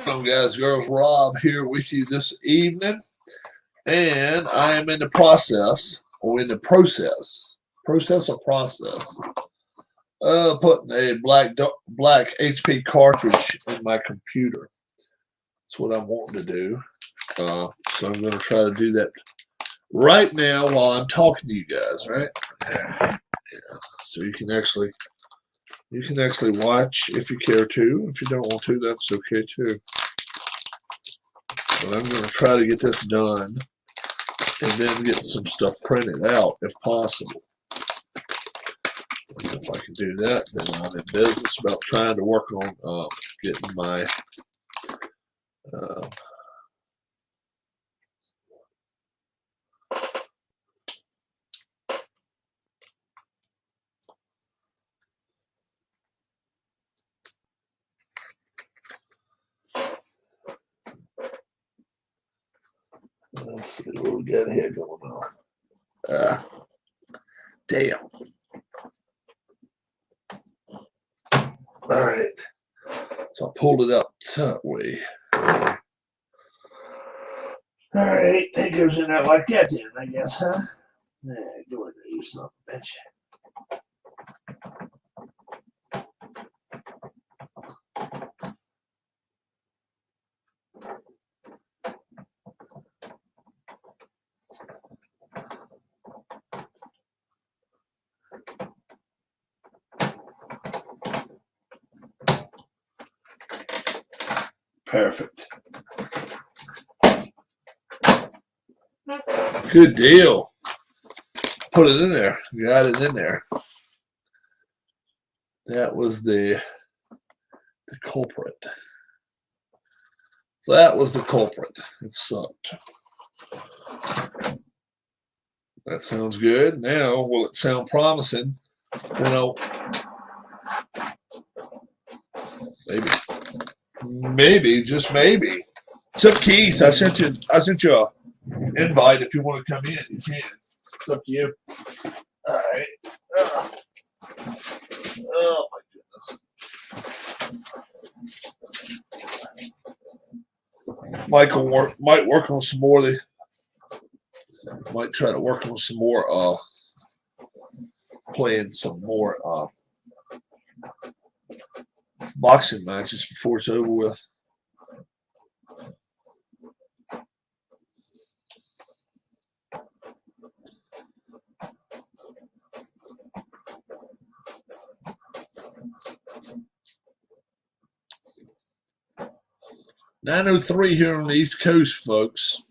Hello, guys, girls. Rob here with you this evening, and I am in the process, or in the process or process, putting a black HP cartridge in my computer. That's what I'm wanting to do. So I'm going to try to do that right now while I'm talking to you guys. Right? Yeah. So you can actually watch if you care to. If you don't want to, that's okay too. But I'm going to try to get this done and then get some stuff printed out if possible. If I can do that, then I'm in business about trying to work on getting my uh, let's see what we got here going on. Damn. All right. So I pulled it up that way. All right. That goes in there like that then, I guess, huh? Yeah, go in there, you son of a bitch. Perfect. Good deal. Put it in there. Got it in there. That was the culprit. So that was the culprit. It sucked. That sounds good. Now, will it sound promising? You know, maybe, just maybe. It's up, Keith. I sent you an invite. If you want to come in, you can. It's up to you. All right. Oh my goodness. Michael might work on some more. They might try to work on some more. Playing some more boxing matches before it's over with. .903 here on the East Coast, folks.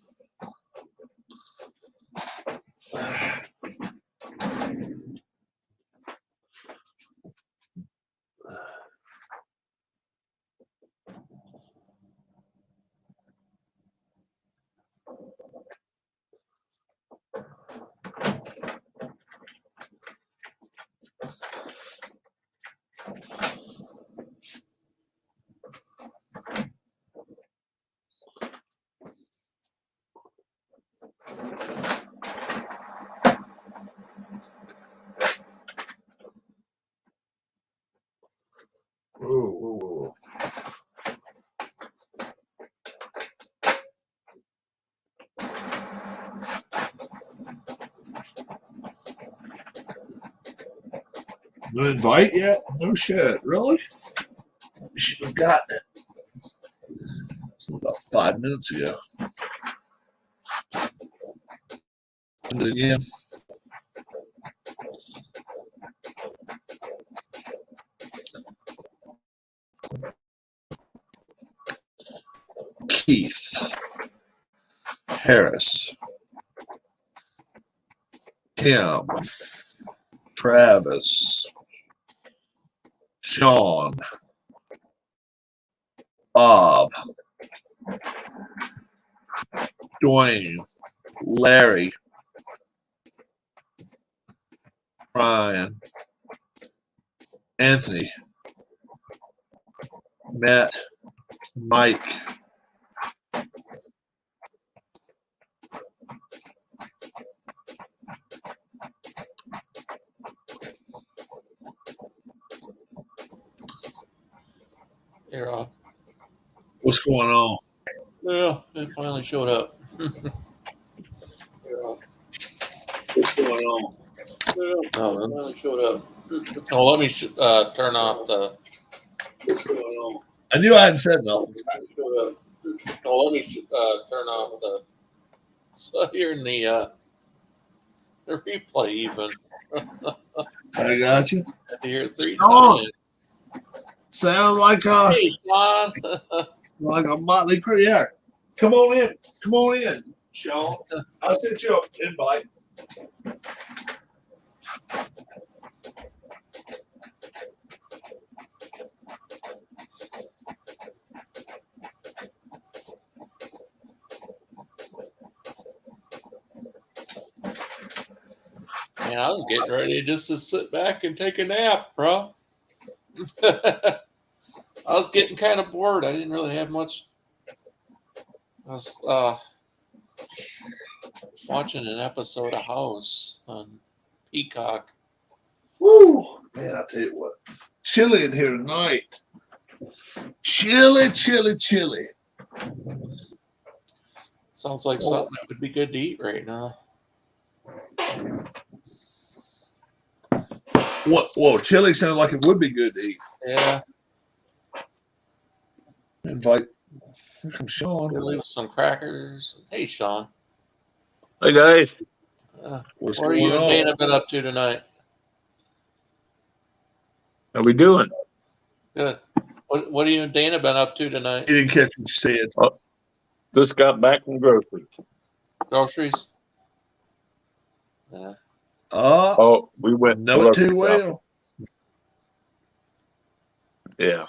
Whoa. No invite yet? No shit. Really? We should have gotten it. It's about 5 minutes ago. And again. Keith Harris, Kim, Travis, Sean, Bob, Dwayne, Larry, Brian, Anthony, Matt, Mike, Hey, Rob. What's going on? Yeah, it finally showed up. What's going on? Oh, it finally showed up. Oh, let me turn off the. What's going on? I knew I hadn't said nothing. Oh, let me turn off the. So hearing the replay even. I got you. Here 3 Sean. times. Sounds like Hey, Sean. like a motley crew. Yeah, come on in. Come on in, Sean. I'll send you an invite. Man, I was getting ready just to sit back and take a nap, bro. I was getting kind of bored. I didn't really have much. I was watching an episode of House on Peacock. Woo! Man, I tell you what, chilly in here tonight. Chilly, chilly, chilly. Sounds like something that would be good to eat right now. What? Whoa, chili sounds like it would be good to eat. Yeah. Invite. Here comes Sean. Really with some crackers. Hey, Sean. Hey guys. What's What are going you and on? Dana been up to tonight? How we doing? Good. What are you and Dana been up to tonight? He didn't catch what you said. Just got back from groceries. Groceries? Yeah. Oh, we went. Know it too well. Yeah.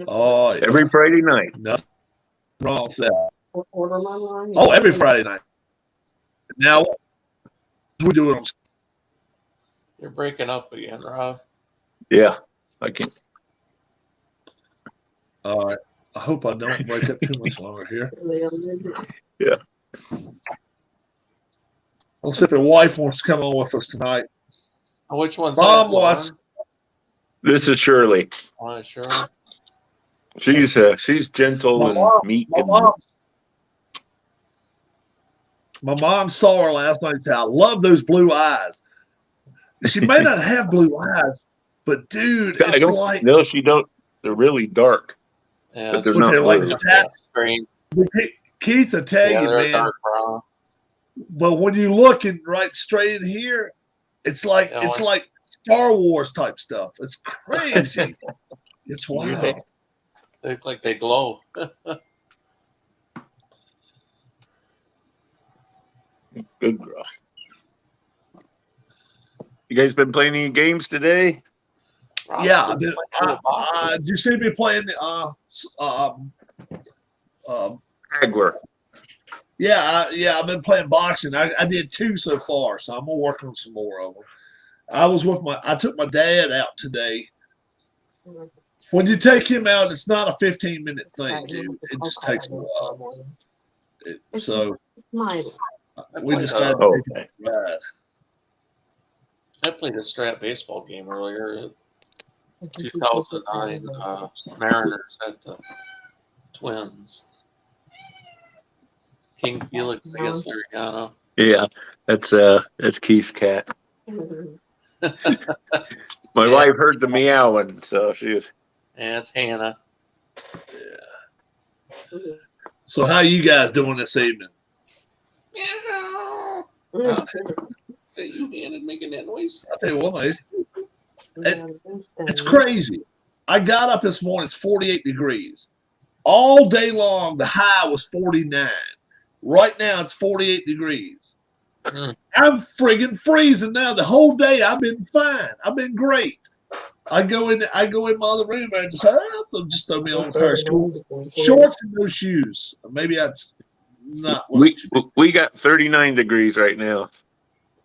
Oh, yeah. Every Friday night. Nothing wrong with that. Order online. Oh, every Friday night. Now, we do it on. You're breaking up again, Rob. Yeah. I can. All right. I hope I don't break up too much longer here. Yeah. Let's see if your wife wants to come on with us tonight. Which one's Mom that, wants. This is Shirley. Sure. She's gentle and meek. My mom saw her last night and said, I love those blue eyes. She may not have blue eyes, but dude, it's like. No, she don't. They're really dark. Yeah, but they're not like green. Keith, I tell you, man. Dark brown. But when you look in right straight in here, it's like Star Wars type stuff. It's crazy. It's wild. They look like they glow. Good girl. You guys been playing any games today? Yeah, did you see me playing Hagler. Yeah, I've been playing boxing. I did 2 so far, so I'm gonna work on some more of them. I took my dad out today. When you take him out, it's not a 15-minute thing, dude. It just takes a while. So we decided to take a ride. I played a strat baseball game earlier. 2009 Mariners at the Twins. King Felix against Liriano. Yeah, that's Keith's cat. My wife heard the meowing, so she was. Yeah, it's Hannah. Yeah. So how you guys doing this evening? Say you Hannah making that noise? I tell you what, it's crazy. I got up this morning. It's 48 degrees. All day long, the high was 49. Right now, it's 48 degrees. I'm friggin' freezing now. The whole day, I've been fine. I've been great. I go in my other room and just throw me on a pair of shorts and no shoes. Maybe that's not. We got 39 degrees right now.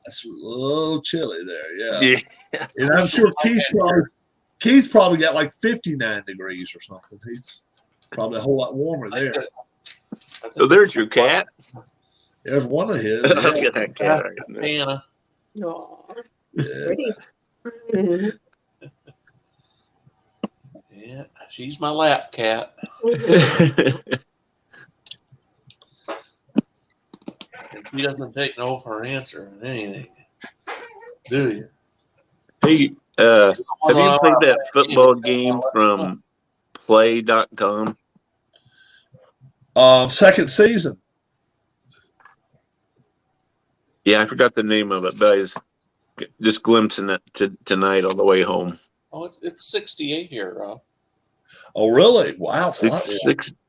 That's a little chilly there, yeah. Yeah. And I'm sure Keith's probably got like 59 degrees or something. He's probably a whole lot warmer there. So there's your cat. There's one of his. Yeah. Look at that cat right there. Hannah. Yeah. Yeah, She's my lap cat. She doesn't take no for an answer on anything. Do you? Hey, have you played that football game from play.com? Second season. Yeah, I forgot the name of it, but I was just glimpsing it tonight on the way home. Oh, it's 68 here, Rob. Oh, really? Wow. So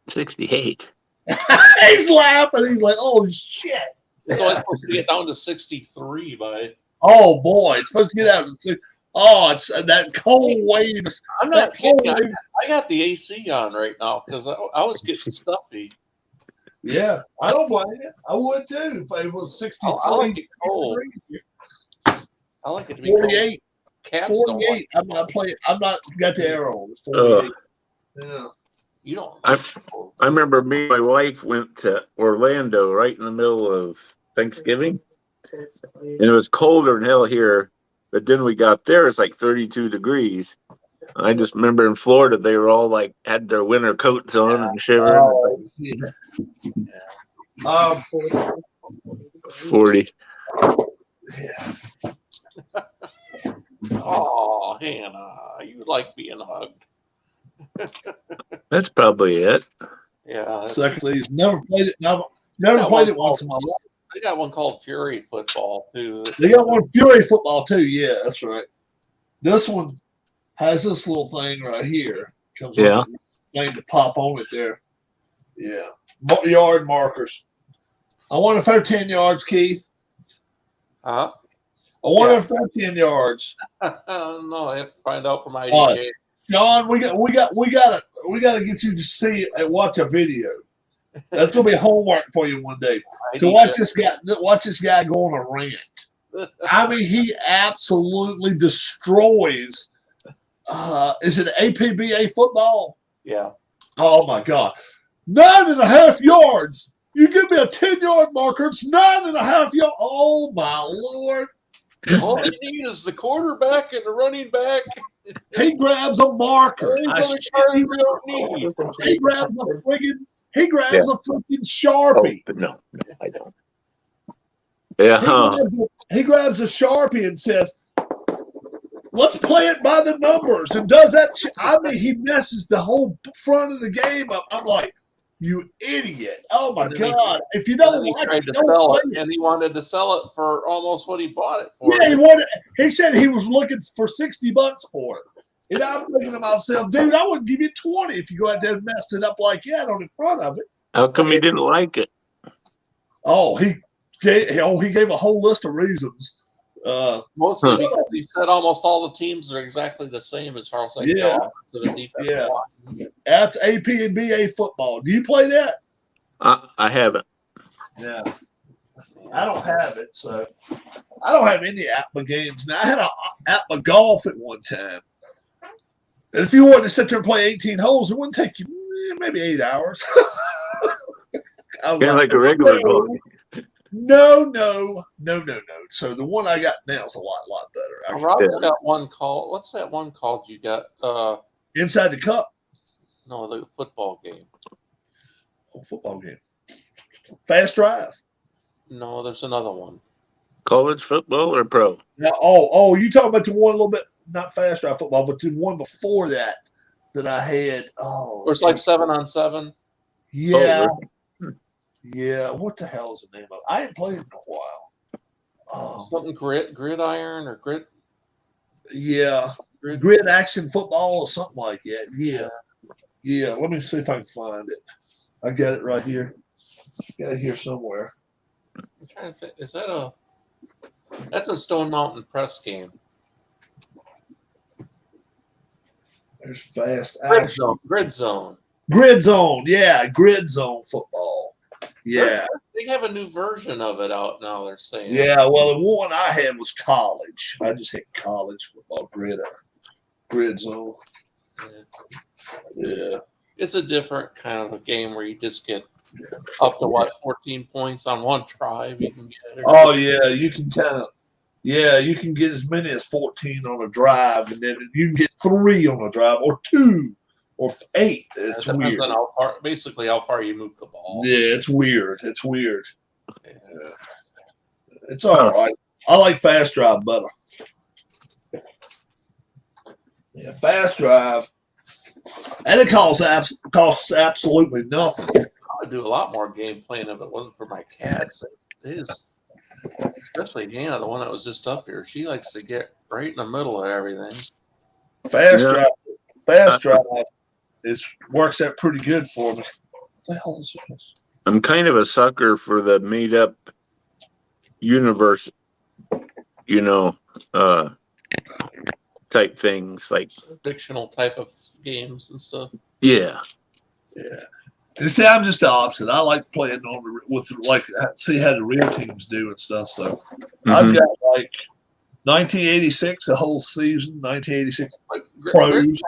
68. he's laughing. He's like, oh, shit. It's only supposed to get down to 63 by. Oh, boy. It's supposed to get out to 6. Oh, it's that cold wave. I'm not kidding. I got the AC on right now because I was getting stuffy. Yeah, I don't blame you. I would too if it was 63. I like it cold. I like it to be 48. Cold. 48. I'm not playing. I'm not got the arrow on 48. Yeah. You don't. I remember me and my wife went to Orlando right in the middle of Thanksgiving, and it was colder than hell here. But then we got there, it's like 32 degrees. I just remember in Florida, they were all like had their winter coats on and shivering. Oh, yeah. 40. Yeah. Oh, Hannah, you like being hugged. That's probably it. Yeah. Second season. Never played it. Never played it once in my life. They got one called Fury Football too. They got one Fury Football too. Yeah, that's right. This one has this little thing right here. Comes with a thing to pop on it there. Yeah. Yard markers. I won if they're 10 yards, Keith. Huh? I wonder if they're 10 yards. No, I have to find out from IDK. John, we gotta get you to see and watch a video. That's gonna be homework for you one day. To watch this guy go on a rant. I mean, he absolutely destroys. Is it APBA football? Yeah. Oh my God, 9.5 yards. You give me a 10-yard marker. It's 9.5 yards. Oh my Lord. All you need is the quarterback and the running back. He grabs a marker. He grabs a freaking Sharpie. Oh, no, I don't. Yeah. He grabs a Sharpie and says, let's play it by the numbers, and does that. I mean, he messes the whole front of the game up. I'm like, you idiot. Oh, my God. If you don't like it, don't play it. And he wanted to sell it for almost what he bought it for. Yeah, he said he was looking for $60 for it. And I'm thinking to myself, dude, I would give you 20 if you go out there and messed it up like that on the front of it. How come he didn't like it? Oh, he gave a whole list of reasons. He said almost all the teams are exactly the same as far as like the offensive and defensive lines. That's AP and BA football. Do you play that? I haven't. Yeah. I don't have it, so I don't have any APMA games. Now, I had an APMA golf at one time. And if you wanted to sit there and play 18 holes, it wouldn't take you maybe 8 hours. Kind of like a regular golf. No. So the one I got now is a lot better. Rob's got one called. What's that one called you got? Inside the Cup. No, the football game. Oh, football game. Fast Drive. No, there's another one. College football or pro? Now, you talking about the one a little bit, not Fast Drive football, but the one before that I had. Oh, it's like 7-on-7. Yeah. Yeah. What the hell is the name of it? I ain't played in a while. Oh. Something gridiron or grid. Yeah. Grid action football or something like that. Yeah. Yeah. Let me see if I can find it. I got it right here. Got it here somewhere. I'm trying to think. Is that that's a Stone Mountain Press game. There's fast action. Grid zone. Grid zone. Yeah. Grid zone football. Yeah. They have a new version of it out now, they're saying. Yeah, well, the one I had was college. I just hit college football grid zone. Yeah. It's a different kind of a game where you just get up to 14 points on one drive. You can get. Oh yeah, you can you can get as many as 14 on a drive, and then you can get 3 on a drive or 2 or 8. It It's depends weird. on how far you move the ball. Yeah, it's weird. It's weird. Yeah. Yeah. It's all right. I like fast drive better. Yeah, fast drive, and it costs absolutely nothing. I would do a lot more game playing if it wasn't for my cats. Especially Hannah, the one that was just up here. She likes to get right in the middle of everything. Fast Yeah. drive works out pretty good for me. What the hell is this? I'm kind of a sucker for the made up universe, type things like, Fictional type of games and stuff. yeah. Yeah. And see, I'm just the opposite. I like playing with see how the real teams do and stuff. So I've Mhm. got like 1986, a whole season, 1986 Like pros.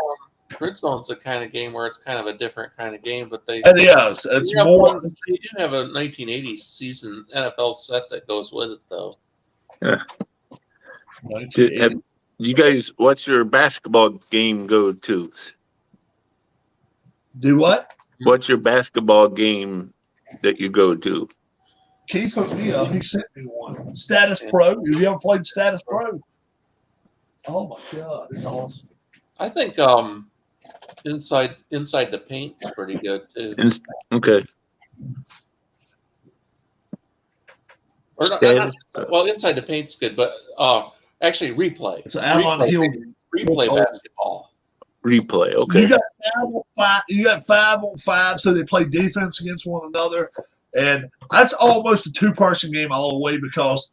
Grid Zone's a kind of game where it's kind of a different kind of game, but they And yes, it's you have more. you do have a 1980s season NFL set that goes with it, though. Have 1980. you guys, what's your basketball game go-tos? Do what? What's your basketball game that you go to? Keith hooked me up. He sent me one. Status Pro. Have you ever played Status Pro? Oh my God, it's awesome. I think inside the paint's pretty good too. Okay. Or not, well, inside the paint's good, but actually replay. It's Alan Hill. Replay basketball. Replay. Okay. You got 5-on-5. You got 5-on-5, so they play defense against one another, and that's almost a 2-person game all the way because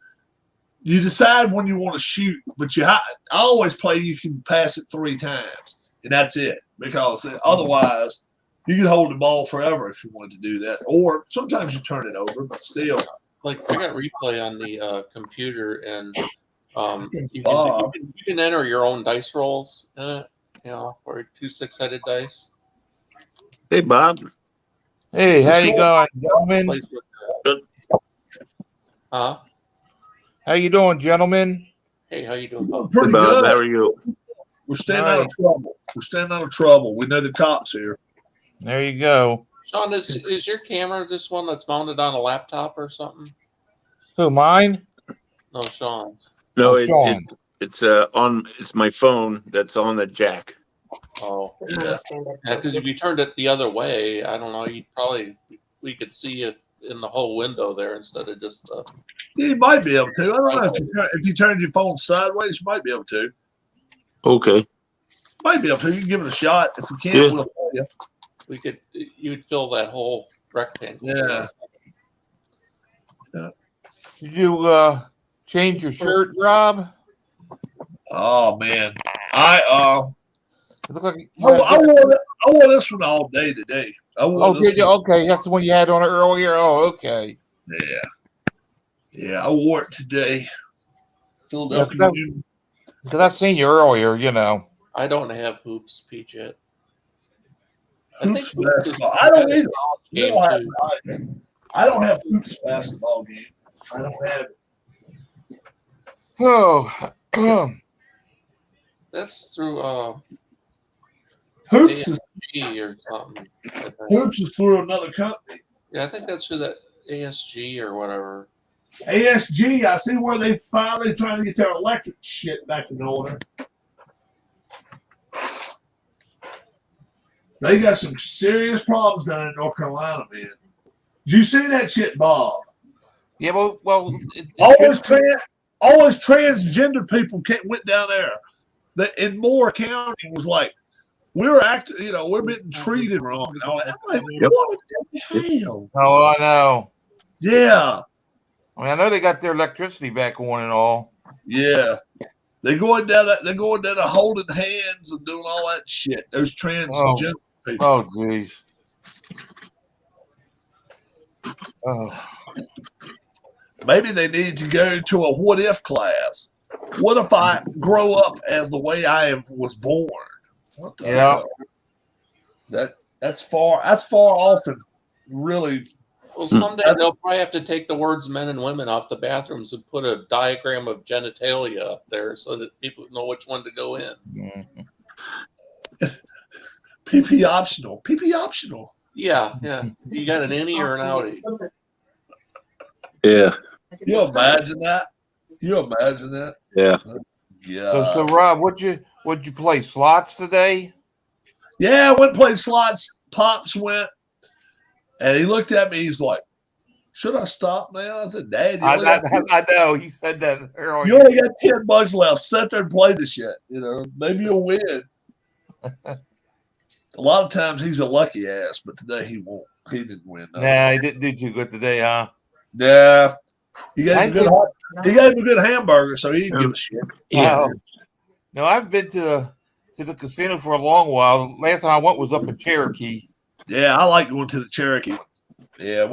you decide when you want to shoot, but I always play. You can pass it 3 times, and that's it. Because otherwise, you can hold the ball forever if you wanted to do that, or sometimes you turn it over, but still. Like I got replay on the computer, and you can enter your own dice rolls in it. Or 2 6-sided dice. Hey, Bob. Hey, how you going, gentlemen? Huh? How you doing, gentlemen? Hey, how you doing, Bob? Pretty Hey, Bob, good. how are you? We're staying out of trouble. We're staying out of trouble. We know the cops here. There you go. Sean, is your camera this one that's mounted on a laptop or something? Who, mine? No, Sean's. No, Sean. it's my phone that's on the jack. Oh, yeah. Because if you turned it the other way, I don't know. We could see it in the whole window there instead of just the. You might be able to. I don't know if you turn your phone sideways, you might be able to. Okay. Might be able to. You can give it a shot. If you can't, we'll tell you. You'd fill that whole rectangle. Yeah. Did you change your shirt, Rob? Oh man, I It looked like I wore this one all day today. did you? Okay, that's the one you had on earlier. Oh, okay. Yeah, I wore it today. Philadelphia. Because I seen you earlier, I don't have hoops, Pete, yet. Hoops basketball. I don't either. I don't have hoops basketball game. I don't have it. Oh, That's through Hoops is ASG or something. Hoops is through another company. Yeah, I think that's through the ASG or whatever. ASG, I see where they finally trying to get their electric shit back in order. They got some serious problems down in North Carolina, man. Did you see that shit, Bob? yeah. Well, Always transgender people went down there. That in Moore County was like, we're being treated wrong. And all that. I'm like, what the hell? Oh, I know. Yeah. I know they got their electricity back on and all. Yeah. They're going down holding hands and doing all that shit. Those transgender people. Oh, geez. Oh. Maybe they need to go to a what if class. What if I grow up as the way I was born? What the hell? That's far off and really. Well, someday they'll probably have to take the words men and women off the bathrooms and put a diagram of genitalia up there so that people know which one to go in. Mhm. PP optional. PP optional. Yeah. You got an innie or an outie. Yeah. You imagine that? You imagine that? Yeah. Yeah. So Rob, what'd you play slots today? Yeah, I went and played slots. Pops went, and he looked at me. He's like, "Should I stop now?" I said, "Dad, I know he said that you earlier. only got $10 left. Sit there and play the shit. You know, maybe you'll win." A lot of times he's a lucky ass, but today he won't. He didn't win. No. Nah, he didn't do too good today, huh? Yeah, he gave him I did- he gave him a good hamburger, so he didn't give a shit. Yeah. No, I've been to the casino for a long while. Last time I went was up in Cherokee. Yeah, I like going to the Cherokee. Yeah,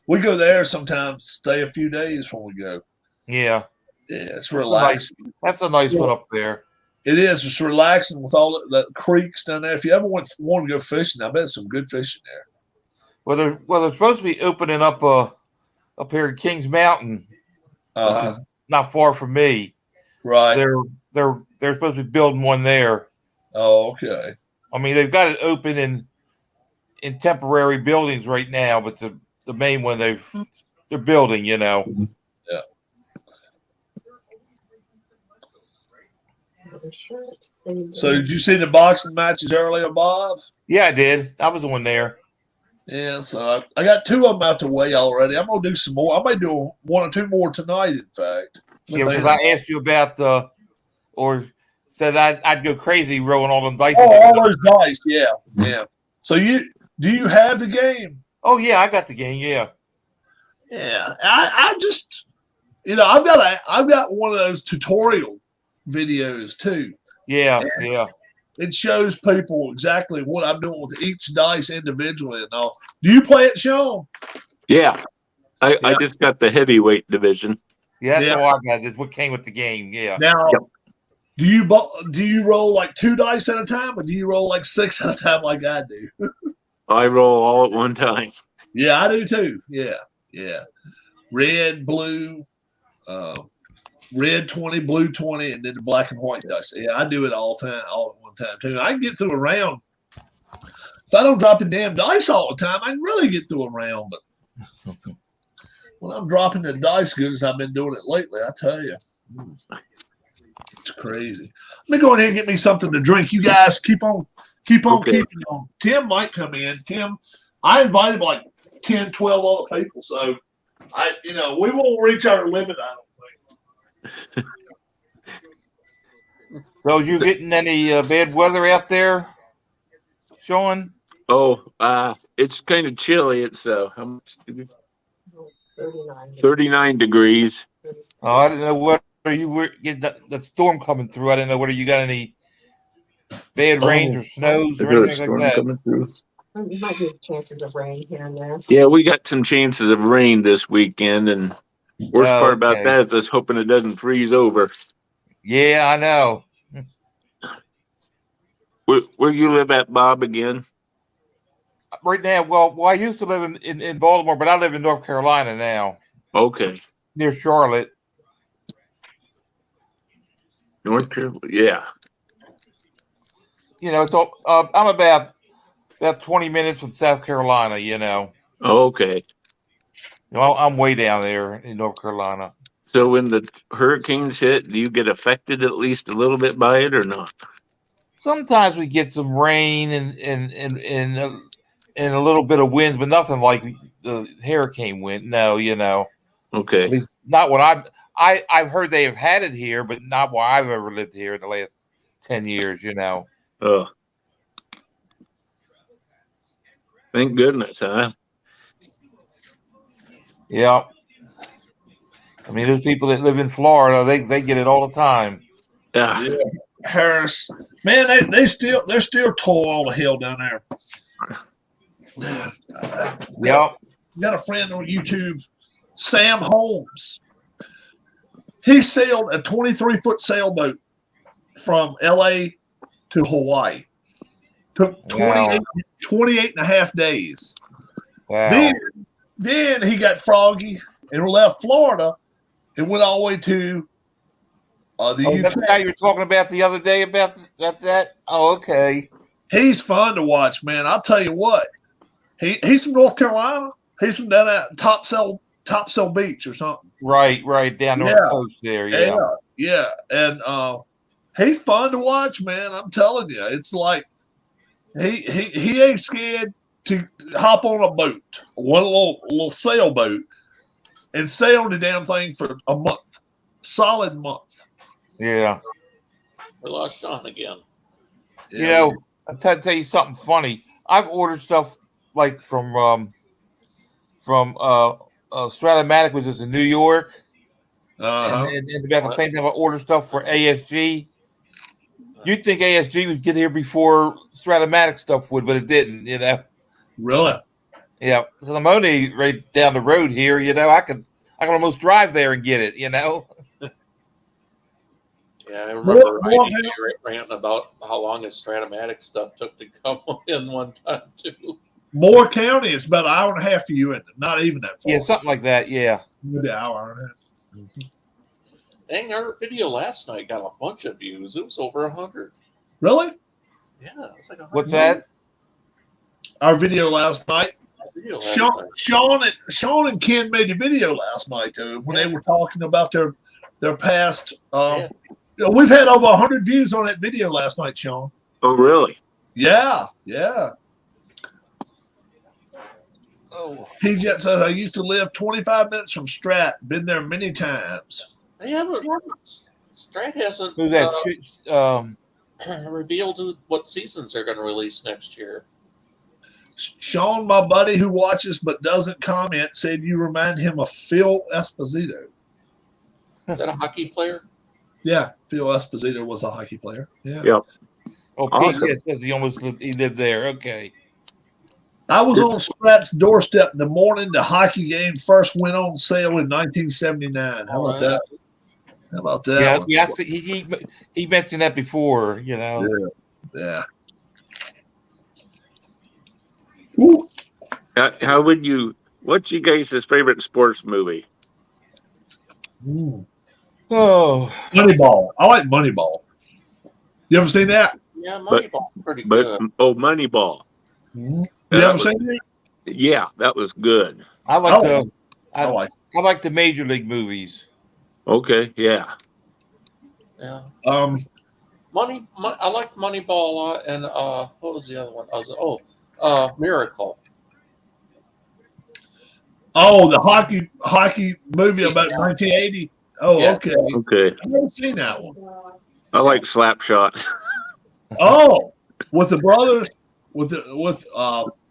we go there sometimes. Stay a few days when we go. Yeah, Yeah, it's relaxing. that's a nice one up there. It is. It's relaxing with all the creeks down there. If you ever want to go fishing, I bet some good fishing there. Well, they're supposed to be opening up up here in Kings Mountain, not far from me. Right. They're supposed to be building one there. Oh, okay. I mean, they've got it open in temporary buildings right now, but the main one they're building, you know. Yeah. So did you see the boxing matches earlier, Bob? Yeah, I did. I was the one there. Yeah, so I got two of them out the way already. I'm gonna do some more. I may do one or two more tonight. In fact, Yeah, because I asked you about or said I'd go crazy rolling all them dice. all those dice. Yeah, yeah. So do you have the game? Oh yeah, I got the game. Yeah. Yeah, I just I've got one of those tutorial videos too. Yeah. It shows people exactly what I'm doing with each dice individually and all. Do you play it, Sean? Yeah. I just got the heavyweight division. Yeah, that's Yeah. all I got. That's what came with the game. Yeah. Now, Yep. do you roll like 2 dice at a time, or do you roll like 6 at a time like I do? I roll all at one time. Yeah, I do too. Yeah. Red, blue, red 20, blue 20, and then the black and white dice. Yeah, I do it all at one time too. I can get through a round. If I don't drop the damn dice all the time, I can really get through a round. But when I'm dropping the dice good as I've been doing it lately, I tell you, it's crazy. Let me go in here and get me something to drink. You guys keep on keeping on. Tim might come in. Tim, I invited like 10, 12 other people, so we won't reach our limit, I don't think. So you getting any bad weather out there, Sean? Oh, it's kind of chilly. It's how much? 39 degrees. Oh, I didn't know whether you were getting that storm coming through. I didn't know whether you got any bad rains or snows Is or there a anything storm like that. coming through? There might be chances of rain here and there. Yeah, we got some chances of rain this weekend, and worst part about Okay. that is just hoping it doesn't freeze over. Yeah, I know. Where you live at, Bob, again? Right now, well, I used to live in Baltimore, but I live in North Carolina now, Okay. near Charlotte. North Carolina. Yeah. You know, so I'm about 20 minutes from South Carolina. You know, Okay. I'm way down there in North Carolina. So when the hurricanes hit, do you get affected at least a little bit by it or not? Sometimes we get some rain and a little bit of wind, but nothing like the hurricane wind. No, you know, at Okay. least not what I've heard they have had it here, but not while I've ever lived here in the last 10 years. You know. Oh. Thank goodness, huh? Yeah. I mean, those people that live in Florida, they get it all the time. Yeah. Yeah. Harris, man, they're still toil to hell down there. Yeah. Got a friend on YouTube, Sam Holmes. He sailed a 23-foot sailboat from LA to Hawaii. Took 28 and a half days. Wow. Then he got froggy and left Florida and went all the way to the Oh, that's UK. the guy you were talking about the other day about that? Oh, okay. He's fun to watch, man. I'll tell you what. He's from North Carolina. He's from down at Topsail Beach or something. Right down the Yeah. coast there. Yeah. Yeah. And he's fun to watch, man. I'm telling you, it's like he ain't scared to hop on a boat, one little sailboat, and stay on the damn thing for a month, solid month. Yeah. We lost Sean again. You know, I'll tell you something funny. I've ordered stuff like from Stratomatic, which is in New York, and about the same time I ordered stuff for ASG. You'd think ASG would get here before Stratomatic stuff would, but it didn't. You know. Really? Yeah, because I'm only right down the road here. You know, I can almost drive there and get it. You know. Yeah, I remember ranting about how long his Stratomatic stuff took to come in one time too. Moore County is about an hour and a half for you, and not even that far. Yeah, something like that. Yeah. Maybe an hour and a half. Dang, our video last night got a bunch of views. It was over 100. Really? Yeah, it was like 100. What's that? Our video last night. Video last night. Sean and Ken made a video last night when they were talking about their past. We've had over 100 views on that video last night, Sean. Oh, really? Yeah. Oh, He just says, I used to live 25 minutes from Strat. Been there many times. yeah, but Strat hasn't Who's that? revealed what seasons they're going to release next year. Sean, my buddy who watches but doesn't comment, said you remind him of Phil Esposito. Is that a hockey player? Yeah, Phil Esposito was a hockey player. Yeah. Yep. Oh, Awesome. Pete says he lived there. Okay. I was on Strat's doorstep the morning the hockey game first went on sale in 1979. How about that? How about that? Yeah, he mentioned that before. You know. Yeah. Ooh. How would you? What's you guys' favorite sports movie? Oh, Moneyball. I like Moneyball. You ever seen that? Yeah, Moneyball's pretty good. Moneyball. You ever seen that? Yeah, that was good. I like the Major League movies. Okay, yeah. Yeah. I like Moneyball a lot, and what was the other one? Miracle. Oh, the hockey movie about 1980. Oh, Yeah. okay. Okay. I've never seen that one. I like Slapshot. Oh, with the brothers, with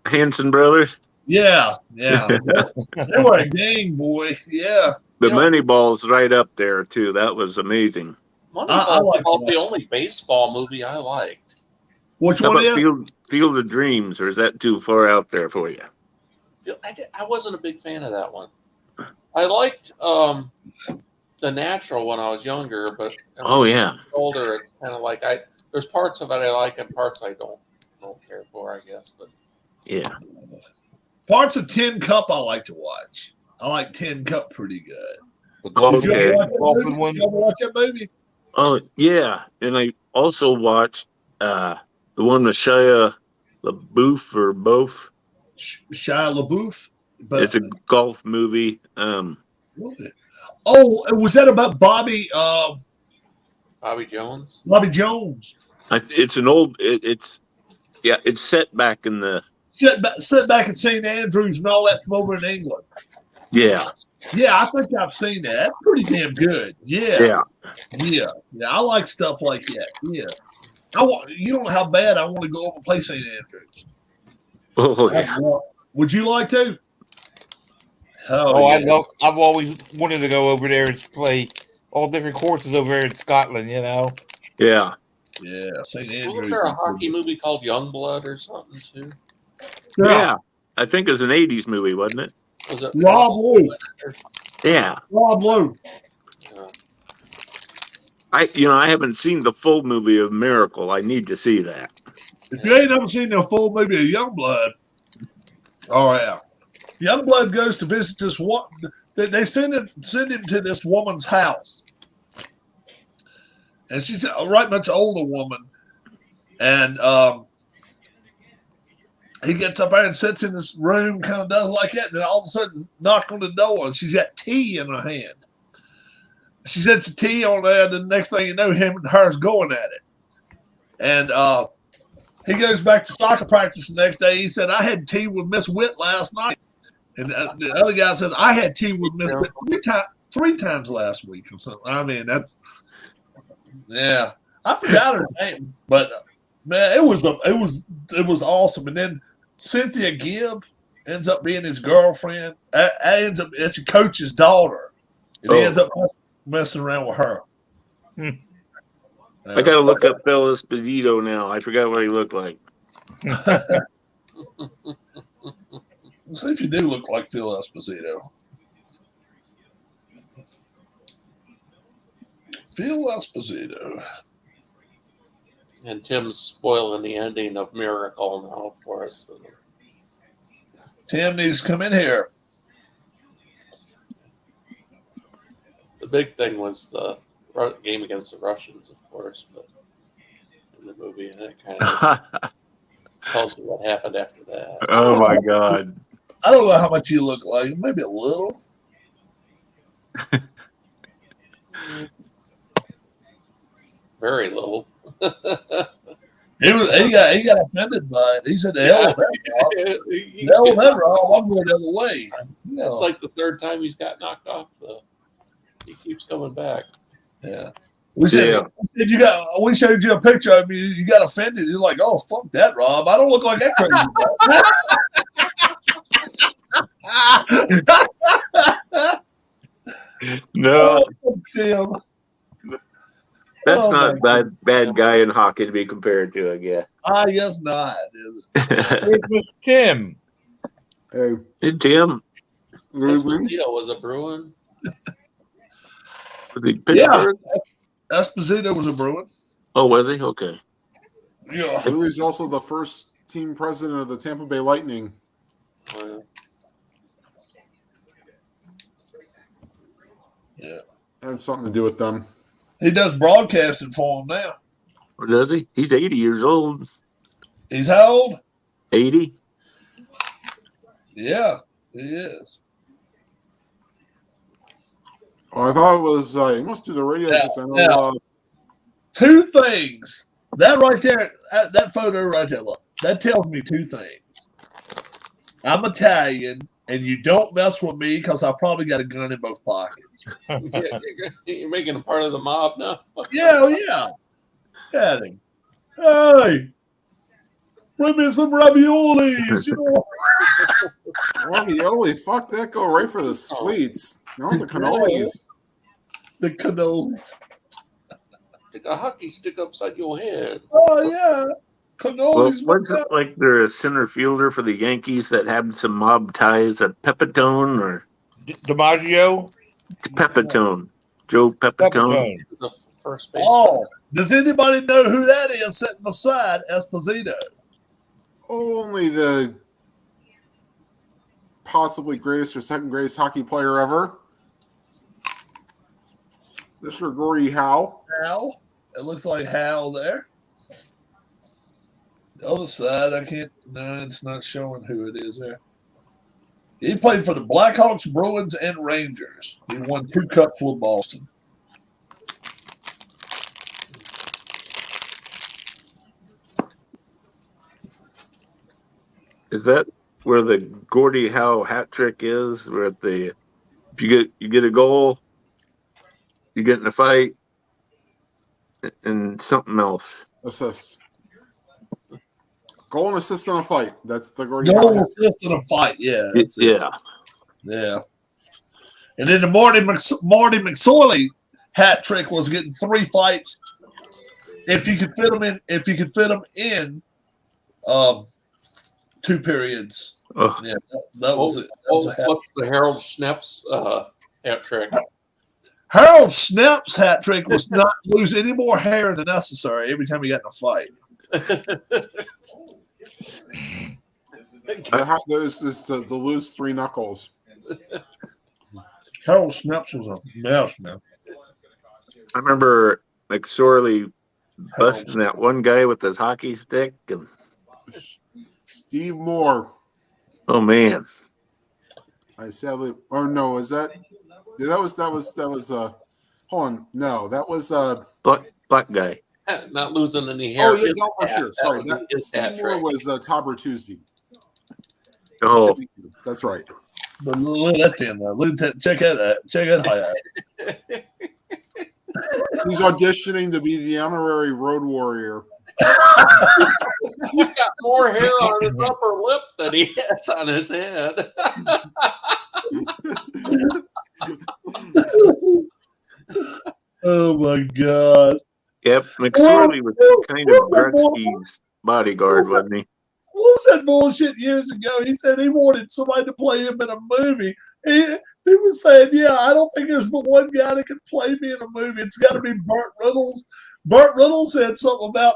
Hanson Brothers. yeah. They were a gang, boy. Yeah. The Moneyball's right up there too. That was amazing. Moneyball like was that. the only baseball movie I liked. Which How one about is? Field of Dreams, or is that too far out there for you? I wasn't a big fan of that one. I liked The Natural when I was younger, but Oh yeah. older, it's kind of like there's parts of it I like and parts I don't care for, I guess. But Yeah. Parts of Tin Cup I like to watch. I like Tin Cup pretty good. The Did you Okay. ever watch that Golfing movie? one? Did you ever watch that movie? Oh yeah, and I also watched the one with Shia LaBeouf or both. Shia LaBeouf. But It's a golf movie. oh, was that about Bobby Bobby Jones. Jones? It's an old. It's set back in the. Sit back at St. Andrews and all that from over in England. Yeah. Yeah, I think I've seen that. That's pretty damn good. Yeah. I like stuff like that. Yeah. You don't know how bad I want to go over and play St. Andrews. Oh yeah. Would you like to? Oh, yeah. I've always wanted to go over there and play all different courses over there in Scotland. You know. Yeah. Yeah, St. Andrews. Wasn't there a hockey movie called Youngblood or something too? Yeah. I think it was an '80s movie, wasn't it? Was it Rob Lowe. Yeah. Rob Lowe. I haven't seen the full movie of Miracle. I need to see that. If you ain't ever seen the full movie of Youngblood, oh yeah, Youngblood goes to visit this one. They send him to this woman's house, and she's a right much older woman, and he gets up there and sits in his room, kind of does like that, and then all of a sudden knock on the door, and she's got tea in her hand. She sets the tea on there, and the next thing you know, him and her's going at it. And he goes back to soccer practice the next day. He said, I had tea with Miss Witt last night. And the other guy says, I had tea with Miss Witt three times last week or something. I mean, yeah. I forgot her name, but man, it was awesome. And then Cynthia Gibb ends up being his girlfriend. It's a coach's daughter. And he ends up messing around with her. I gotta look up Phil Esposito now. I forgot what he looked like. See if you do look like Phil Esposito. Phil Esposito. And Tim's spoiling the ending of Miracle now for us. Tim needs to come in here. The big thing was the game against the Russians, of course, but in the movie, and it kind of tells you what happened after that. Oh my God! I don't know how much you look like. Maybe a little. Very little. He got offended by it. He said, "The hell with that, Rob. The hell with that, Rob. I'm going the other way." It's like the third time he's got knocked off, though. He keeps coming back. Yeah. We said we showed you a picture of you. You got offended. You're like, "Oh, fuck that, Rob. I don't look like that crazy." No, Tim. that's not a bad guy in hockey to be compared to, I guess. Yes, not. Is it? Where's Tim? Hey, Tim. Esposito was a Bruin. Yeah. Esposito was a Bruin. Oh, was he? Okay. Yeah. he was also the first team president of the Tampa Bay Lightning. Yeah. Had something to do with them. He does broadcasting for him now. Or does he? He's 80 years old. He's how old? 80? Yeah, he is. Oh, I thought it was he must do the radio. Yeah, I know, Two things. That right there, that photo right there, look, that tells me two things. I'm Italian, and you don't mess with me because I probably got a gun in both pockets. You're making a part of the mob now. Yeah. Had him. Hey, bring me some raviolis. You know. ravioli. Fuck that. Go right for the sweets. Not the cannolis. The cannolis. Stick a hockey stick upside your head. Oh yeah, Well, cannolis. wasn't it like they're a center fielder for the Yankees that had some mob ties at Pepitone or DiMaggio? Pepitone? Joe Pepitone. The first base. Oh, does anybody know who that is sitting beside Esposito? Only the possibly greatest or second greatest hockey player ever. Mr. Gordie Howe. Hal. It looks like Hal there. The other side, I can't. No, it's not showing who it is there. He played for the Blackhawks, Bruins, and Rangers. He won 2 cups with Boston. Is that where the Gordie Howe hat trick is? Where if you get a goal, you get in a fight, and something else. Assist. Goal and assist in a fight. That's the Gordie No Howe. assist in a fight. Yeah. That's it. Yeah. Yeah. And then the Marty McSorley hat trick was getting 3 fights. If you could fit them in, 2 periods. Oh. Yeah, that was it. That was a hat. What's the Harold Schnepp's hat trick? Harold Schnepp's hat trick was not lose any more hair than necessary every time he got in a fight. There's the lose 3 knuckles. Harold Schnepp's was a mess, man. I remember McSorley busting that one guy with his hockey stick, and Steve Moore. Oh man. I sadly. Or no, is that? Yeah, that was. Hold on. No, that was. Black guy. Not losing any hair. Oh yeah, in no, the hat. sure. Sorry, was that his Steve hat Moore trick. was Tauber Tuesday. Oh, That's right. But look at that thing. Look at that. Check that high. He's auditioning to be the honorary road warrior. He's got more hair on his upper lip than he has on his head. Oh my God. yep. McSorley was kind of Gretzky's bodyguard, wasn't he? What was that bullshit years ago? He said he wanted somebody to play him in a movie. He was saying, yeah, I don't think there's but one guy that can play me in a movie. It's got to be Burt Reynolds. Burt Reynolds said something about,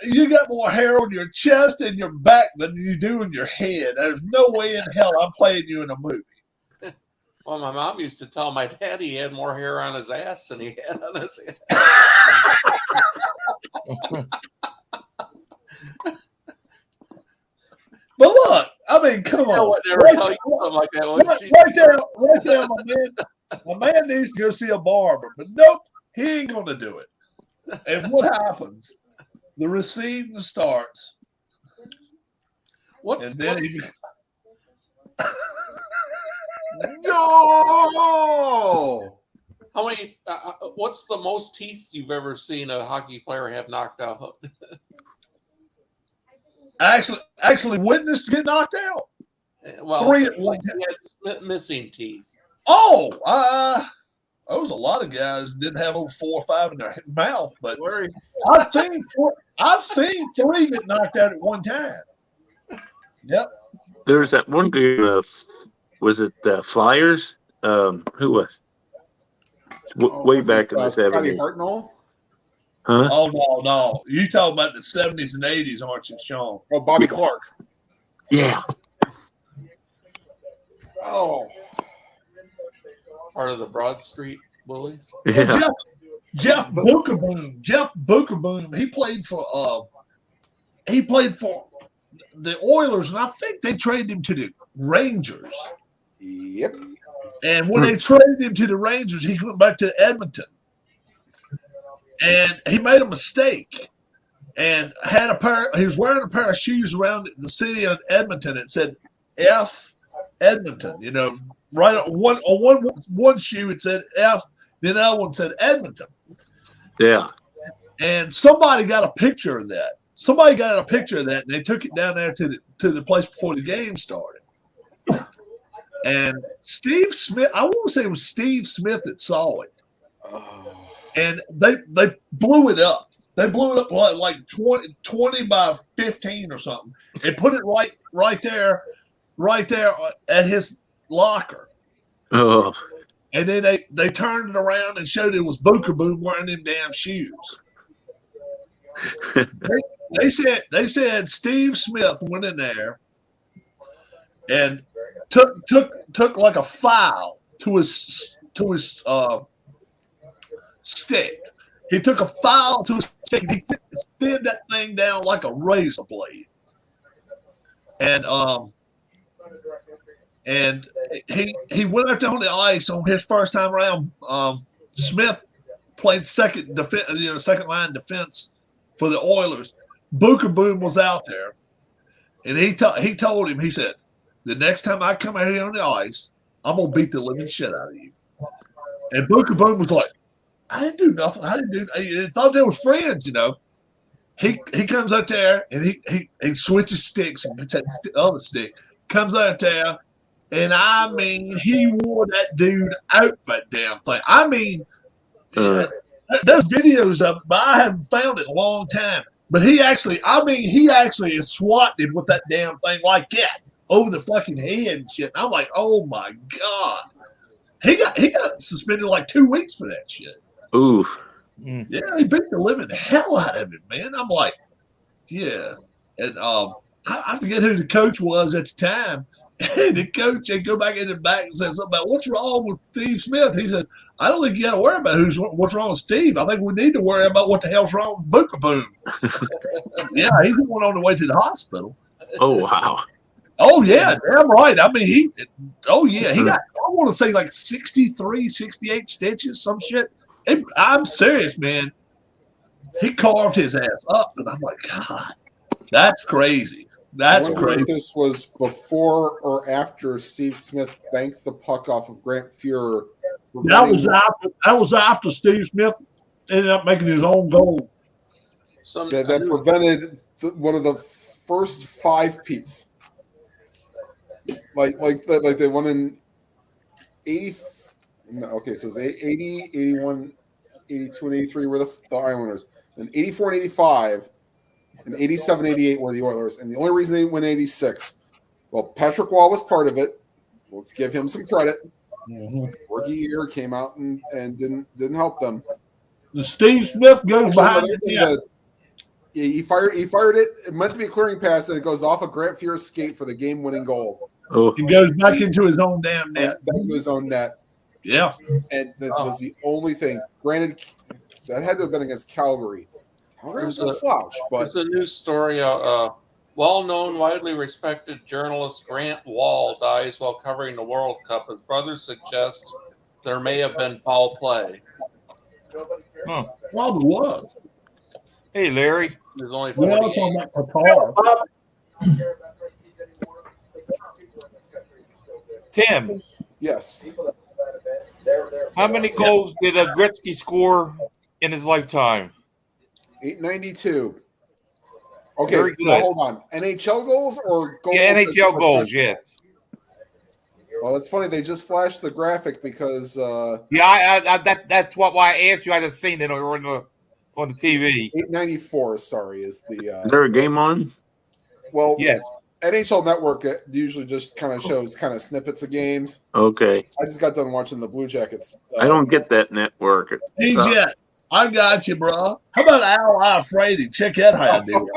you got more hair on your chest and your back than you do in your head. There's no way in hell I'm playing you in a movie. Well, my mom used to tell my dad he had more hair on his ass than he had on his head. But look, I mean, come I on. would never tell you something like that. Right there, my man needs to go see a barber. But nope, he ain't going to do it. And what happens? The receding starts. And then No! how many? What's the most teeth you've ever seen a hockey player have knocked out? actually witnessed get knocked out. Well, 3 at one time. he had missing teeth. Oh, there was a lot of guys that didn't have over 4 or 5 in their mouth, but Larry. I've seen 3 get knocked out at one time. Yep. There's that one guy. Was it the Flyers? Who was? Way back in the Scotty 70s. Hartnell? Huh? Oh no! You talking about the 70s and 80s, aren't you, Sean? Oh, Bobby Clark. Yeah. Oh, part of the Broad Street Bullies. Yeah. Jeff Bookerboom. Jeff Bookerboom. He played for the Oilers, and I think they traded him to the Rangers. Yep. And when they traded him to the Rangers, he went back to Edmonton. And he made a mistake and he was wearing a pair of shoes around the city of Edmonton. It said F Edmonton, right on one shoe it said F, the other one said Edmonton. Yeah. And somebody got a picture of that. And they took it down there to the place before the game started. And Steve Smith, I want to say it was Steve Smith that saw it. And they blew it up. They blew it up like 20 by 15 or something. They put it right there at his locker. Oh. And then they turned it around and showed it was Bookerboom wearing them damn shoes. They said Steve Smith went in there and took like a file to his stick. He took a file to his stick and he thinned that thing down like a razor blade. And he went out there on the ice on his first time around. Smith played second line defense for the Oilers. Bookerboom was out there, and he told him, he said, "The next time I come out here on the ice, I'm gonna beat the living shit out of you." And Bookerboom was like, "I didn't do nothing. I thought they were friends, He comes out there and he switches sticks and gets that other stick. Comes out there, and I mean, he wore that dude out that damn thing. I mean, there's videos of it, but I haven't found it in a long time. But he actually is swatting with that damn thing like that over the fucking head and shit. And I'm like, oh my God. He got suspended like 2 weeks for that shit. Oof. Yeah, he beat the living hell out of him, man. I'm like, yeah. And I forget who the coach was at the time, And the coach would go back in the back and say something about what's wrong with Steve Smith. He said, I don't think you got to worry about what's wrong with Steve. I think we need to worry about what the hell's wrong with Booker Boom. Yeah, he's going on the way to the hospital. Oh, wow. Oh, yeah, damn right. I mean, he got, I want to say like 63, 68 stitches, some shit. I'm serious, man. He carved his ass up, and I'm like, God, that's crazy. That's crazy. This was before or after Steve Smith banked the puck off of Grant Fuhrer. That was after Steve Smith ended up making his own goal. That prevented one of the first 5 peats. Like they won in 80. No, okay, so it was 80, 81, 82, and 83 were the Islanders. Then 84 and 85, and 87, 88 were the Oilers. And the only reason they win 86, well, Patrick Waugh was part of it. Let's give him some credit. Rookie year came out and didn't help them. The Steve Smith goes behind the net. He fired it. It meant to be a clearing pass, and it goes off a Grant Fuhrer skate for the game-winning goal. Oh. He goes back into his own damn net. Back into his own net. Yeah. And that was the only thing. Granted, that had to have been against Calgary. Calgary was a slouch, but there's a news story. Well-known, widely respected journalist Grant Wahl dies while covering the World Cup. His brother suggests there may have been foul play. Huh. Probably was. Hey, Larry. There's only We're 48. talking about Qatar. Tim, yes. how many goals did Gretzky score in his lifetime? 892. Okay, Very good. now hold on. NHL goals or goals? Yeah, NHL goals, yes. Well, it's funny. They just flashed the graphic because Yeah, that's why I asked you. I just seen it on the TV. 894. Sorry, is the Is there a game on? well? Yes. NHL Network usually just kind of shows kind of snippets of games. Okay. I just got done watching the Blue Jackets. I don't get that network. Hey, Jet, I got you, bro. How about Al Ifredi? Check that how you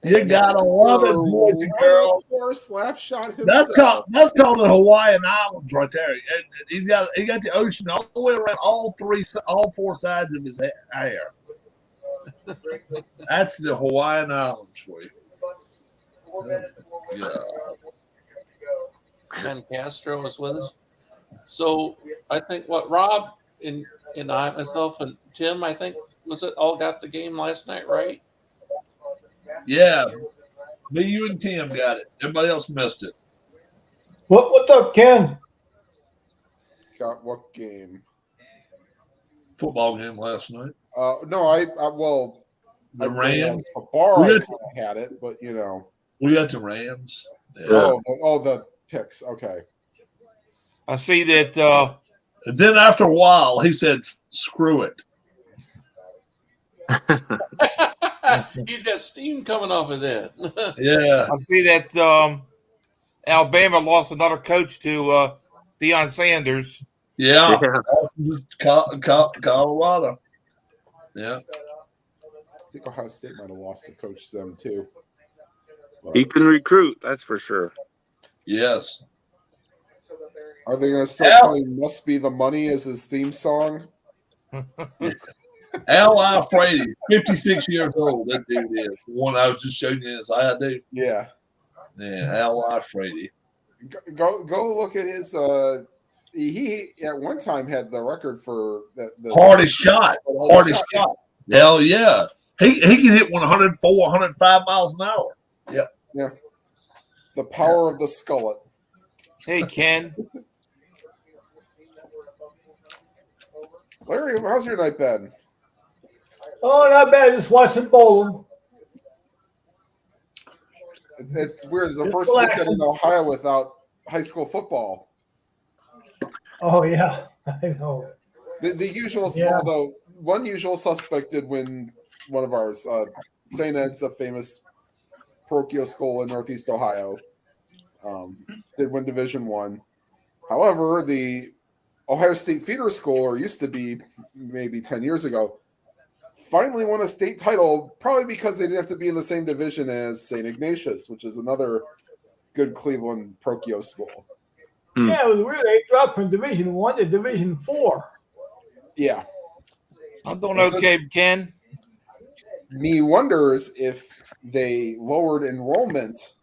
do. You gotta love it, boys and girls. Slap shot That's called the Hawaiian Islands right there. He got the ocean all the way around all 4 sides of his hair. That's the Hawaiian Islands for you. Yeah. Ken Castro is with us. So I think what Rob and I, myself and Tim, I think was it all got the game last night, right? Yeah. Me, you, and Tim got it. Everybody else missed it. What's up, Ken? Got what game? Football game last night. No, I well, The Rams. A bar We I got- kinda had it, but you know. We got the Rams. Yeah. The picks. Okay. I see that. And then after a while, he said, "Screw it." He's got steam coming off his head. Yeah. I see that Alabama lost another coach to Deion Sanders. Yeah. Yeah. Colorado. Yeah. I think Ohio State might have lost a coach to them too. But He can recruit, that's for sure. Yes. are they going to start Al- playing "Must Be the Money" as his theme song? Al Ifredi, 56 years old. That dude is. The one I was just showing you his ID. Yeah. Yeah, Al Ifredi. Go look at his. He at one time had the record for the Hardest shot. Hardest shot. Hell yeah. He can hit 104, 105 miles an hour. Yeah. The power of the skullet. Hey, Ken. Larry, how's your night been? Oh, not bad. Just watching bowling. It's weird. It's the Just first relaxing. weekend in Ohio without high school football. Oh yeah, I know. The usual Yeah. although one usual suspect did win one of ours. St. Ed's, a famous parochial school in Northeast Ohio, did win Division I. However, the Ohio State feeder school, or used to be maybe 10 years ago, finally won a state title, probably because they didn't have to be in the same division as St. Ignatius, which is another good Cleveland Procchio school. Yeah, it was weird. They dropped from Division 1 to Division 4. Yeah. I'm doing okay, Ken. Me wonders if they lowered enrollment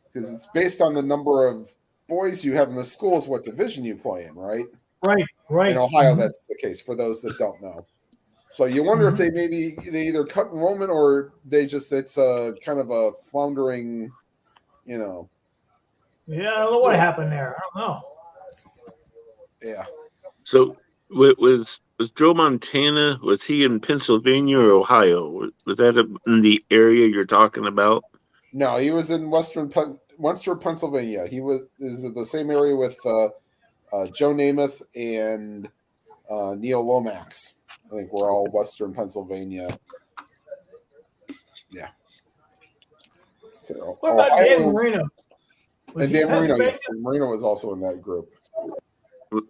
because it's based on the number of boys you have in the schools, what division you play in, right? Right. In Ohio, that's the case for those that don't know. So you wonder if they either cut enrollment or it's a kind of a floundering, Yeah, I don't know what happened there. I don't know. Yeah. So was Joe Montana? Was he in Pennsylvania or Ohio? Was that in the area you're talking about? No, he was in Western Pennsylvania. Is the same area with Joe Namath and Neil Lomax. I think we're all Western Pennsylvania. Yeah. So What about Dan Marino? And Dan Marino, yes. Marino was also in that group.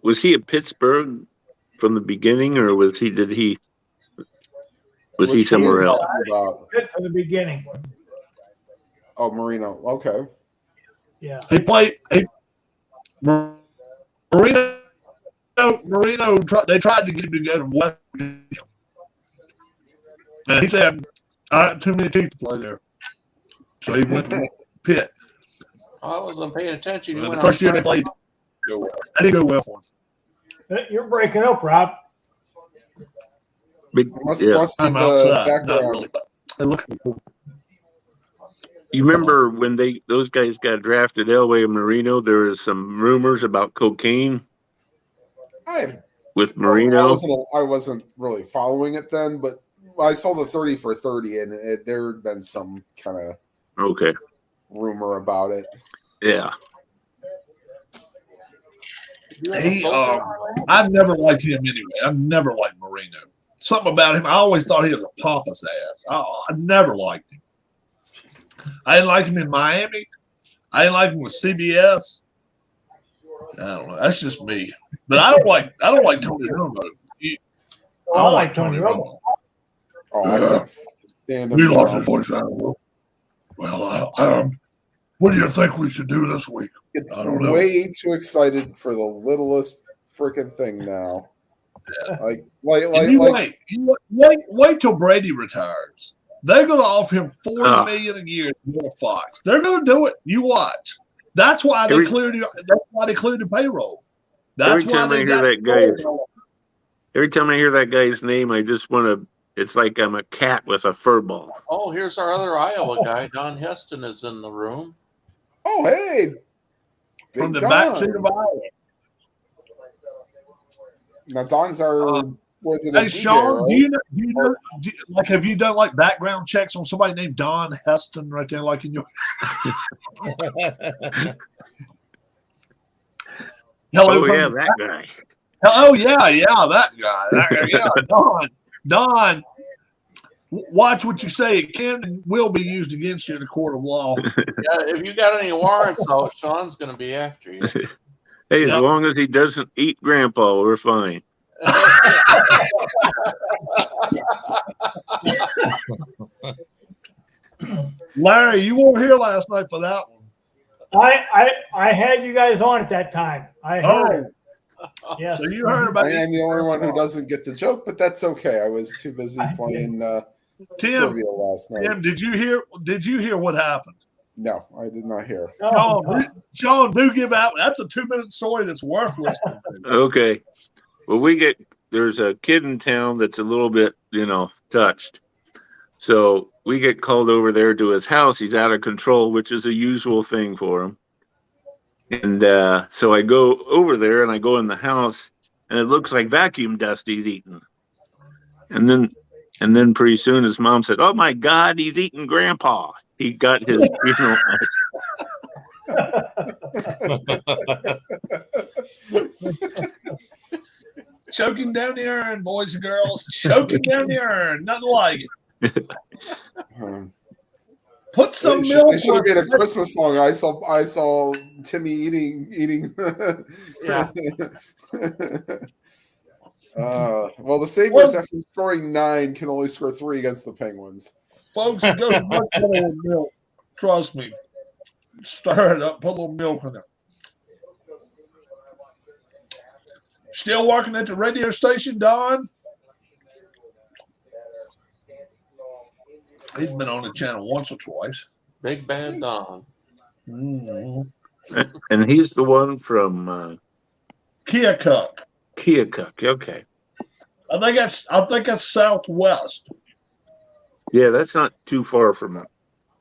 Was he at Pittsburgh from the beginning, or was he somewhere else? Good from the beginning. Oh, Marino. Okay. Yeah. He played. Marino. They tried to get him to go to West Virginia, and he said, "I had too many teams to play there," so he went to Pitt. I wasn't paying attention. The first year they played, I didn't go well for him. You're breaking up, Rob. I'm outside. Not really. It looks cool. You remember when those guys got drafted, Elway and Marino? There was some rumors about cocaine with Marino. I wasn't really following it then, but I saw the 30 for 30, and there had been some kind of rumor about it. Yeah. I've never liked him anyway. I've never liked Marino. Something about him, I always thought he was a pompous ass. I never liked him. I didn't like him in Miami. I didn't like him with CBS. I don't know. That's just me. But I don't like Tony Romo. I like Tony Romo. I can't stand him. We lost his voice. Well, what do you think we should do this week? I don't know. Way too excited for the littlest freaking thing now. Yeah. Wait till Brady retires. They're going to offer him $40 million a year to go to Fox. They're going to do it. You watch. That's why they cleared it. That's why they cleared the payroll. That's every time I hear that guy's name, I just want to. It's like I'm a cat with a fur ball. Oh, here's our other Iowa guy. Don Heston is in the room. Oh, hey. From the backseat of Iowa. Now, Don's our. Hey, Sean, right? do you know, have you done like background checks on somebody named Don Heston right there, like in your? Hello, that guy. Oh yeah, that guy. Yeah, Don. Watch what you say. It can and will be used against you in a court of law. Yeah, if you got any warrants out, Sean's going to be after you. Hey, as long as he doesn't eat Grandpa, we're fine. Larry, you weren't here last night for that one. I had you guys on at that time. I heard. Yes. So you heard about it. I am the only one who doesn't get the joke, but that's okay. I was too busy playing trivia last night. Tim, did you hear what happened? No, I did not hear. Sean, do give out. That's a 2-minute story that's worth listening to. Okay. Well, there's a kid in town that's a little bit, touched. So we get called over there to his house. He's out of control, which is a usual thing for him. And so I go over there and I go in the house, and it looks like vacuum dust he's eating. And then pretty soon his mom said, "Oh my God, he's eating Grandpa." He got his, Choking down the urn, boys and girls. Choking down the urn. Nothing like it. Put some milk. It should have been a Christmas song. I saw Timmy eating. Yeah. Well, the Sabres, after scoring 9, can only score 3 against the Penguins. Folks, go much better with milk. Trust me. Stir it up. Put a little milk in it. Still working at the radio station, Don? He's been on the channel once or twice. Big Bad Don. Mm-hmm. And he's the one from Keokuk. Keokuk. Okay. I think that's Southwest. Yeah, that's not too far from it.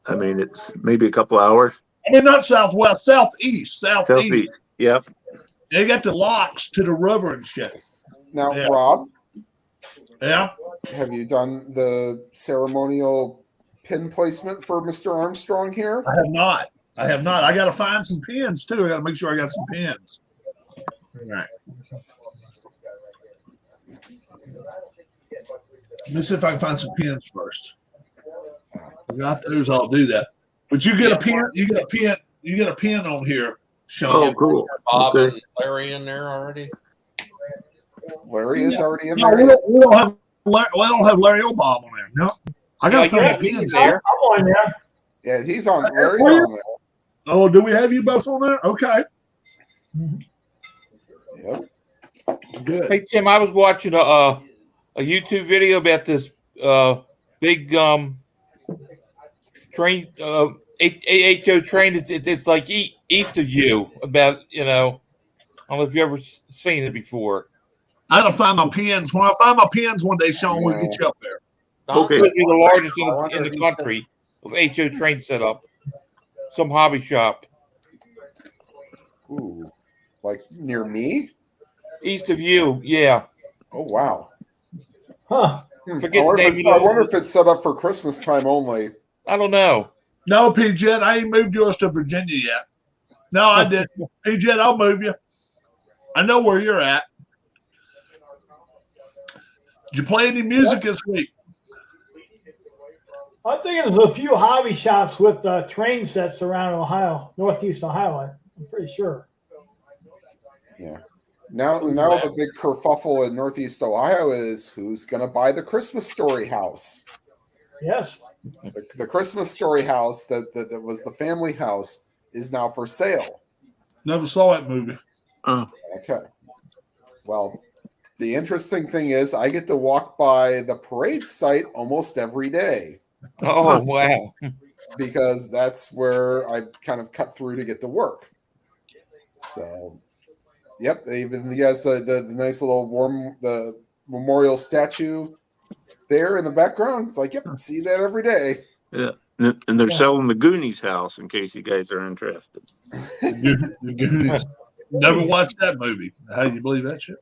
I mean, it's maybe a couple hours. I mean, not Southwest, Southeast. Southeast. Yep. They got the locks to the river and shit. Now, Yeah. Rob, Yeah. have you done the ceremonial pin placement for Mr. Armstrong here? I have not. I got to find some pins too. I got to make sure I got some pins. All right. Let me see if I can find some pins first. I got those. I'll do that. But you get a pin. You get a pin. You get a pin on here, Sean. Oh, cool. Bob Okay. and Larry in there already. Larry is already in No, there. we don't have. I don't have Larry or Bob on there. No, I got to Yeah, find the he's pins. there. I'm on there. Yeah, he's on. Larry's on there. Oh, do we have you both on there? Okay, Yep. good. Hey Tim, I was watching a YouTube video about this big train AHO train. It's like east of you. About I don't know if you ever seen it before. I gotta find my pins. When I find my pins one day, Sean, we'll get you up there. Okay. It's the largest I wonder in if the he's country of HO train setup. Some hobby shop Ooh, like near me? east of you. Yeah. Oh wow. Huh. Forget I wonder, the if name, it's, I wonder if it's set up for Christmas time only. I don't know. No, PJ, I ain't moved yours to Virginia yet. No, I didn't. PJ, I'll move you. I know where you're at. Did you play any music this week? I think there's a few hobby shops with train sets around Ohio, Northeast Ohio. I'm pretty sure. Yeah. Now the big kerfuffle in Northeast Ohio is who's going to buy the Christmas Story house. Yes. The Christmas Story house that was the family house is now for sale. Never saw that movie. Okay. Well, the interesting thing is I get to walk by the parade site almost every day Oh wow. because that's where I kind of cut through to get to work. So, yep, they even has the nice little the memorial statue there in the background. It's like, yep, see that every day. Yeah. And they're Yeah. selling the Goonies house in case you guys are interested. Never watched that movie. How do you believe that shit?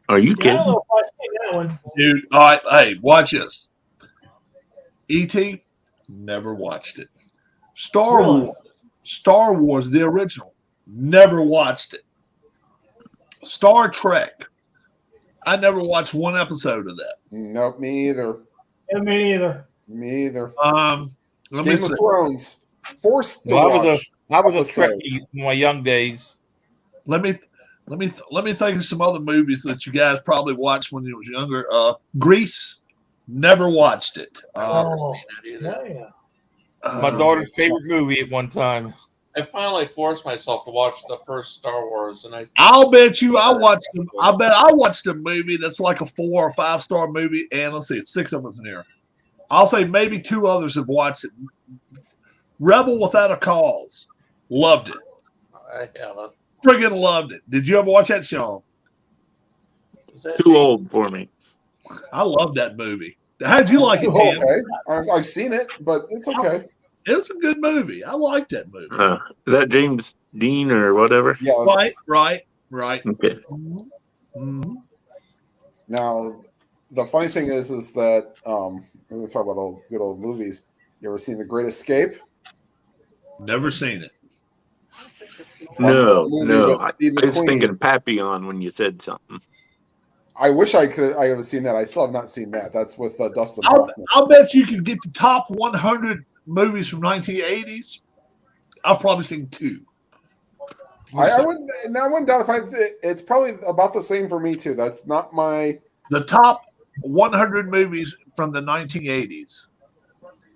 Are you Yeah, I don't kidding? know if I've seen that one. Dude, all right, hey, watch this. E.T. Never watched it. Really? Star Wars, the original. Never watched it. Star Trek. I never watched one episode of that. Nope, me either. Yeah, me neither. Me either. Let me Game see. of Thrones. Forced to Well, watch. I was a episode. Trekkie in my young days. Let me think of some other movies that you guys probably watched when you was younger. Grease. Never watched it. Oh, Seen that either. yeah. My daughter's favorite movie at one time. I finally forced myself to watch the first Star Wars, and I'll bet you I watched them. I bet I watched a movie that's like a 4 or 5 star movie, and let's see, it's 6 of us in here. I'll say maybe 2 others have watched it. Rebel Without a Cause. Loved it. I haven't. Friggin' loved it. Did you ever watch that, Sean? Is that Too James? old for me. I loved that movie. How'd you like it, Tim? Okay. I've seen it, but it's okay. It was a good movie. I liked that movie. Is that James Dean or whatever? Yeah. Right. Okay. Mhm. Now, the funny thing is that we're going to talk about good old movies. You ever seen The Great Escape? Never seen it. No, Movie no. with I Steve was McQueen. thinking Papillon when you said something. I wish I could have seen that. I still have not seen that. That's with Dustin I'll Hoffman. bet you could get the top 100 movies from 1980s. I've probably seen 2. I wouldn't doubt it's probably about the same for me too. That's not my. The top 100 movies from the 1980s.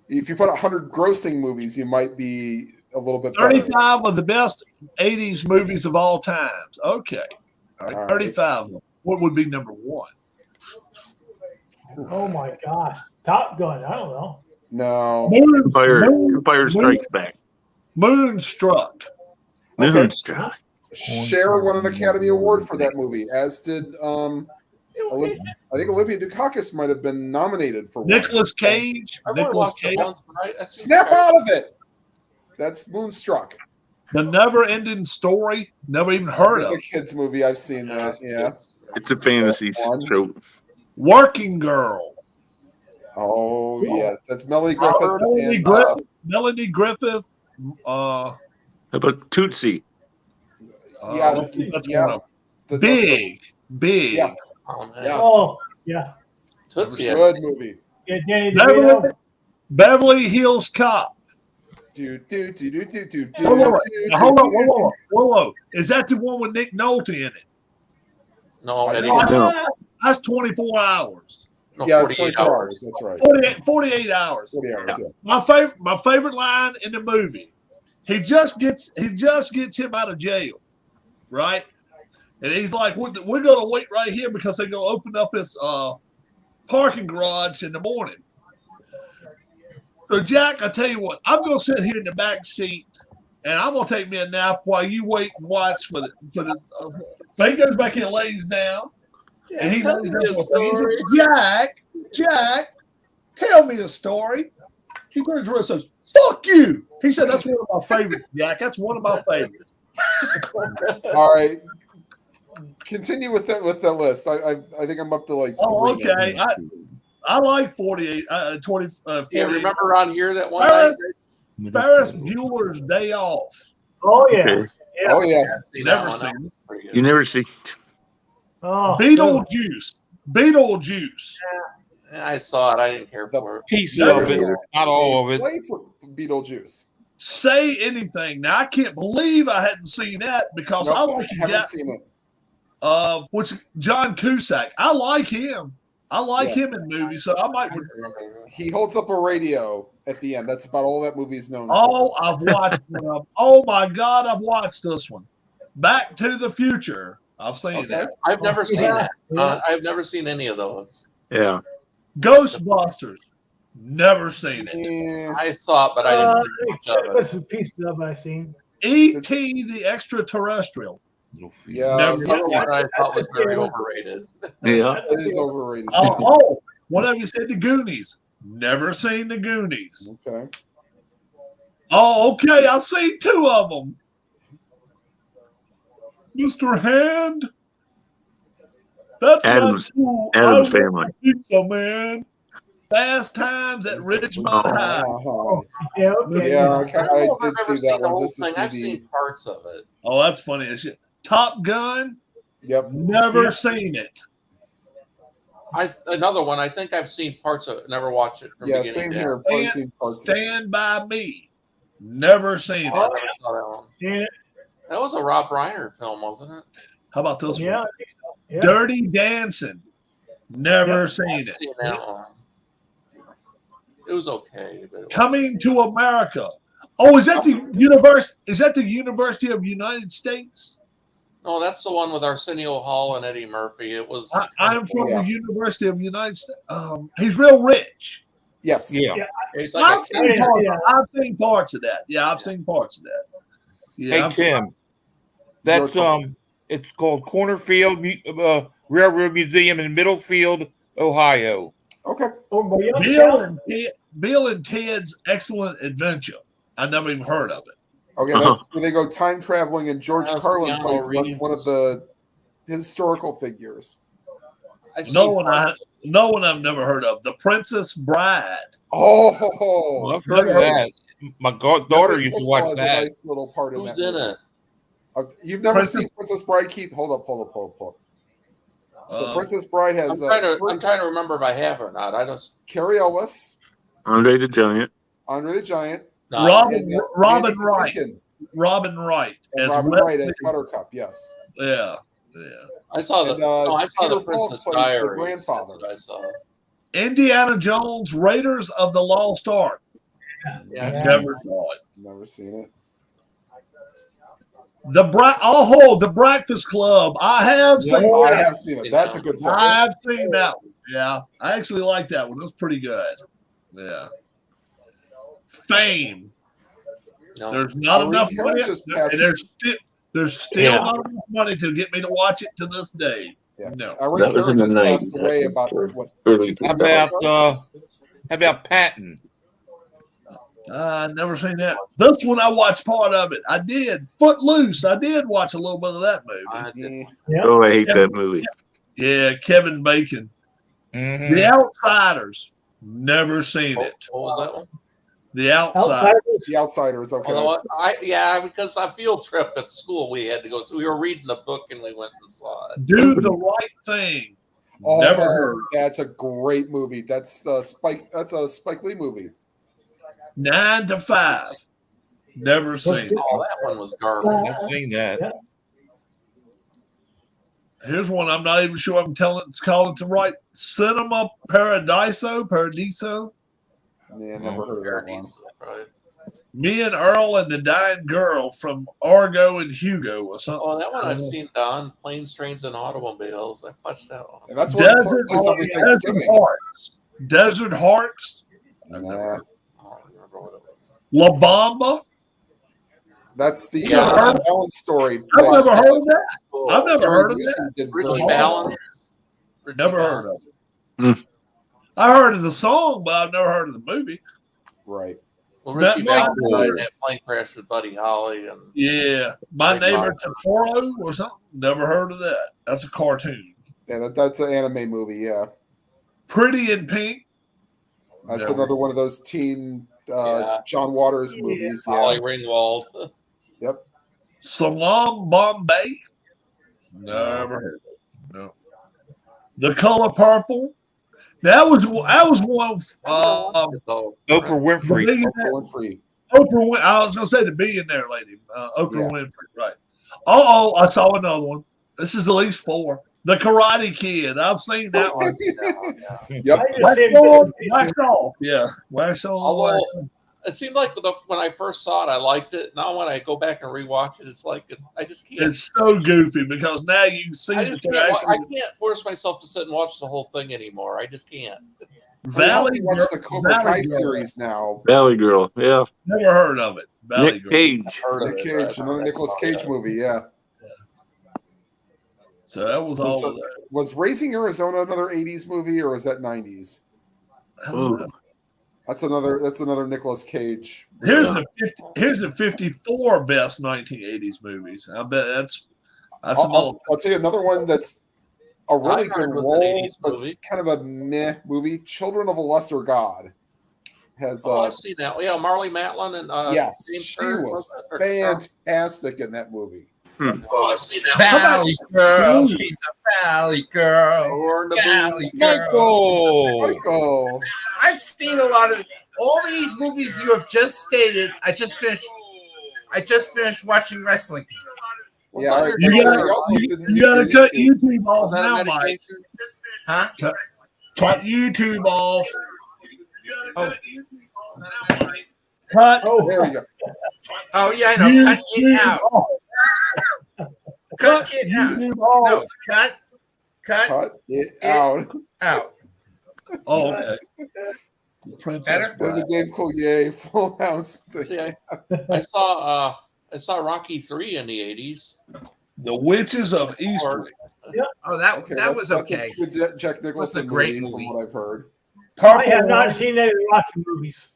If you put 100 grossing movies, you might be a little bit better. 35 of the best 80s movies of all times. Okay. All right. All right. 35 of them. What would be number one? Oh my gosh. Top Gun. I don't know. No. Empire Strikes Back. Moonstruck. Okay. Moonstruck. Cher won an Academy Award for that movie, as did I think Olivia Dukakis might have been nominated for one. Nicolas Cage. I've only Nicolas watched Cage. it once, but I've seen Snap it. out of it. That's Moonstruck. The Never-Ending Story. Never even heard It's of. a kids movie. I've seen that. Yeah. It's a fantasy show. Working Girl. Oh yes, that's Melanie Griffith. Melanie and, Griffith. Melanie Griffith. How about Tootsie? Yeah, that's yeah. one of them. Big. Yes. Oh, man. Yes. Oh, yeah. Tootsie. Good movie. Yeah, Danny DeVito. Beverly Hills Cop. Do do do do do do do. Hold on. do, Now, hold do, on. do. Whoa. Is that the one with Nick Nolte in it? No, Eddie. No. That's 24 hours. No, Yeah, it's 48 24 hours. That's right. 48 hours. 40 hours. Yeah. My favorite line in the movie. He just gets him out of jail, right? And he's like, we're gonna wait right here because they're gonna open up this parking garage in the morning. So Jack, I tell you what, I'm gonna sit here in the back seat and I'm gonna take me a nap while you wait and watch for the. So he goes back and lays down, and he Tell lays me down a for a second. story. He says, Jack, tell me a story. He turns around and says, "Fuck you." He said, "That's one of my favorites, Jack. That's one of my favorites." All right. Continue with that list. I think I'm up to like. Oh, 3 okay. now. I like 48, 20, Yeah, 48. remember on here that one Ferris- night? Ferris Bueller's Day Off. Oh, yeah. Okay. Yeah. Oh yeah. I've seen that Never one. seen That was pretty good. You never see. Oh, Beetlejuice. Beetlejuice. Yeah, I saw it. I didn't care for it. Piece Never of it, seen not all of it. Play for Beetlejuice. Say Anything. Now I can't believe I hadn't seen that because I Nope, like the haven't guy, seen it. which John Cusack. I like him. I like Yeah. him in movies, so I might. I don't remember. He holds up a radio at the end. That's about all that movie's known Oh, for. I've watched. Oh my God, I've watched this one. Back to the Future. I've seen Okay. that. I've never seen Yeah. that. I've never seen any of those. Yeah. Ghostbusters. Never seen it. Yeah. I saw it, but I didn't think much of There's it. some pieces of it I've seen. E.T. the Extraterrestrial. Yeah. Another That's- one I thought was very overrated. Yeah. It is overrated. Whatever you said, the Goonies. Never seen the Goonies. Okay. Oh, okay. I've seen 2 of them. Mr. Hand. That's Addams- not cool. Addams I Family. want Pizza Man. Fast Times at Ridgemont High. Uh-huh. Yeah, okay. Yeah, I don't know if I I've did ever see that seen the one. whole Just to thing. see I've the. seen parts of it. Oh, that's funny as shit. Top Gun. Yep. Never Yeah. seen it. Another one. I think I've seen parts of it. Never watched it from Yeah, beginning same to here. end. Probably seen parts of it. Stand By Me. Never seen I it. never saw that one. Yeah, That was a Rob Reiner film, wasn't it? How about this yeah, I one? think so. Yeah. Dirty Dancing. Never Yeah. seen I've it. seen that one. It was okay. But it wasn't- Coming to America. Oh, is that the universe? Is that the University of United States? No, that's the one with Arsenio Hall and Eddie Murphy. It was. I'm from Yeah. the University of United States. He's real rich. Yes. Yeah. He's like a I've seen, parts, Yeah. I've seen parts of that. Yeah, I've seen parts of that. Yeah, Hey I've- Tim, that's it's called Cornerfield Railroad Museum in Middlefield, Ohio. Okay. Oh, but yeah, Bill and Ted's Excellent Adventure. I never even heard of it. Okay, Uh-huh. that's where they go time traveling, and George That's Carlin Keanu plays Reeves. one of the historical figures. I've No seen one, parts no one I've never heard of. The Princess Bride. Oh, Well, I've heard of that. My daughter used to Crystal watch has a that. nice little part in Who's that in movie. it? You've never Princess- seen Princess Bride, Keith? Hold up. So Princess Bride has I'm trying to remember if I have or not. I just Carrie Ellis, Andre the Giant. Andre the Giant, no. Robin and, Robin Andy Wright. Patinkin, Robin Wright. and as Robin Wesley. Wright as Buttercup. Yes. Yeah. I saw the. And, no, I saw the Peter Falk Princess plays the Diaries. grandfather. That's what I saw. Indiana Jones, Raiders of the Lost Ark. Yeah. Yeah. Never saw it. Never seen it. The Breakfast Club. I have seen. I have seen it. That's a good film. I've seen that one. Yeah, I actually like that one. It was pretty good. Yeah. Fame. No. There's not enough Henry money. just And passed- there's still not enough money to get me to watch it to this day. Yeah. No. Irene That was Cara in the just night. passed away about what? Early How about Patton? I never seen that. This one I watched part of it. I did. Footloose. I did watch a little bit of that movie. I did. Oh, I hate that movie. Yeah, Kevin Bacon. Mhm. The Outsiders. Never seen it. What was that one? The Outsiders. Outsiders. The Outsiders. Okay. Although because I field trip at school we had to go. So we were reading a book and we went and saw it. Do the Right Thing. Oh, Never heard. That's a great movie. That's Spike. That's a Spike Lee movie. 9 to 5. Never seen it. Oh, that one was garbage. I've seen that. Yeah. Here's one I'm not even sure I'm calling it the right. Cinema Paradiso. Yeah, never heard of that one. Right. Me and Earl and the Dying Girl from Argo and Hugo or something. Oh, that one I've seen, Don. Planes, Trains, and Automobiles. I watched that one. And that's what Desert, plays every Desert Thanksgiving. Hearts. Desert Hearts. Nah, I don't remember what it was. La Bamba. that's the Yeah. Allen story. I've never heard of that. Oh, I've never heard of that. Gleason did Richie very well. Valens. Richie Never heard Valens. of it. I heard of the song, but I've never heard of the movie. Right. Well, Richie That Valens might died be- in that plane crash with Buddy Holly, and Yeah. My Big Neighbor Mouth. Totoro or something. Never heard of that. That's a cartoon. Yeah, that's an anime movie. Yeah, Pretty in Pink. that's Never. another one of those teen Yeah. John Waters movies. Yeah. Holly Ringwald. Yep. Salam Bombay. Never heard of it. No. The Color Purple. That was one. So, Oprah Winfrey. Oprah Winfrey. I was gonna say the billionaire lady, Oprah Yeah. Winfrey, right? I saw another one. This is at least 4. The Karate Kid. I've seen that one. Yep. I just Wax seen on, bits and wax pieces. off. Yeah, wax on. Although wax off. it seemed like when I first saw it, I liked it. Now when I go back and rewatch it, it's like I just can't. It's so goofy because now you can see I that just they're can't, I actually can't force myself to sit and watch the whole thing anymore. I just can't. Valley Watch Girl. the Cobra Kai Valley Girl. series now. Valley Girl. Yeah. Never heard of it. Valley Nick Girl. Cage. Heard of Nick it, Cage, right? another That's Nicolas about Cage it. movie. Yeah. So that was all of that. Was Raising Arizona another '80s movie or is that '90s? I don't know. That's another Nicolas Cage. Here's the 54 best 1980s movies. I bet that's I'll tell you another one that's a really I heard good it was an role, 80s but movie. kind of a meh movie. Children of a Lesser God has Oh, I've seen that. Yeah, Marley Matlin and yes, James she Stern, was wasn't it? Or fantastic in that movie. Oh, I've seen that. Valley girl, she's a valley girl. Or in the Valley booth. girl. Michael. Michael, I've seen a lot of all these movies you have just stated. I just finished watching wrestling. yeah, I You gotta- I also didn't You gotta see cut it. YouTube off Was that a now, Mike. medication? Huh? Cut YouTube off. Oh. Cut Oh, There we go. oh yeah, I know. Cut it YouTube out. off. Cut it out. YouTube off. No, cut Cut it out. out. Oh, okay. Princess Better? There's Bride. a Dave Coulier Full House thing. See, I saw Rocky 3 in the 80s. The Witches of Eastwick. Oh, that Okay, that was that's okay. a good Jack Nicholson a great movie, movie. from what I've heard. Purple I have not Rain. seen any Rocky movies.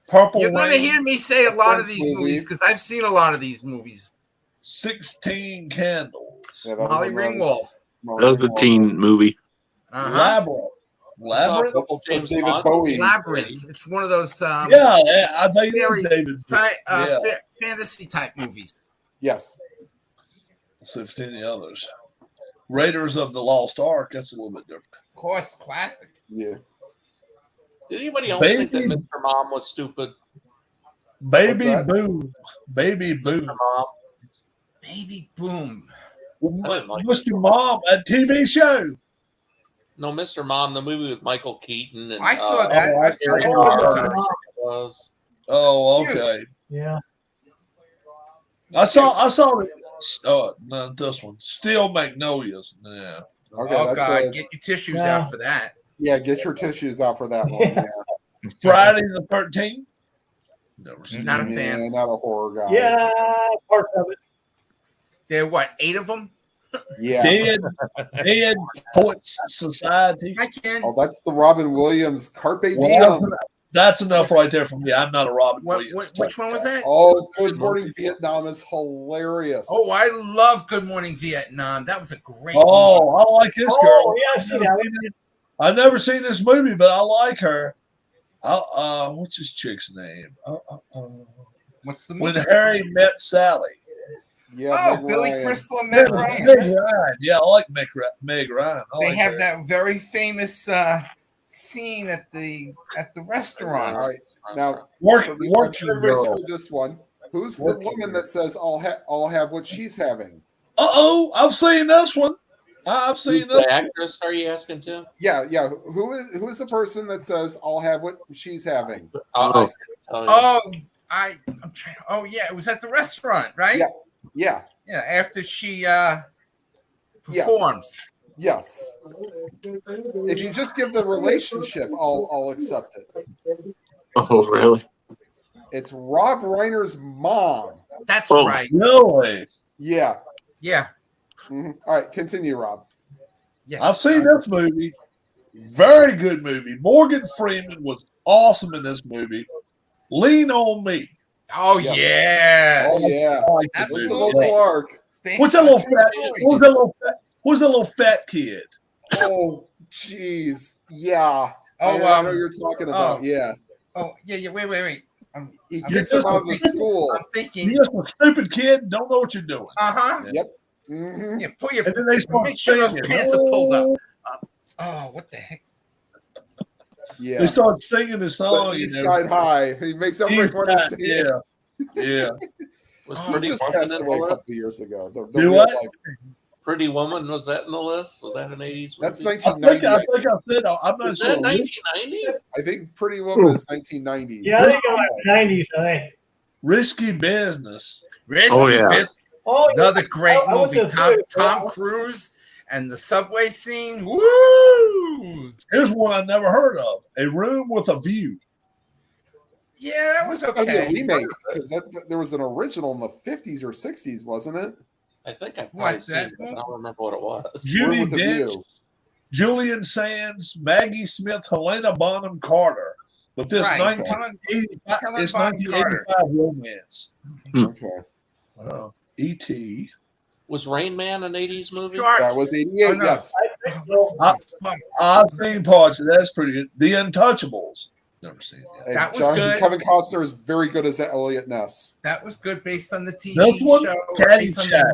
Purple You're going to Rain. hear me say a lot of Thanks, these movie. movies because I've seen a lot of these movies. 16 Candles. Yeah, that was Molly another- Ringwald. Molly That was a Ringwald. teen movie. Uh-huh. Labyrinth. I saw a Labyrinth. couple James David Bond Bowie. Labyrinth. It's one of those Yeah, I think it very is David. Yeah. fantasy type movies. Yes. 16 others. Raiders of the Lost Ark. That's a little bit different. Of course, classic. Yeah. Did anybody else Baby- think that Mr. Mom was stupid? Baby What's that? Boom. Baby Boom. Mr. Mom. Baby boom. didn't like Mr. Mom, a TV show. No, Mr. Mom, the movie with Michael Keaton and I saw that. I I've seen it a saw couple that. times. was. Oh, It's cute. okay. Yeah. I saw Not this one. Steel Magnolias. Yeah. Okay, Oh that's God, get your tissues Yeah. out for that. yeah. Get your tissues out for that one. Yeah. Friday the 13th. Never seen Not a that. fan. Yeah, not a horror guy. Yeah, part of it. There are what, 8 of them? Yeah. Dead Poets Society. I can. Oh, that's the Robin Williams Carpe Well, Diem. that's enough right there for me. I'm not a Robin Williams. Which one was that? Oh, Good Morning Vietnam is hilarious. Oh, I love Good Morning Vietnam. That was a great movie. Oh, I like this girl. Oh, yeah, I see that one. I've never seen this movie, but I like her. What's this chick's name? What's the When movie? Harry Met Sally. Yeah, Oh, Meg Billy Ryan. Crystal and Meg Meg Ryan. Ryan. Yeah, I like Meg Ryan. I They like have her. that very famous scene at the restaurant. All right. Now, Working everybody's girl. heard this one. Who's the Working woman girl. that says I'll have what she's having? I've seen this one. I've seen Who's this. the actress? Are you asking Tim? Yeah. Who is the person that says I'll have what she's having? I can tell you. Oh, I'm trying. Oh yeah, it was at the restaurant, right? Yeah. Yeah. Yeah, after she performs. Yes. If you just give the relationship, I'll accept it. Oh, really? It's Rob Reiner's mom. That's Oh. right. Really? Yeah. Yeah. Mhm. All right, continue, Rob. Yes. I've seen this movie. Very good movie. Morgan Freeman was awesome in this movie. Lean on Me. Oh Yeah. yes. Oh yeah. I like the Absolutely. movie. Principal Clark. What's that little fat? Who's that little fat kid? Oh, jeez. Yeah. Oh, I know what you're talking about. oh. Yeah. Oh yeah. Wait. He I'm kicks him out of the school. I'm thinking. You just a stupid kid. Don't know what you're doing. Uh-huh. hmm Yeah, pull your And then they start make sure those singing. pants are pulled up. Oh, what the heck? Yeah. They start singing the But song. East You know. Side High. He makes everybody East want to Side, sing it. yeah. Was Oh, He Pretty just Woman passed in away a the couple list? of years ago. The Do real what? life- Pretty Woman, was that in the list? Was that an 80s movie? That's I think 1990. I said I'm not Is sure. that 1990? I think Pretty Woman is 1990. Yeah, I think it was 90s, I think. Risky Business. Risky Oh, yeah. Business. Oh, yeah. Another great I went movie. to Tom see it. Cruise and the subway scene. Woo! Here's one I never heard of: A Room with a View. Yeah, that was That was a okay. remake because there was an original in the 50s or 60s, wasn't it? I think I've What, probably seen that it, but I don't remember what it was. Judy Room with a Dench, View. Julian Sands, Maggie Smith, Helena Bonham Carter. But this Right. 1985, Helen it's Bonham 1985 romance. Okay. E.T. Was Rain Man an 80s movie? Sharks. That was 88. Oh, no. Yes. I think so. I've seen parts of that. That's pretty good. The Untouchables. Never seen that. And That was good. Kevin Costner is very good as Elliot Ness. That was good based on the TV This one, show. Caddyshack.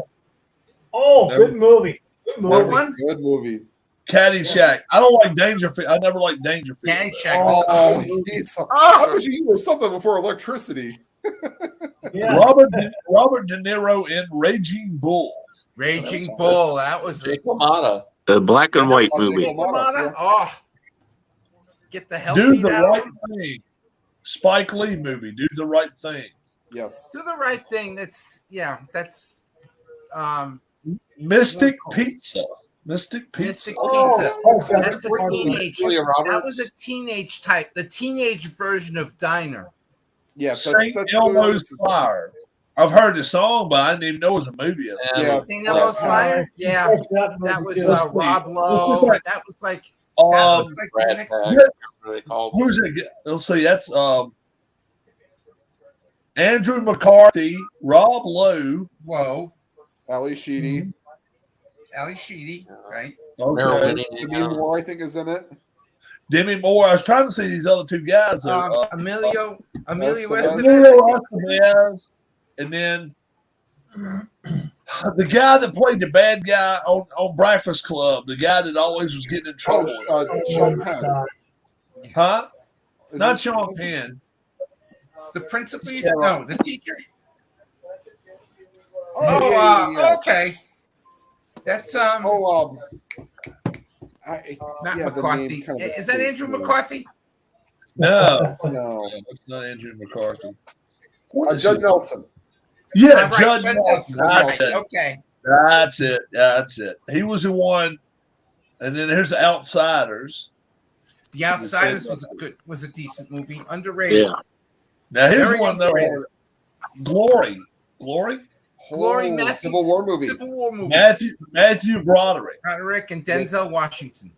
Oh, Never- good movie. Good What movie. one? Good movie. Caddyshack. I don't like Dangerfield. I never liked Dangerfield. Caddyshack was Oh, awesome. geez. Oh. How could you were something before electricity? Yeah. Robert De Niro in Raging Bull. Raging Bull. That was Jake LaMotta. A black and white I'll take movie. a lot of- Oh, get the hell Do beat the out of Right him. Thing. Spike Lee movie. Do the Right Thing. Yes. Do the right thing. That's Mystic Pizza. Mystic Pizza. Mystic Oh, Pizza. oh, That's a God. teenage. Julia Roberts. That was a teenage type. The teenage version of Diner. Yeah. St. Elmo's Fire. I've heard the song, but I didn't even know it was a movie. Yeah. St. Elmo's Fire. Yeah, that was Rob Lowe. That was like. That was like the Brad next. Pack, yeah. whatever they called him. Who's it? Let's see. That's Andrew McCarthy, Rob Lowe. Whoa, Ali Sheedy. Ali Sheedy, right? Meryl Okay. Winning, Demi Moore, I think, is in it. Demi Moore. I was trying to see these other two guys. Though. Emilio That's Estevez. Estevez, and then the guy that played the bad guy on Breakfast Club, the guy that always was getting in trouble. Sean Penn. Huh? Is Not it- Sean Penn. The principal? Yeah. No, the teacher. Oh, yeah. Okay. That's not not yeah, the McCarthy. name kind of Is that escapes Andrew me. McCarthy? No, No. that's not Andrew McCarthy. Judd Nelson. Yeah, All right, Judd Judd Nelson. Nelson. That's Right, it. okay. That's it. That's it. He was the one. And then here's Outsiders. The Outsiders was a decent movie, underrated. Yeah. Now here's Very one that underrated. Glory. Glory, Oh, Civil War movie. Civil War movie. Matthew Broderick. Broderick and Denzel Washington.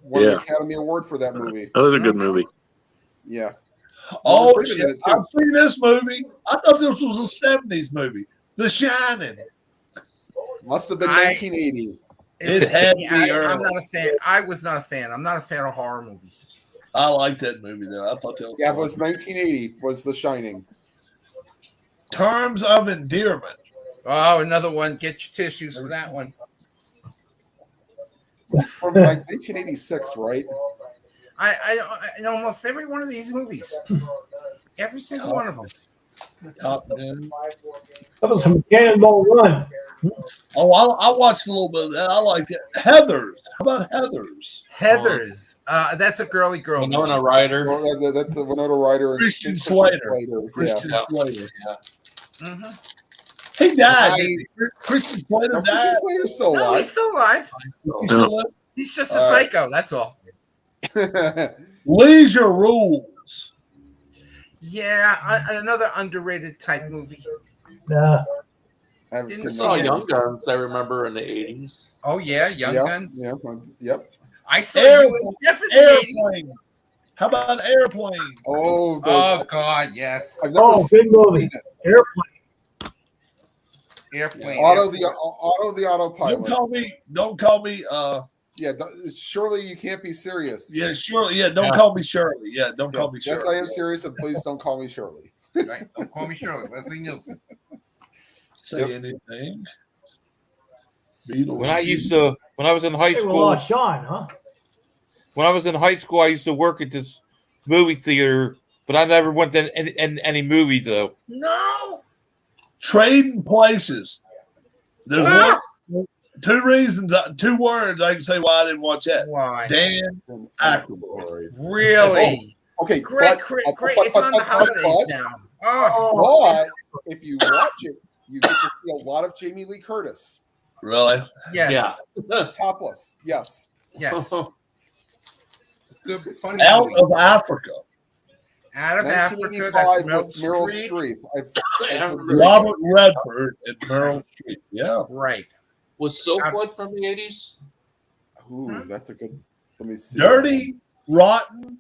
Won an Yeah. Academy Award for that movie. That was a good movie. Yeah. Oh, Morgan shit. Freeman in it, too. I've seen this movie. I thought this was a 70s movie. The Shining. Must have been I- 1980. It had to be I'm early. not a fan. I was not a fan. I'm not a fan of horror movies. I like that movie, though. I thought that was Yeah, it fun. was 1980. Was The Shining. Terms of Endearment. Oh, another one. Get your tissues for that one. It's from like 1986, right? I know almost every one of these movies. Every single one of them. Top Gun. That was some Cannonball Run. Oh, I watched a little bit of that. I liked it. Heathers. How about Heathers? Heathers. That's a girly girl. Winona Ryder. Well, that's a Winona Ryder. and Christian Slater. Yeah. Christian Slater. Mm-hmm. He died. I- didn't he? Christian Slater No, died. Christian Slater's still No, alive. he's still alive. He still lived? He's just a All right. psycho. That's all. Leisure Rules. Yeah, another underrated type movie. Yeah. I haven't Didn't seen I saw that. Young Guns, I remember, in the 80s. Oh yeah, Young Yeah, Guns. Yeah, yep. I saw Airplane. you in Jeff in the 80s. Airplane. How about Airplane? Oh, Oh God, yes. I've never Oh, good movie. seen it. Airplane. Airplane. Auto Airplane. the autopilot. Don't call me Yeah, surely you can't be serious. yeah, Shirley. Yeah, don't call me Shirley. Yeah, don't call me Shirley. Yes, I am serious, and please don't call me Shirley. Right? Don't call me Shirley. Leslie Nielsen. Say Yep. anything. Beatles. When I was in high Hey, we school, lost Sean, huh? when I was in high school, I used to work at this movie theater, but I never went to any movies though. No. Trading places. There's two reasons, two words I can say why I didn't watch that. Why? Dan Aykroyd. Really? Okay, Great, but- great, but- great. but- It's on the but- holidays but- now. Oh, But if you watch it, you get to see a lot of Jamie Lee Curtis. Really? yes. Topless. Yes. Yes. Good, funny. Out movie. of Africa. Out of Africa. 1985 That's with Meryl Streep. Streep. Robert Redford and Meryl Streep. Yeah. Right. Was Silkwood from the 80s? Ooh, that's a good. Let me see. Dirty, Rotten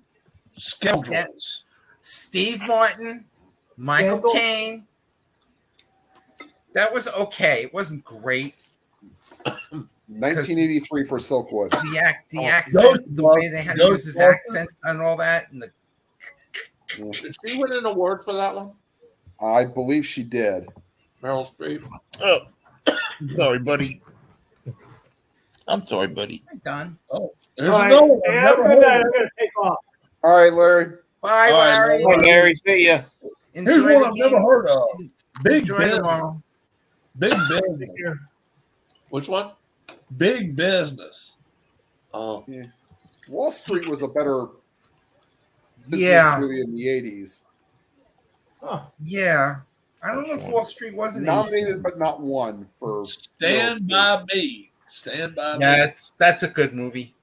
Scoundrels. Steve Martin, Michael Scandal? Caine. That was okay. It wasn't great. 1983 for Silkwood. The Ghost accent, the way they had to Ghost use his Walker? accent and all that, and the Did she win an award for that one? I believe she did. Meryl Streep. Oh, sorry, buddy. I'm sorry, buddy. done. There's All right. another one. Hey, I've have a never good heard night. of. I'm going to take off. All right, Larry. Bye, All right, Larry. Hey, Larry, see ya. Enjoy Here's the one I've game. never heard of. Big Enjoy business. tomorrow. Big business. Which one? Big business. Oh, Wall Street was a better business Yeah. movie in the 80s. Yeah. I don't know if Wall Street wasn't Nominated, but not won for. Stand by me. Stand by me. Yes, that's a good movie.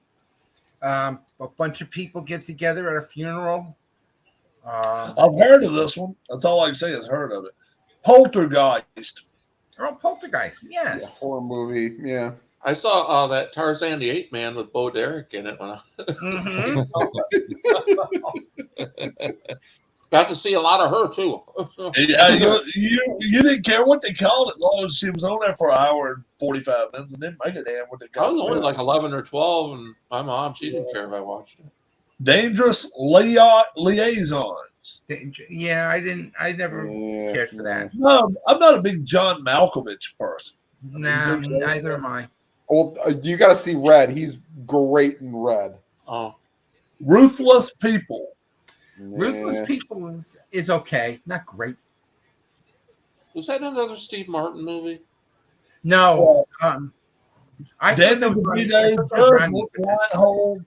A bunch of people get together at a funeral. I've heard of this one. That's all I can say is heard of it. Poltergeist. Oh, Poltergeist. Yeah, Yes. horror movie. Yeah. I saw that Tarzan the Ape Man with Bo Derek in it when I Mhm. got to see a lot of her too. You didn't care what they called it, as long as she was on there for an hour and 45 minutes and didn't make a damn what they I was called only it. like 11 or 12, and my mom, she didn't care if I watched it. Dangerous Liaisons. Yeah, I never Yeah. cared for that. No, I'm not a big John Malkovich person. Nah, neither am I. Well, you got to see Red. He's great in Red. Oh, Ruthless People. Ruthless Yeah. People is okay, not great. was that another Steve Martin movie? No, I Dan thought that was DeVito, Ron- I thought that was Ron Doug Lucas. Reinhold,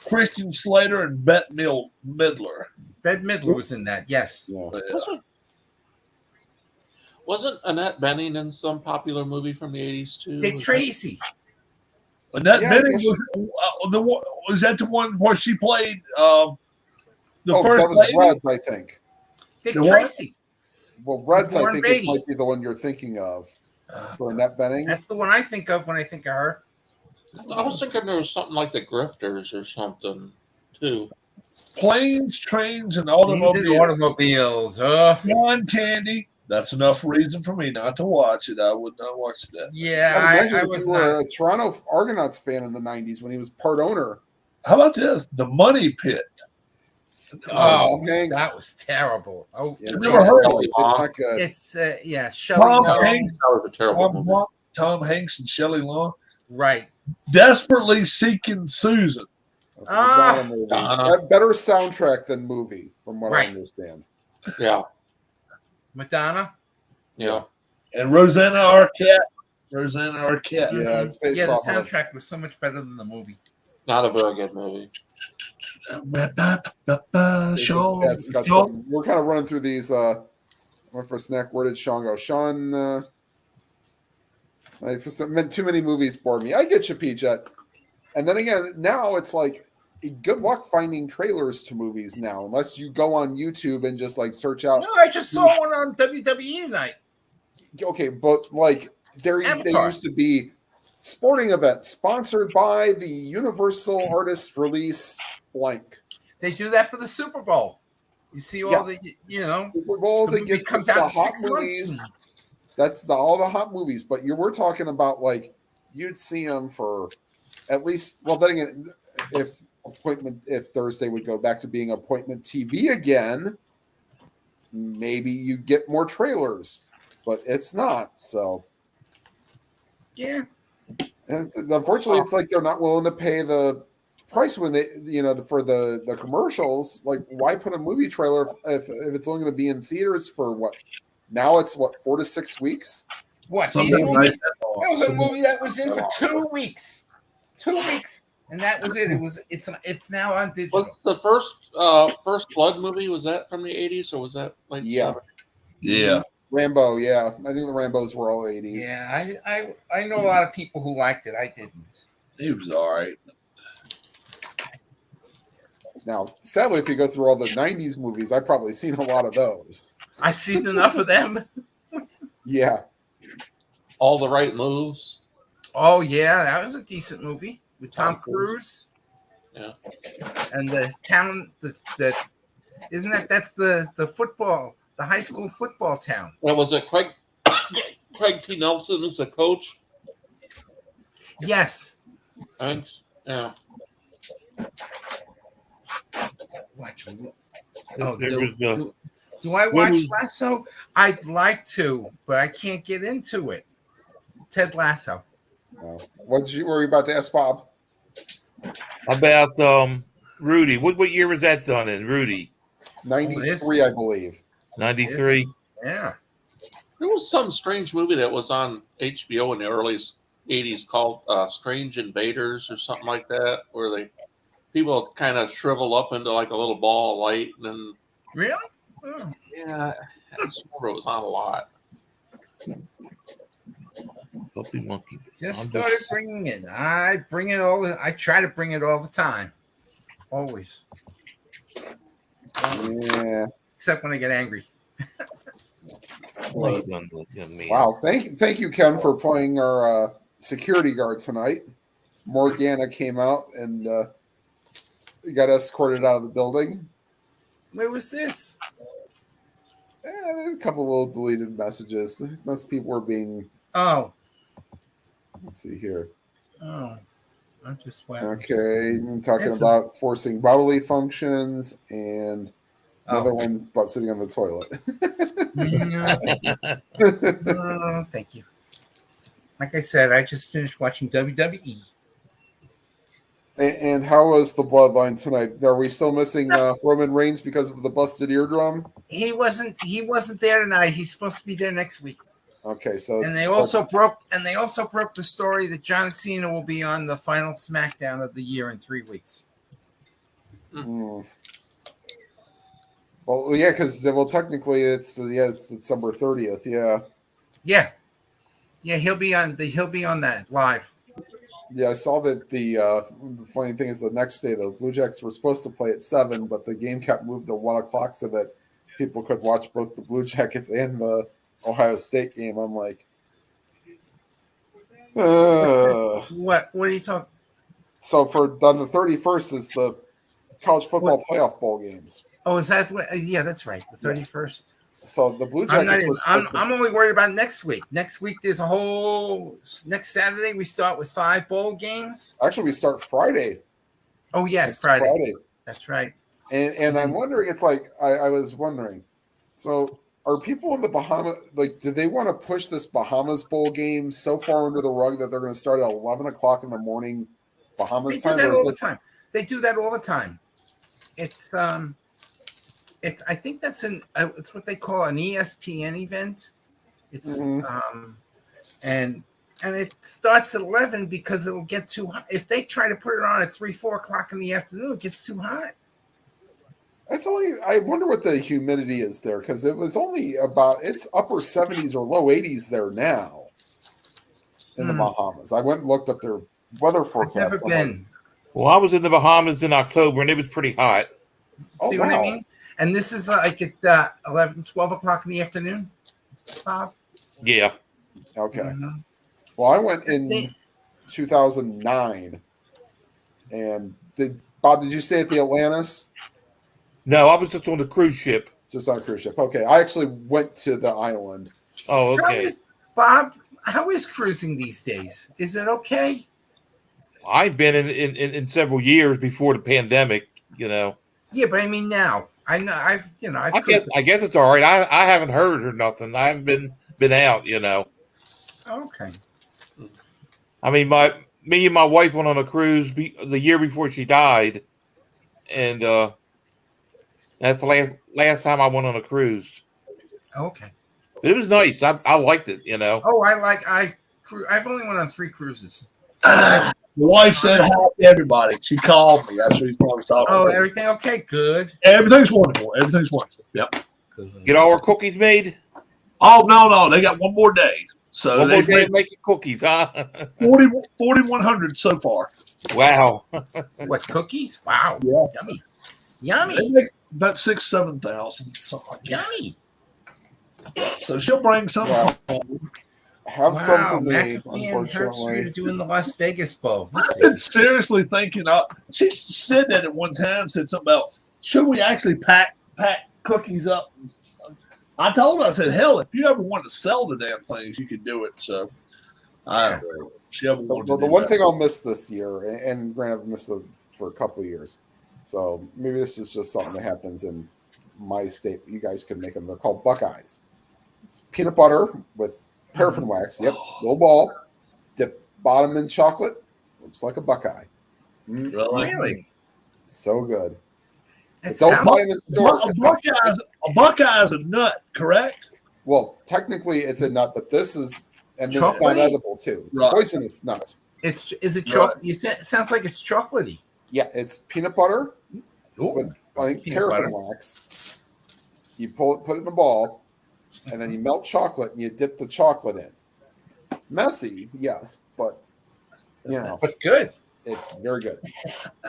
Christian Slater, and Bette Midler. Bette Midler was in that. Yes. Yeah. Was Wasn't Annette Bening in some popular movie from the 80s too? Dick Was Tracy. And that Yeah, Benning yeah, was that the one where she played the Oh, first that was lady? Reds, I think. Dick The what? Tracy. Well, Reds, I Warren think, Beatty. might be the one you're thinking of for Annette Bening. That's the one I think of when I think of her. I was thinking there was something like the Grifters or something too. Planes, trains, and Automobiles. automobiles. Oh, John Candy. That's enough reason for me not to watch it. I would not watch that. yeah. I'd imagine I if was you were not. a Toronto Argonauts fan in the 90s when he was part owner. How about this? The Money Pit. Oh, Tom Hanks. that was terrible. Oh, Yeah, I've never heard of it. it's not good. it's yeah. Shelley Tom Long. Hanks. That was a terrible movie. Tom Hanks and Shelley Long. Right. Desperately Seeking Susan. That's a Madonna movie. Madonna. Better soundtrack than movie, from what Right. I understand. Yeah, Madonna. yeah. And Rosanna Arquette. Rosanna Arquette. Yeah, it's based Yeah, the off of. soundtrack was so much better than the movie. Not a very good movie. Sean. Yeah, it's got some- we're kind of running through these. Went for a snack. Where did Sean go? Sean. Meant too many movies bored me. I get you, PJ. And then again, now it's like, good luck finding trailers to movies now, unless you go on YouTube and just like search out. No, I just saw one on WWE tonight. Okay, but like they Avatar. used to be sporting event sponsored by the Universal Artists Release blank. They do that for the Super Bowl. You see all the, Super Bowl, the they movie get comes the out in hot 6 movies. months. That's all the hot movies. But we're talking about like you'd see them for at least. Well, then again, if Thursday would go back to being appointment TV again, maybe you get more trailers. But it's not. So Yeah. and unfortunately, it's like they're not willing to pay the price when they, for the commercials. Like, why put a movie trailer if it's only going to be in theaters for what? Now it's what, 4 to 6 weeks? What? Something These like movies? that. That was a movie that was in for 2 weeks. 2 weeks. And that was it. It's now on digital. Was the First Blood movie, was that from the 80s or was that like Yeah. 70s? Yeah. Rambo, yeah. I think the Rambos were all 80s. Yeah, I know a lot of people who liked it. I didn't. He was all right. Now, sadly, if you go through all the 90s movies, I've probably seen a lot of those. I've seen enough of them. Yeah. All the Right Moves. Oh yeah, that was a decent movie with Tom Tom Cruise. Yeah. And the town the isn't that's the football, the high school football town. Well, was it Craig T. Nelson as the coach? Yes. Thanks. Yeah. Watch. Oh, There was the- do I What watch was- Lasso? I'd like to, but I can't get into it. Ted Lasso. What were you about to ask, Bob? About Rudy. What year was that done in? Rudy? 93, I believe. 93. Yeah. There was some strange movie that was on HBO in the early 80s called Strange Invaders or something like that, where people kind of shrivel up into like a little ball of light. And then, Really? Oh. yeah, I just remember it was on a lot. Puppy monkey. Just I'm started bringing it. I bring it all. I try to bring it all the time. Always. Yeah. Except when I get angry. What you done to me? Wow. Thank you, Ken, for playing our security guard tonight. Morgana came out and got escorted out of the building. Where was this? There's a couple little deleted messages. Most people were being. Oh. Let's see here. Oh. I'm just waiting. Okay, talking Yes, sir. about forcing bodily functions, and another Oh. one's about sitting on the toilet. Oh, thank you. Like I said, I just finished watching WWE. And how was the bloodline tonight? Are we still missing Roman Reigns because of the busted eardrum? He wasn't there tonight. He's supposed to be there next week. Okay, so And they also broke the story that John Cena will be on the final SmackDown of the year in 3 weeks. Hmm. Well, yeah, because technically it's December 30th. Yeah. Yeah, yeah, he'll be on that live. Yeah, I saw that the funny thing is the next day the Blue Jackets were supposed to play at 7, but the game got moved to 1 o'clock so that people could watch both the Blue Jackets and the Ohio State game. I'm like, What are you talking? So on the 31st is the college football playoff bowl games. Oh, is that what? Yeah, that's right. The 31st. So the Blue Jackets was supposed I'm only worried about next week. Next week there's next Saturday we start with 5 bowl games. Actually, we start Friday. Oh yes, It's Friday. That's right. And I'm wondering, it's like I was wondering, so are people in the Bahamas, like, do they want to push this Bahamas bowl game so far under the rug that they're going to start at 11 o'clock in the morning Bahamas They do time? that all the time. They do that all the time. It's I think that's it's what they call an ESPN event. It's and it starts at 11 because it'll get too hot. If they try to put it on at 3-4 o'clock in the afternoon, it gets too hot. I wonder what the humidity is there, because it was only it's upper 70s or low 80s there now in the Bahamas. I went and looked up their weather forecast. I've never been. Well, I was in the Bahamas in October, and it was pretty hot. See what I mean? And this is like at 11, 12 o'clock in the afternoon, Bob? Yeah. Okay. Mm-hmm. Well, I went in 2009. And Bob, did you stay at the Atlantis? No, I was just on the cruise ship. Just on a cruise ship. Okay. I actually went to the island. Oh, okay. Bob, how is cruising these days? Is it okay? I've been in several years before the pandemic, you know. Yeah, but I mean now. I know I guess it's all right. I haven't heard or nothing. I haven't been out, you know. Okay. I mean, me and my wife went on a cruise the year before she died, and that's the last time I went on a cruise. Okay. It was nice. I liked it, you know. Oh, I've only went on 3 cruises. The wife said hi to everybody. She called me. That's what I was talking Oh, about. everything okay? Good. Everything's wonderful. Everything's wonderful. Yep. Good. Get all our cookies made? Oh, no. They got one more day. So they've made making cookies, huh? 4,100 so far. Wow. What, cookies? Wow. Yeah. Yummy. Yummy. They make about 7,000, something like that. Yummy. So she'll bring some. Have some for me, McAfee and Herbstreit are doing the Las Vegas Bowl. I've been seriously thinking. She said that at one time. Said something about should we actually pack cookies up? I told her, I said, hell, if you ever want to sell the damn things, you could do it. So she ever wanted to The do one that. thing I'll miss this year, and granted, I've missed it for a couple of years, so maybe this is just something that happens in my state. You guys could make them. They're called Buckeyes. It's peanut butter with paraffin wax. Yep, little ball. Dip bottom in chocolate. Looks like a Buckeye. Really? So good. It Don't sounds- buy them in store. A Buckeye is a nut, correct? Well, technically, it's a nut, but this is, and it's Chocolatey? not edible too. It's Right. a poisonous nut. Is it Right. chocolate? It sounds like it's chocolatey. Yeah, it's peanut butter Ooh. with like Peanut paraffin butter. wax. You put it in a ball, and then you melt chocolate and you dip the chocolate in. It's messy, yes, but you know, But good. it's very good.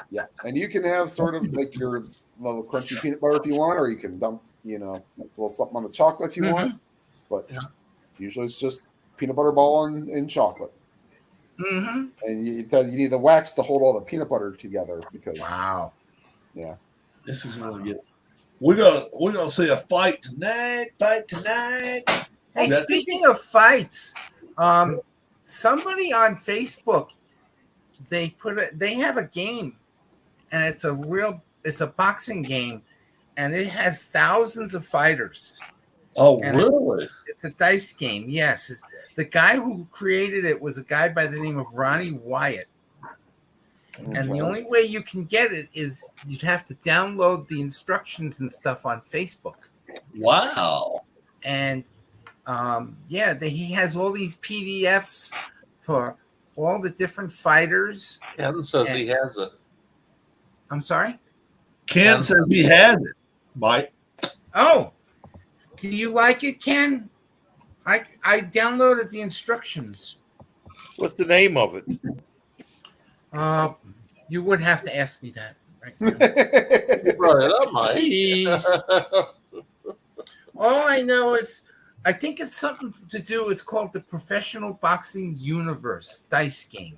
Yeah, and you can have sort of like your little crunchy peanut butter if you want, or you can dump, a little something on the chocolate if you want. But usually it's just peanut butter ball and chocolate. Mm-hmm. And you need the wax to hold all the peanut butter together because Wow. yeah. This is really good. We're gonna see a fight tonight. Hey, That- speaking of fights, somebody on Facebook they have a game, and it's a boxing game, and it has thousands of fighters. Oh, And really? It's a dice game. Yes, the guy who created it was a guy by the name of Ronnie Wyatt. And the only way you can get it is you'd have to download the instructions and stuff on Facebook. Wow. And he has all these PDFs for all the different fighters. Ken says he has it. I'm sorry? Ken says he has it, Mike. Oh, do you like it, Ken? I downloaded the instructions. What's the name of it? You would have to ask me that right now. You brought it up, Mike. Jeez. All I know is, I think it's something to do. It's called the Professional Boxing Universe dice game.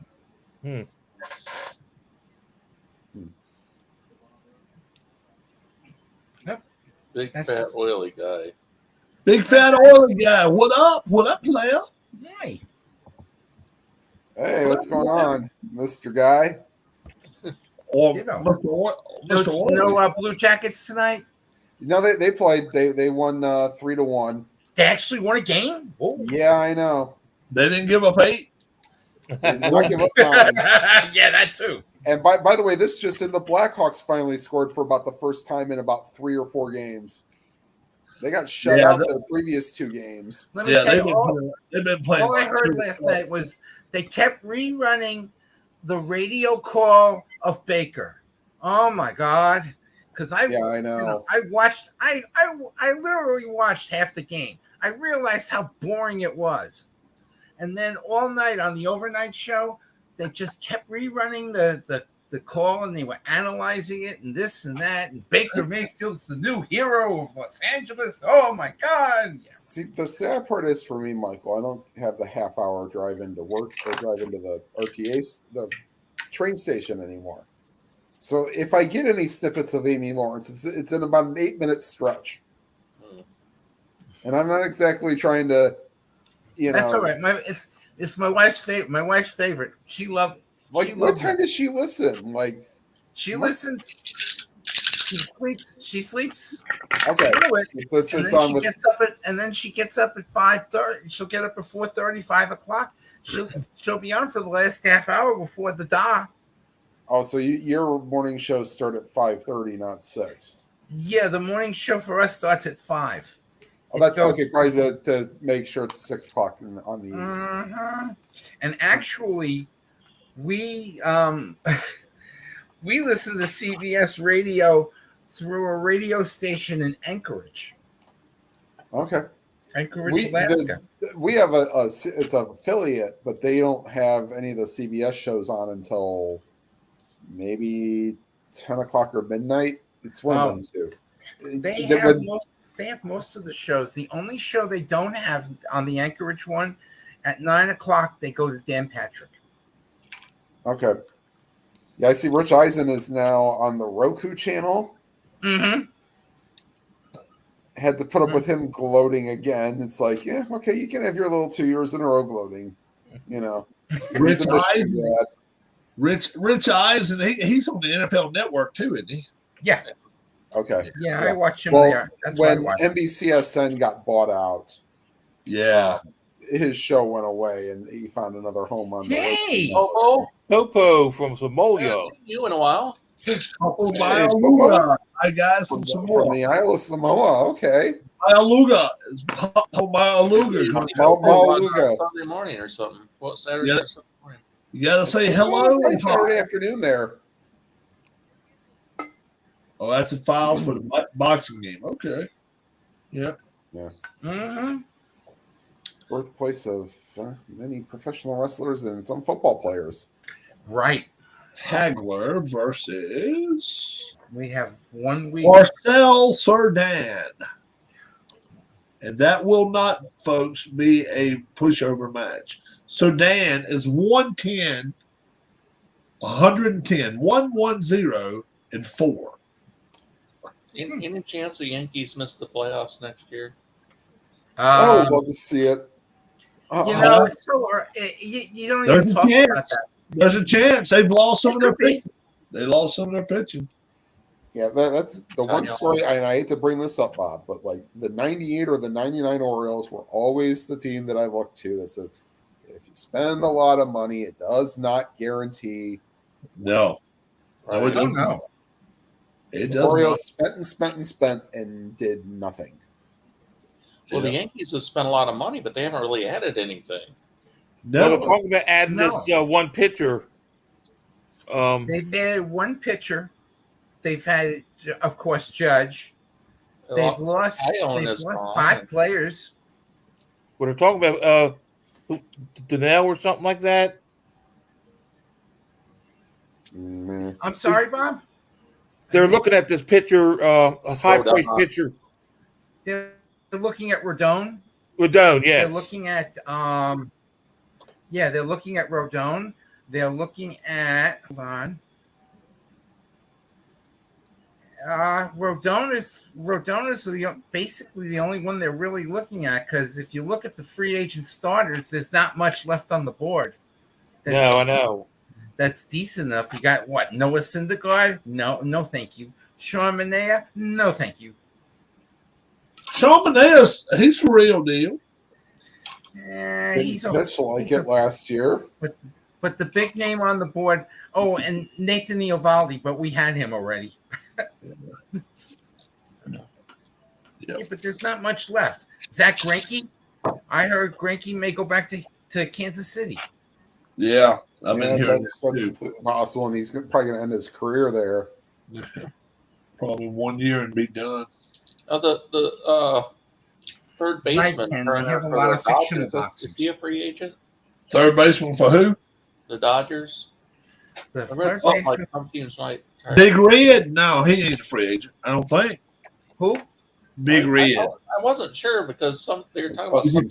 Big That's fat just- oily guy. Big fat oily guy. What up? What up, player? Hey, Hey, what's going on, Mr. Guy? Or You know. Mr. Oily. no Blue Jackets tonight. No, they played. They won 3-1. They actually won a game. Whoa. Yeah, I know. They didn't give up 8. They did not give up 9. Yeah, that too. And by the way, this just in, the Blackhawks finally scored for about the first time in about 3 or 4 games. They got shut Yeah, out the previous 2 games. Let me Yeah, tell they've been playing. all I heard last night was they kept rerunning the radio call of Baker. Oh my God. Because I know. I watched I literally watched half the game. I realized how boring it was. And then all night on the overnight show, they just kept rerunning the call, and they were analyzing it and this and that. And Baker Mayfield's the new hero of Los Angeles. Oh my God. Yeah. See, the sad part is for me, Michael, I don't have the half-hour drive into work or drive into the RTA, the train station anymore. So if I get any snippets of Amy Lawrence, it's in about an 8-minute stretch. And I'm not exactly trying to, That's all right. It's my wife's favorite. My wife's favorite. She loved. Like, she what loved time it. does she listen? Like, She listens. She sleeps. She sleeps. okay, through it, it's and then on she with. gets up at. And then she gets up at 5:30. She'll get up at 4:30, 5 o'clock. She'll be on for the last half hour before the da. Oh, so your morning shows start at 5:30, not 6. Yeah, the morning show for us starts at 5. Oh, that's okay. Probably to make sure it's 6 o'clock on the east. And actually, we we listen to CBS radio through a radio station in Anchorage, Okay. Anchorage, Alaska. We have it's an affiliate, but they don't have any of the CBS shows on until maybe 10 o'clock or midnight. It's one of them too. They have most of the shows. The only show they don't have on the Anchorage one, at 9 o'clock, they go to Dan Patrick. Okay. Yeah, I see Rich Eisen is now on the Roku channel. Mm-hmm. Had to put up with him gloating again. It's like, yeah, okay, you can have your little 2 years in a row gloating. Rich Eisen. Rich Eisen. He's on the NFL Network too, isn't he? Yeah. Okay. Yeah, I watch him Well, there. That's why I when watch. NBCSN got bought out, Yeah. his show went away, and he found another home on the Hey! Oh, Popo from I Somalia. haven't seen you in a while. Maialuga. I got from some from more. the Isle of Samoa. Okay. Maialuga is Maialuga. Maialuga. Sunday morning or something. What, Saturday Yeah. or Sunday morning? You gotta say hello. and Saturday hi. afternoon there. Oh, that's a file for the boxing game. Okay. Yeah. Mm-hmm. Birthplace of many professional wrestlers and some football players. Right. Hagler versus We have 1 week. Marcel Cerdan. And that will not, folks, be a pushover match. Cerdan is 110, 110, 110, and 4. Any chance the Yankees miss the playoffs next year? I would love to see it. It's so you don't even There's a talk about chance. that. There's a chance they've lost some of their It could be. pitching. They lost some of their pitching. Yeah, that's the one story, and I hate to bring this up, Bob, but like the 98 or the 99 Orioles were always the team that I looked to that said, if you spend a lot of money, it does not guarantee. No. No, it I don't doesn't. know. It The does Orioles spent and spent and spent and did nothing. Well, the Yeah. Yankees have spent a lot of money, but they haven't really added anything. Well, they're No. talking about adding No. this one pitcher. They've added 1 pitcher. They've had, of course, Judge. They've lost. Ione They've is lost gone. 5 players. What they're talking about, Donnell or something like that. Mm, I'm sorry, Bob. They're looking at this pitcher, a high priced pitcher. They're looking at Rodon. Rodon, yes. They're looking at they're looking at Rodon. They're looking at hold on. Rodon is basically the only one they're really looking at, because if you look at the free agent starters, there's not much left on the board. No, I know. That's decent enough. You got what? Noah Syndergaard? No, thank you. Sean Manaea? No, thank you. Sean Manaea, he's the real deal. He's pitched like it last year. But the big name on the board. Oh, and Nathan Eovaldi, but we had him already. Yeah, but there's not much left. Zach Greinke? I heard Greinke may go back to Kansas City. Yeah, I've been hearing that's possible, and he's probably going to end his career there. Probably 1 year and be done. The third baseman. They have a lot of fictional boxers. Is he a free agent? Third baseman for who? The Dodgers. The I third read something baseman. like some teams might. Big Red? No, he ain't a free agent. I don't think. Who? Big Red. I wasn't sure because they were talking about some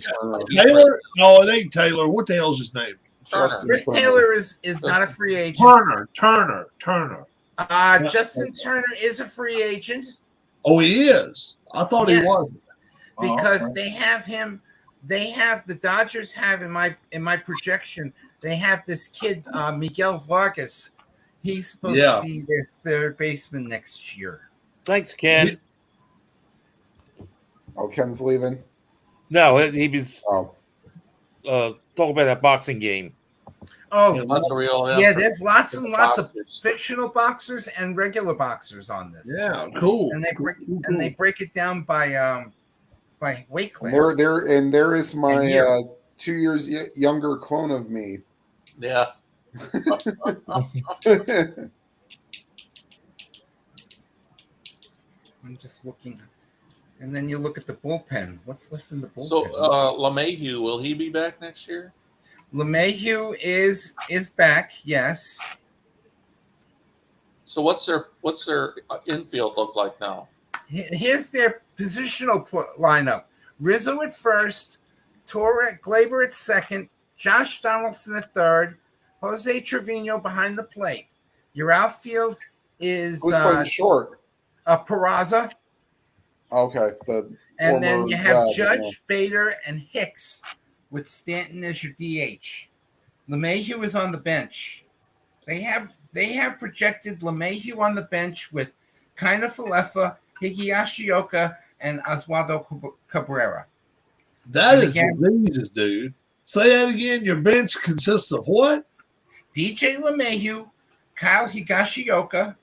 Taylor? No, it ain't Taylor. What the hell's his name? Turner. Chris Taylor is not a free agent. Turner. Justin Turner is a free agent. Oh, he is. I thought Yes. he was. Because okay. they have him. They have the Dodgers have in my projection. They have this kid Miguel Vargas. He's supposed to be their third baseman next year. Thanks, Ken. Oh, Ken's leaving. No, he was talking about that boxing game. Oh, Yeah, that's a real. there's lots and lots of fictional boxers and regular boxers on this. Yeah, cool. And they break it down by weight class. There is my 2 years younger clone of me. Yeah. I'm just looking, and then you look at the bullpen. What's left in the bullpen? So LeMahieu, will he be back next year? LeMahieu is back. Yes. So what's their infield look like now? Here's their positional lineup: Rizzo at first, Gleyber at second, Josh Donaldson at third, Jose Trevino behind the plate. Your outfield is Who's playing short? Peraza. Okay. And then you have Judge, Bader, and Hicks with Stanton as your DH. LeMahieu is on the bench. They have projected LeMahieu on the bench with Kaina Falefa, Higashi Oka, and Oswaldo Cabrera. That is diseases, dude. Say that again. Your bench consists of what? DJ LeMahieu, Kyle Higashioka,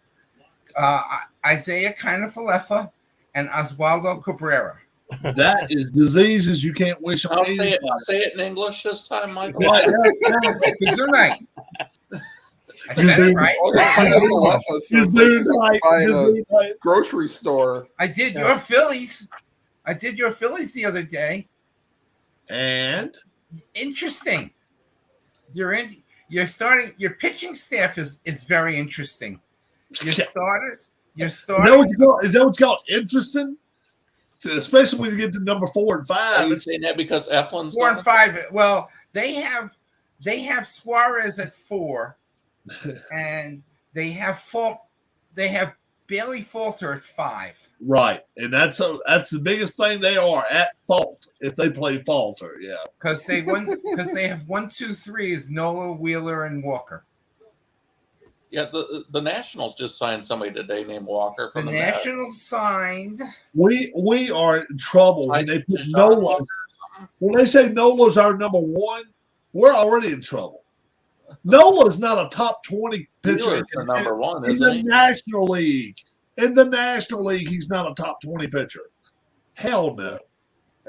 Isaiah Kaina-Falefa, and Oswaldo Cabrera. That is diseases you can't wish on I'll anybody. say it in English this time, Michael. Gesundheit. I said it right. Grocery store. I did your Phillies. The other day. And interesting. Your pitching staff is very interesting. Your starters. Is that what's called interesting? Especially when you get to number 4 and 5. Are you saying that because Eflin's 4 and 5? Well, they have Suarez at 4, and they have Bailey Falter at 5. Right, and that's the biggest thing. They are at fault if they play Falter. Yeah, because they have 1, 2, 3 is Nola, Wheeler, and Walker. Yeah, the Nationals just signed somebody today named Walker. The Nationals signed. We are in trouble when they put Nola. When they say Nola's our number 1, we're already in trouble. Nola's not a top 20 pitcher in number 1 in the National League. In the National League, he's not a top 20 pitcher. Hell no.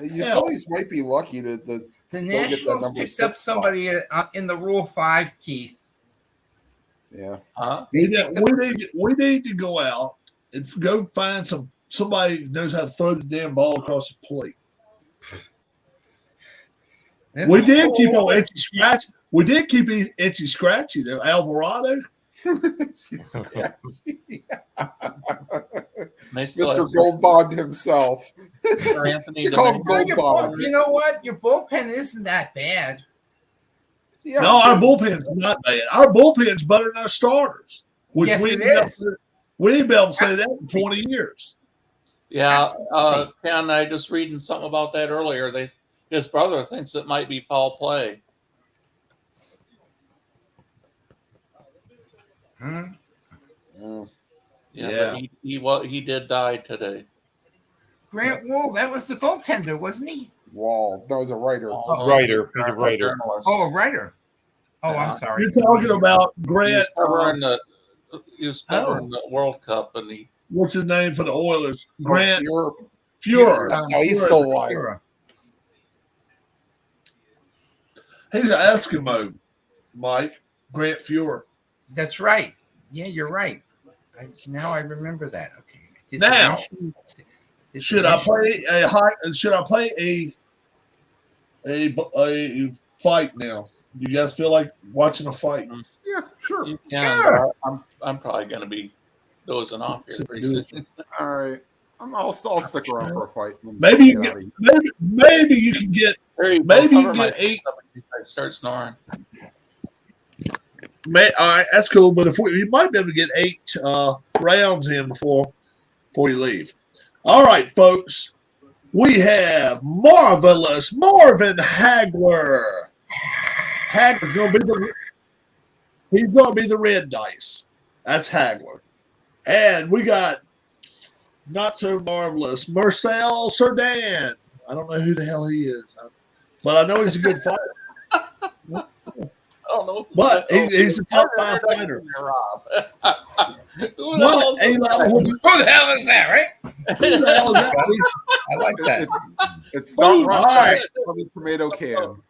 You Phillies might be lucky to the Nationals picked up somebody in the Rule 5, Keith. Yeah. We need to go out and go find somebody who knows how to throw the damn ball across the plate. There's We a did keep whole- on Itchy Scratch. We did keep Itchy Scratchy there. Alvarado. They still Mr. have Gold Bond himself. Sir Anthony You call him Dominguez. Gold Bond. You know what? Your bullpen isn't that bad. Yeah, No, our bullpen's not bad. Our bullpen's better than our starters, which Yes, we it didn't be able is. to- we didn't be able to say that in 20 years. Yeah, Absolutely. Ken, I just reading something about that earlier. His brother thinks it might be foul play. Hmm? Yeah. Yeah, but he did die today. Grant Wool, that was the goaltender, wasn't he? Wall. That was a writer. Writer. He's a writer. Journalist. Oh, a writer. Oh, Yeah. I'm sorry. You're talking about He Grant. was covering the World Cup, and he What's his name for the Oilers? Grant Fuhrer. Fuhrer. No, he's still alive. He's an Eskimo, Mike. Grant Fuhrer. That's right. Yeah, you're right. Now I remember that. Okay. Now, Should I play a fight now? You guys feel like watching a fight? Yeah, sure. Sure. I'm probably going to be dozing off here pretty soon. All right. I'll stick around for a fight. Maybe you can maybe you can get maybe you can get 8. I start snoring. All right, that's cool. But if we might be able to get 8 rounds in before you leave. All right, folks. We have marvelous Marvin Hagler. Hagler's going to be he's going to be the red dice. That's Hagler. And we got not so marvelous Marcel Cerdan. I don't know who the hell he is, but I know he's a good fighter. I don't know. But he's a top 5 fighter. Rob. Who the What? hell is that? Who the hell is that, right? Who the hell is that? I like that. It's not All Rush right. It's from tomato can.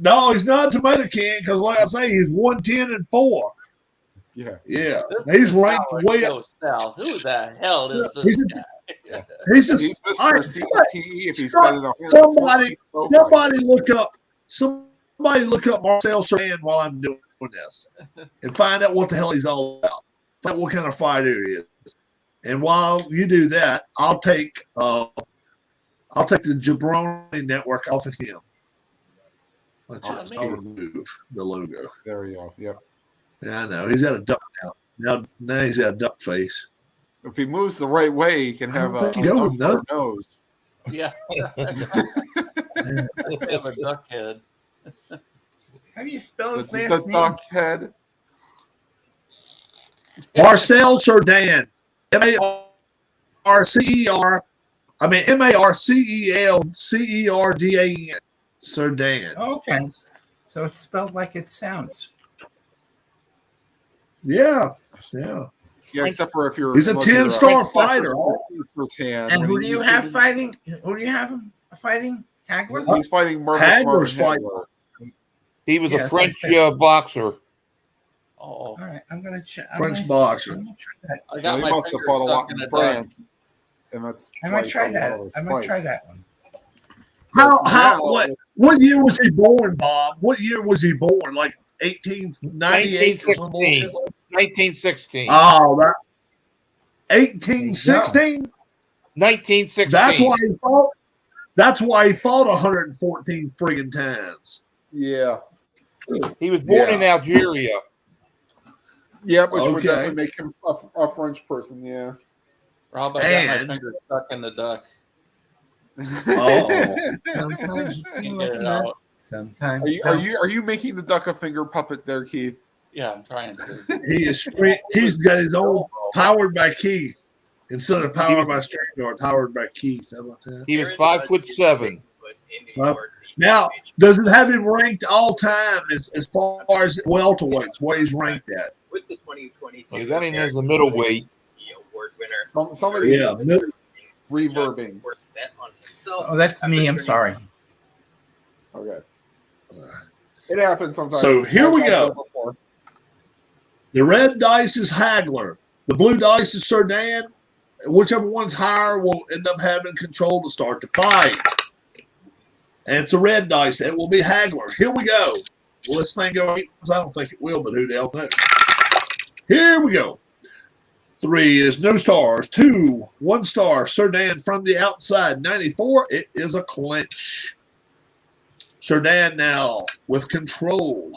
No, he's not a tomato can because, like I say, he's 110-4. Yeah. Yeah, This he's is ranked how it way up. goes south. Who the hell is this He's a- guy? He's He's just Mr. CTE if he's Stop. better than somebody look up Marcel Cerdan while I'm doing this and find out what the hell he's all about. Find out what kind of fighter he is. And while you do that, I'll take the Jabroni network off of him. Let's Oh, just man. remove the logo. There we go. Yep. Yeah, I know. He's got a duck now. Now he's got a duck face. If he moves the right way, he can have I a don't think he goes, duck nose. Yeah. Have a duck head. How do you spell his The last name? duck head. Marcel Cerdan. M-A-R-C-E-R. I mean, M-A-R-C-E-L-C-E-R-D-A-N. Cerdan. Okay. So it's spelled like it sounds. Yeah. Yeah. Yeah, except for if you're He's a unless you're 10-star fighter. Mr. Tan. And When who do you he- have fighting? Who do you have fighting? Hagler? He's fighting Marvelous Hagler's Marvin fighting. Hagler. He was Yeah, a French okay. Boxer. Oh, All right, I'm gonna check. French boxer. I So got he my must have finger fought a stuck lot in in a duck. France. And that's I why might he try fought a that. lot of those I might try fights. that one. How Now- what year was he born, Bob? What year was he born? Like 1898 or some bullshit? 1916. Oh, that 1816? 1916. That's why he fought. That's why he fought 114 friggin' times. Yeah. He was born in Algeria. Yeah, which would Okay. definitely make him a French person, yeah. Rob, I got And- my finger stuck in the duck. Oh. Sometimes you Can't can get look it at out. Sometimes. Are you making the duck a finger puppet there, Keith? Yeah, I'm trying to. He is he's got his own powered by Keith instead of powered by StreamYard, powered by Keith. How about that? He was 5'7". Now, does it have him ranked all time as far as welterweights? Where he's ranked at? With the 2022 He's got him as a middleweight. award winner. Somebody's Yeah, reverbing. Bet on himself. Oh, that's me. I'm sorry. Okay. It happens sometimes. So here we I've go. done it before. The red dice is Hagler. The blue dice is Cerdan. Whichever one's higher will end up having control to start the fight. And it's a red dice. It will be Hagler. Here we go. Will this thing go 8? I don't think it will, but who the hell knows? Here we go. 3 is no stars. 2, 1 star. Cerdan from the outside. 94. It is a clinch. Cerdan now with control.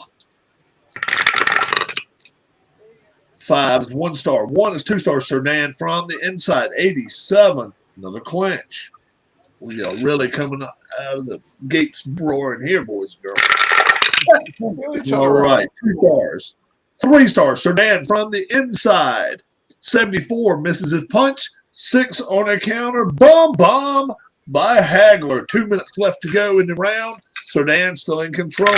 5 is 1 star. 1 is 2 stars. Cerdan from the inside. 87. Another clinch. We are really coming out of the gates roaring here, boys and girls. All right. 2 stars. 3 stars. Cerdan from the inside. 74 misses his punch. 6 on a counter. Bomb by Hagler. 2 minutes left to go in the round. Cerdan still in control.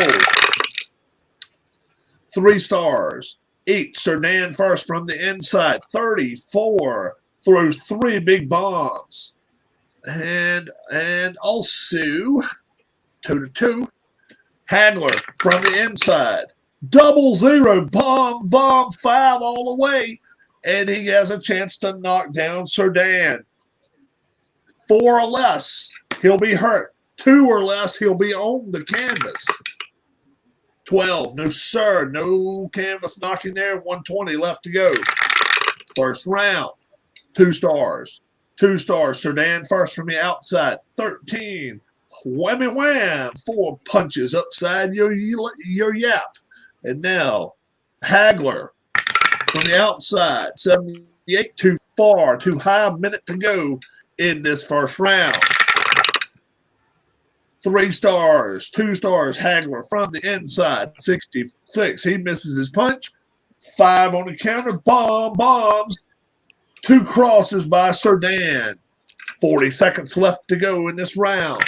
3 stars. Each. Cerdan first from the inside. 34 throws 3 big bombs. And also 2-2. Hagler from the inside. 0-0. Bomb 5 all the way. And he has a chance to knock down Cerdan. 4 or less, he'll be hurt. 2 or less, he'll be on the canvas. 12, no sir, no canvas knocking there. 120 left to go. First round, 2 stars. 2 stars, Cerdan first from the outside. 13, wham, 4 punches upside your yap. And now, Hagler from the outside. 78, too far, too high, minute to go in this first round. 3 stars, 2 stars, Hagler from the inside. 66, he misses his punch. 5 on the counter, bombs. 2 crosses by Cerdan. 40 seconds left to go in this round.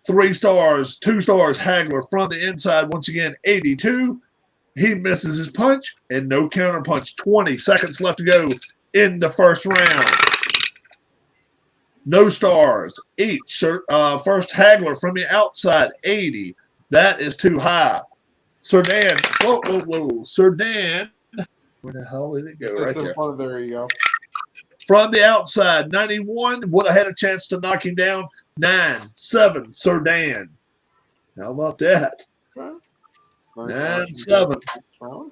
3 stars, 2 stars, Hagler from the inside. Once again, 82. He misses his punch and no counter punch. 20 seconds left to go in the first round. No stars. Each. First Hagler from the outside. 80. That is too high. Cerdan. Whoa. Cerdan. Where the hell did it go? Right there. There you go. From the outside. 91. Would have had a chance to knock him down. 9-7. Cerdan. How about that? 9-7. I'm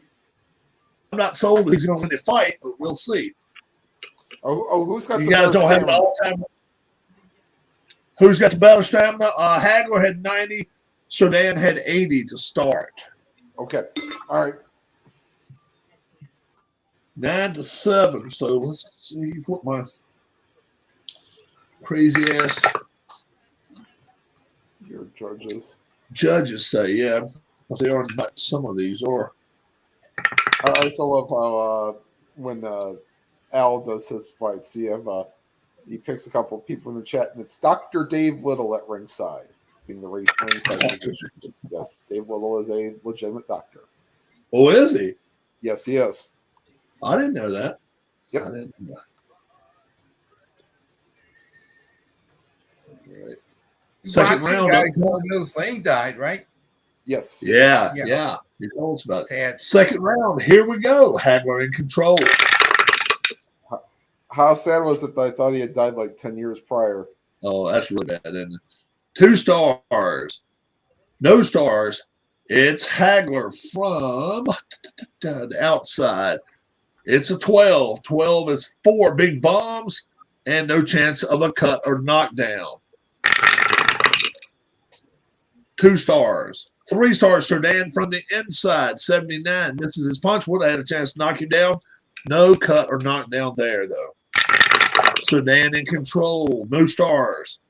not sold he's going to win the fight, but we'll see. Who's got you the guys don't have stamina? the all-time. Who's got the better stamina? Hagler had 90. Cerdan had 80 to start. Okay. All right. 9-7. So let's see what my crazy ass Your judges say. Yeah, they are not. Some of these are. I still love how when Al does his fights, you have he picks a couple of people in the chat, and it's Dr. Dave Little at ringside, being the ringside position. Yes, Dave Little is a legitimate doctor. Oh, is he? Yes, he is. I didn't know that. Yep. I didn't know that. All right. Second Boxing round. guy, Mills Lane died, right? Yes. Yeah. He told us about it. Sad. Second round. Here we go. Hagler in control. How sad was it that I thought he had died like 10 years prior? Oh, that's really bad, isn't it? 2 stars. No stars. It's Hagler from the outside. It's a 12. 12 is 4 big bombs and no chance of a cut or knockdown. 2 stars. 3 stars, Cerdan from the inside. 79. Misses his punch. Would have had a chance to knock you down. No cut or knockdown there, though. Cerdan in control. No stars.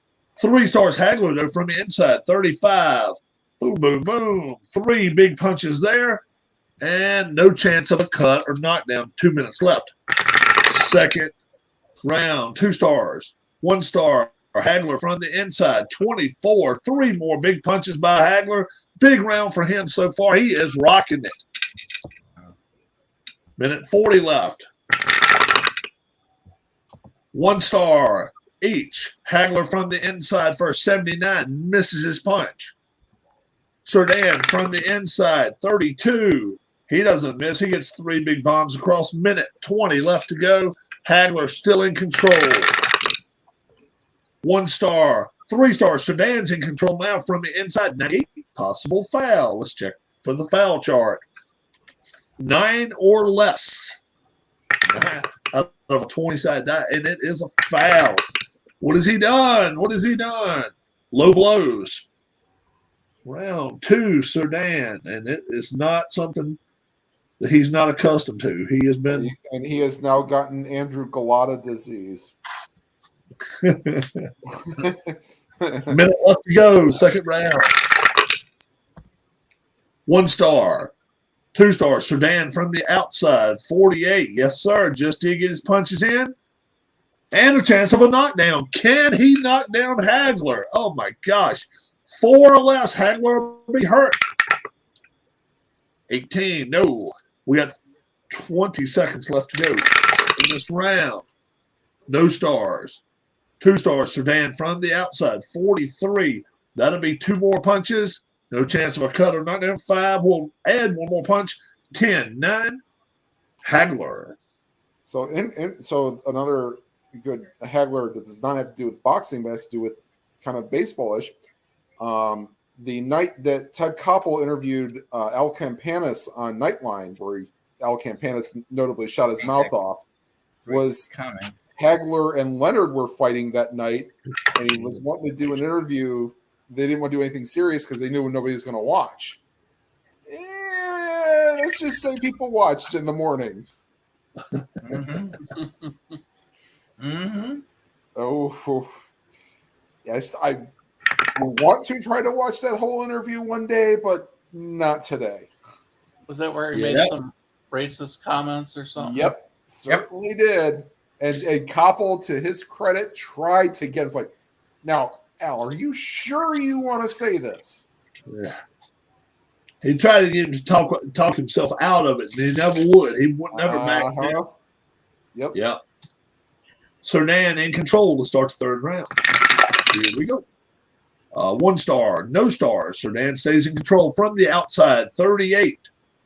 3 stars, Hagler, though, from the inside. 35. Boom. 3 big punches there. And no chance of a cut or knockdown. 2 minutes left. Second round. 2 stars. 1 star. Hagler from the inside. 24. 3 more big punches by Hagler. Big round for him so far. He is rocking it. Minute 40 left. 1 star each. Hagler from the inside first. 79. Misses his punch. Cerdan from the inside. 32. He doesn't miss. He gets 3 big bombs across. Minute 20 left to go. Hagler still in control. 1 star. 3-star Sedan's in control now from the inside. 98, possible foul. Let's check for the foul chart. 9 or less out of a 20-side die, and it is a foul. What has he done? What has he done? Low blows. Round 2, Sedan, and it is not something that he's not accustomed to. He has been, and he has now gotten Andrew Galata disease. minute left to go, second round. 1-star, 2-star, Sedan from the outside, 48. Yes, sir. Just did get his punches in. And a chance of a knockdown. Can he knock down Hagler? Oh, my gosh. 4 or less, Hagler will be hurt. 18. No. We got 20 seconds left to go in this round. No stars. 2-star, Sedan from the outside, 43. That'll be 2 more punches. No chance of a cut or knockdown. 5. We'll add 1 more punch. 10. 9. Hagler. So, so another good Hagler that does not have to do with boxing, but has to do with kind of baseball-ish. The night that Ted Koppel interviewed Al Campanis on Nightline, where Al Campanis notably shot his mouth off, was Hagler and Leonard were fighting that night, and he was wanting to do an interview. They didn't want to do anything serious because they knew nobody was going to watch. Let's just say people watched in the morning. Oh, yes, I want to try to watch that whole interview one day, but not today. Was that where he made some racist comments or something? Yep, certainly did. And Koppel, to his credit, tried to get us like, now, Al, are you sure you want to say this? Yeah. He tried to get him to talk himself out of it, and he never would. He would never back down. Yep. Sedan in control to start the third round. Here we go. 1-star, no stars. Sedan stays in control from the outside, 38.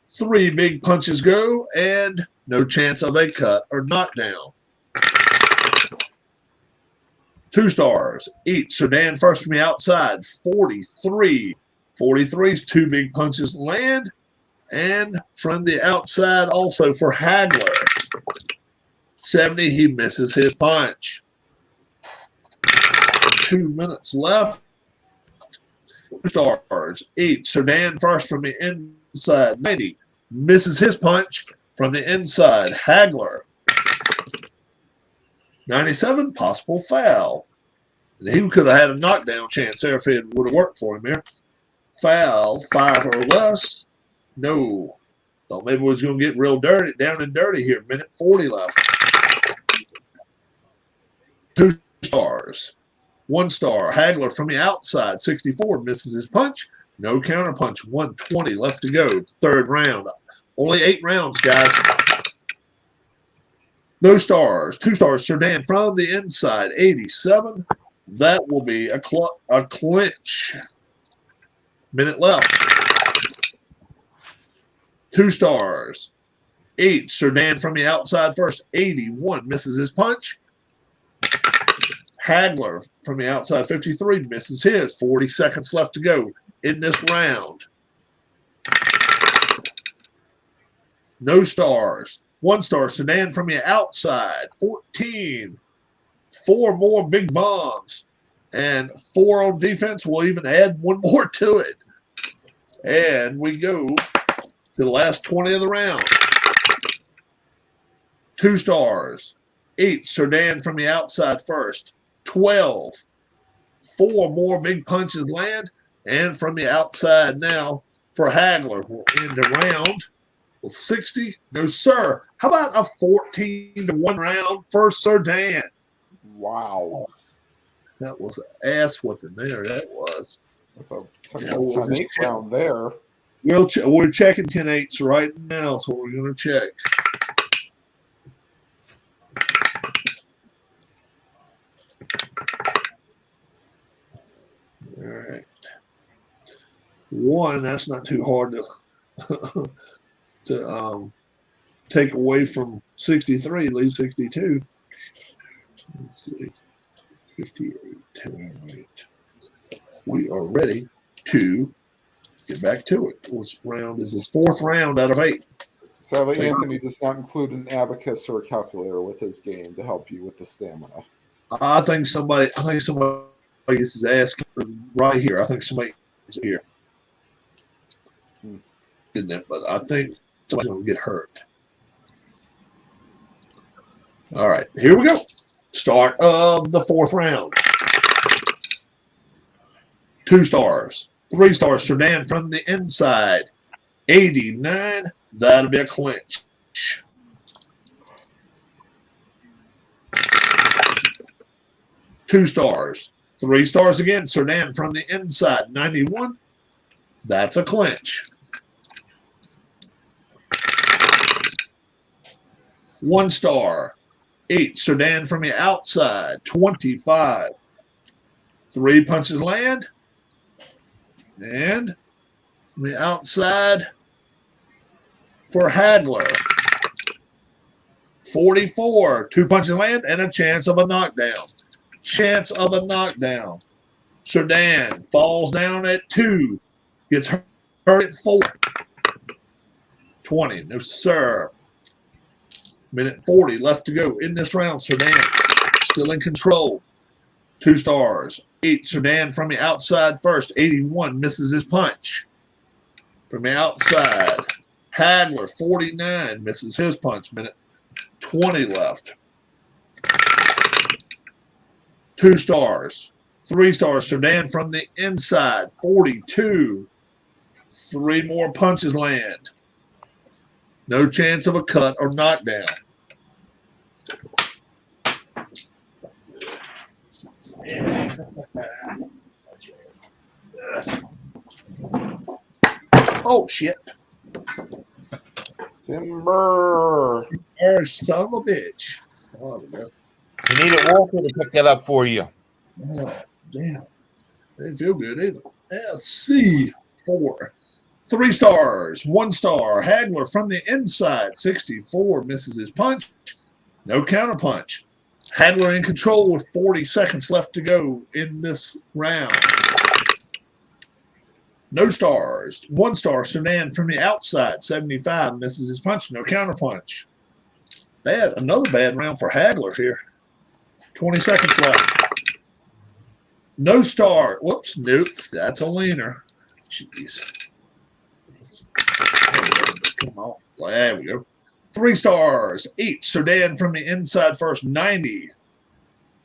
3 big punches go, and no chance of a cut or knockdown. 2 stars, each. Sedan first from the outside, 43. 43's 2 big punches land, and from the outside also for Hagler. 70, he misses his punch. 2 minutes left. 2 stars, each. Sedan first from the inside, 90, misses his punch from the inside. Hagler. 97, possible foul. And he could have had a knockdown chance there if it would have worked for him there. Foul, 5 or less. No. Thought maybe we was going to get real dirty, down and dirty here. Minute 40 left. 2 stars. 1 star. Hagler from the outside, 64, misses his punch. No counter punch. 120 left to go. Third round. Only 8 rounds, guys. No stars. 2 stars. Sedan from the inside, 87. That will be a clinch. Minute left. 2 stars. 8. Sedan from the outside first, 81, misses his punch. Hagler from the outside, 53, misses his. 40 seconds left to go in this round. No stars. 1 star. Sedan from the outside, 14. 4 more big bombs. And 4 on defense. We'll even add 1 more to it. And we go to the last 20 of the round. 2 stars. 8. Sedan from the outside first. 12. 4 more big punches land. And from the outside now for Hagler. We'll end the round with 60. No, sir. How about a 14-1 round for Sedan? Wow. That was an ass whipping there. That was. That's a 10-8 round there. We're checking 10-8s right now, so we're going to check. All right. 1, that's not too hard to take away from 63, leave 62. Let's see. 58. All right. We are ready to get back to it. What round is this? 4th round out of 8. Sadly, Anthony does not include an abacus or a calculator with his game to help you with the stamina. I think somebody gets his ass right here. I think somebody is here. Isn't it? But I think somebody's going to get hurt. All right, here we go. Start of the 4th round. 2 stars, 3 stars. Sudan from the inside. 89. That'll be a clinch. 2 stars, 3 stars again. Sudan from the inside. 91. That's a clinch. 1 star. 8. Sudan from the outside. 25. 3 punches land. And from the outside for Hagler. 44. 2 punches land and a chance of a knockdown. Chance of a knockdown. Sudan falls down at 2. Gets hurt at 4. 20. No, sir. Minute 40 left to go in this round. Sudan still in control. 2 stars. 8. Sudan from the outside first. 81 misses his punch. From the outside. Hagler, 49, misses his punch. Minute 20 left. 2 stars. 3 stars. Sudan from the inside. 42. 3 more punches land. No chance of a cut or knockdown. Oh, shit. Timber. Son of a bitch. Oh, there we go. You need a walker to pick that up for you. Oh, damn. Didn't feel good either. SC 4. 3 stars. 1 star. Hagler from the inside. 64 misses his punch. No counterpunch. Hagler in control with 40 seconds left to go in this round. No stars. 1 star. Sudan from the outside. 75 misses his punch. No counterpunch. Bad. Another bad round for Hagler here. 20 seconds left. No star. Whoops. Nope. That's a leaner. Jeez. Come on. There we go. 3 stars. 8. Sudan from the inside first. 90.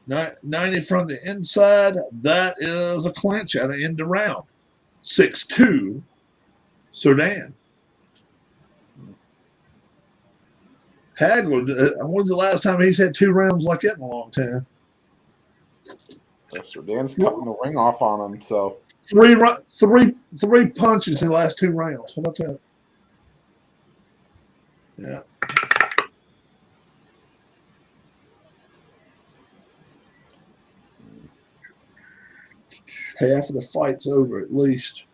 90 from the inside. That is a clinch at the end of round. 6-2. Sudan. Hagler, when's the last time he's had 2 rounds like that in a long time? Sudan's cutting the ring off on him, so. 3 punches in the last 2 rounds. How about that? Yeah. Half of the fight's over at least.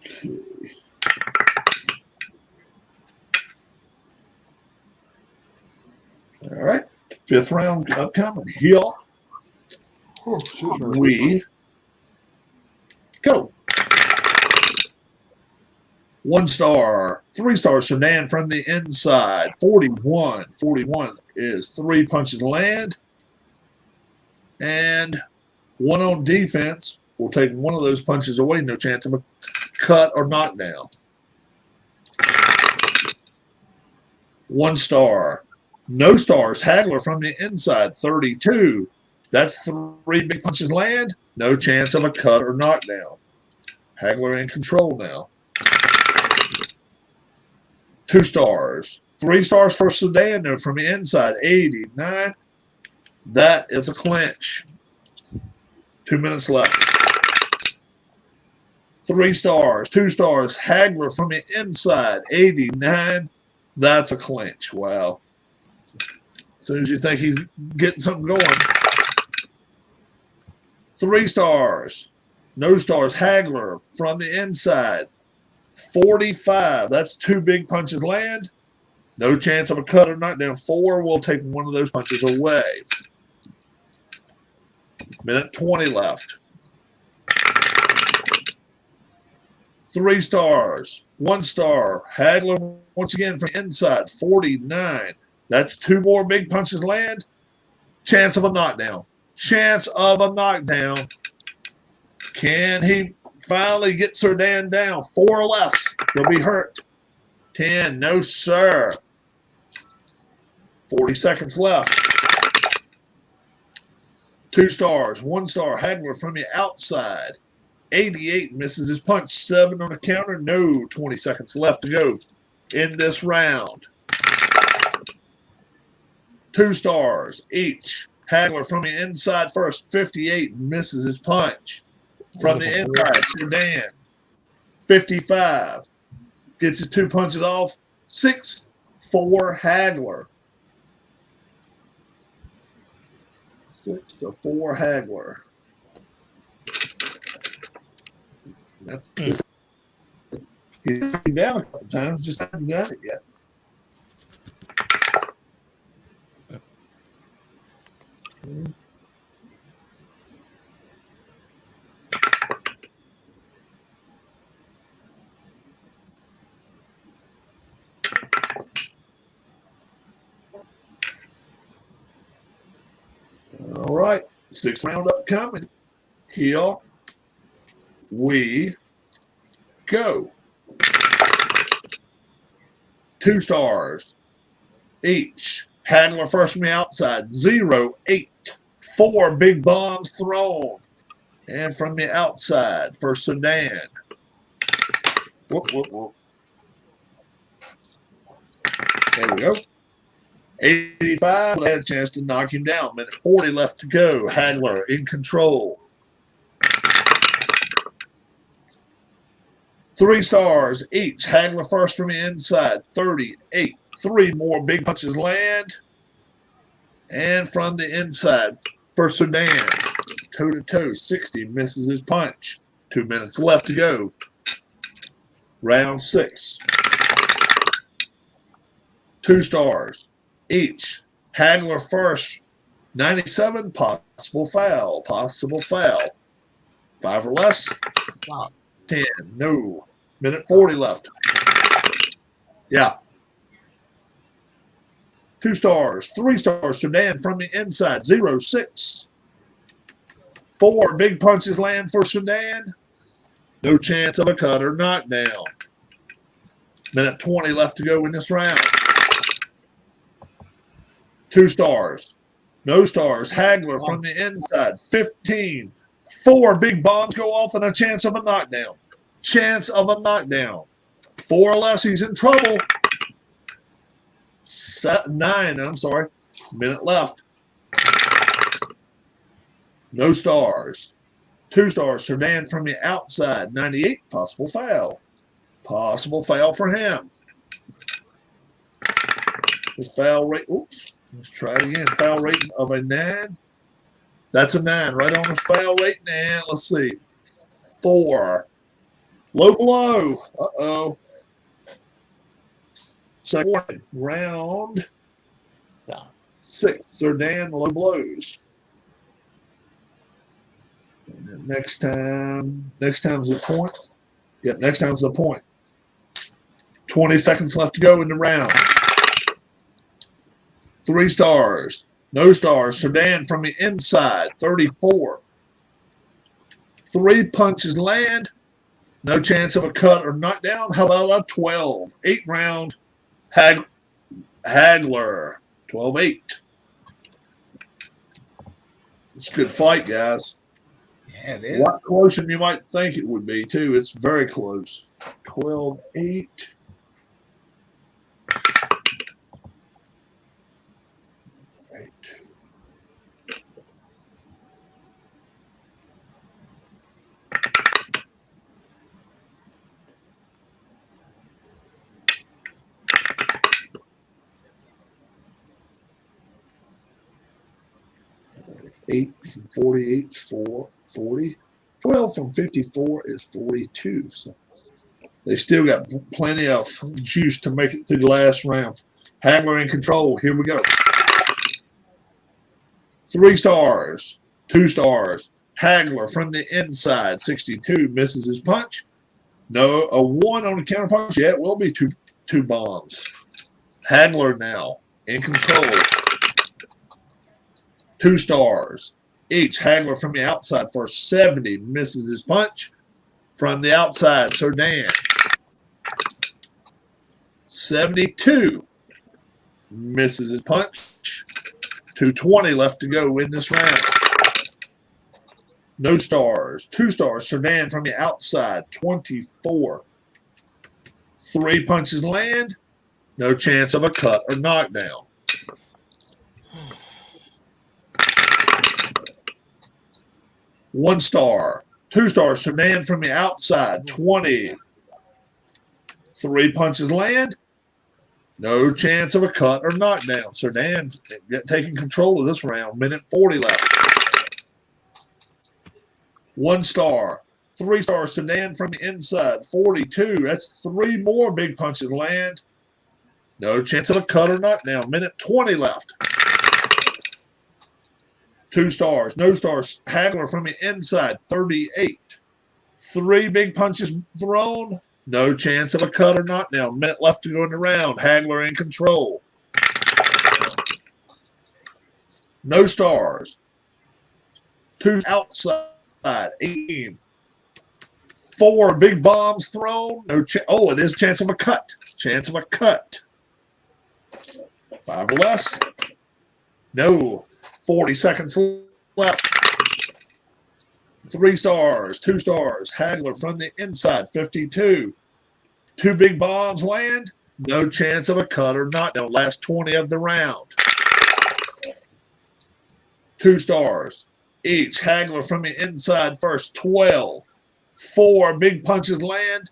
Okay. All right. 5th round upcoming. Here we go. 1 star. 3 stars. Sudan from the inside. 41. 41 is 3 punches land. And 1 on defense. We'll take 1 of those punches away. No chance of a cut or knockdown. 1 star. No stars. Hagler from the inside. 32. That's 3 big punches land. No chance of a cut or knockdown. Hagler in control now. 2 stars. 3 stars for Sudan there from the inside. 89. That is a clinch. 2 minutes left. 3 stars. 2 stars. Hagler from the inside. 89. That's a clinch. Wow. As soon as you think he's getting something going. 3 stars. No stars. Hagler from the inside. 45. That's 2 big punches land. No chance of a cut or knockdown. 4 will take one of those punches away. Minute 20 left. 3 stars. 1 star. Hagler once again from inside. 49. That's 2 more big punches land. Chance of a knockdown. Chance of a knockdown. Can he finally get Cerdan down? 4 or less. He'll be hurt. 10. No, sir. 40 seconds left. 2 stars. 1 star. Hagler from the outside. 88 misses his punch. 7 on the counter. No. 20 seconds left to go in this round. 2 stars each. Hagler from the inside first. 58 misses his punch. From the inside, Cerdan. 55 gets his 2 punches off. 6 for Hagler. 6-4 Hagler. That's he's down a couple times, just haven't done it yet. All right, 6th round upcoming. Here we go. 2 stars each. Hagler first from the outside. 0-8. 4 big bombs thrown. And from the outside for Cerdan. Whoop, whoop, whoop. There we go. 85 had a chance to knock him down. Minute 40 left to go. Hagler in control. 3 stars each. Hagler first from the inside. 38. 3 more big punches land. And from the inside for Cerdan. Toe-to-toe. 60 misses his punch. 2 minutes left to go. Round 6. 2 stars each. Hagler first. 97. Possible foul. Possible foul. 5 or less. 10. No. Minute 40 left. Yeah. 2 stars. 3 stars. Cerdan from the inside. 0-6. 4 big punches land for Cerdan. No chance of a cut or knockdown. Minute 20 left to go in this round. 2 stars. No stars. Hagler from the inside. 15. 4 big bombs go off and a chance of a knockdown. Chance of a knockdown. 4 or less, he's in trouble. 9, I'm sorry. Minute left. No stars. 2 stars. Cerdan from the outside. 98. Possible foul. Possible foul for him. His foul rate. Oops. Let's try it again. Foul rating of a 9. That's a 9. Right on his foul rating. And let's see. 4. Low blow. Uh-oh. Second round. 6. Cerdan low blows. And next time's the point. Yep, next time's the point. 20 seconds left to go in the round. 3 stars. No stars. Cerdan from the inside. 34. 3 punches land. No chance of a cut or knockdown. How about a 12? 8 round. Hagler. 12-8. It's a good fight, guys. Yeah, it A is. lot closer than you might think it would be, too. It's very close. 12-8. Eight from 48 is 40. 12 from 54 is 42. So they still got plenty of juice to make it through the last round. Hagler in control. Here we go. 3 stars, 2 stars. Hagler from the inside, 62, misses his punch. No, a 1 on the counter punch. Yeah, it will be two bombs. Hagler now in control. 2 stars each. Hagler from the outside for 70, misses his punch. From the outside, Cerdan. 72, misses his punch. 220 left to go in this round. No stars. 2 stars. Cerdan from the outside. 24. 3 punches land. No chance of a cut or knockdown. One star. 2 stars. Cerdan from the outside. 20. 3 punches land. No chance of a cut or knockdown. Cerdan taking control of this round. Minute 40 left. 1 star. 3 stars. Cerdan from the inside. 42. That's 3 more big punches land. No chance of a cut or knockdown. Minute 20 left. 2 stars. No stars. Hagler from the inside. 38. 3 big punches thrown. No chance of a cut or knockdown. Minute left to go in the round. Hagler in control. No stars. 2 outside. 18. 4 big bombs thrown. No. It is chance of a cut. Chance of a cut. 5 or less. No. 40 seconds left. 3 stars, 2 stars. Hagler from the inside, 52. 2 big bombs land. No chance of a cut or knockdown. Last 20 of the round. 2 stars each. Hagler from the inside first, 12. 4 big punches land.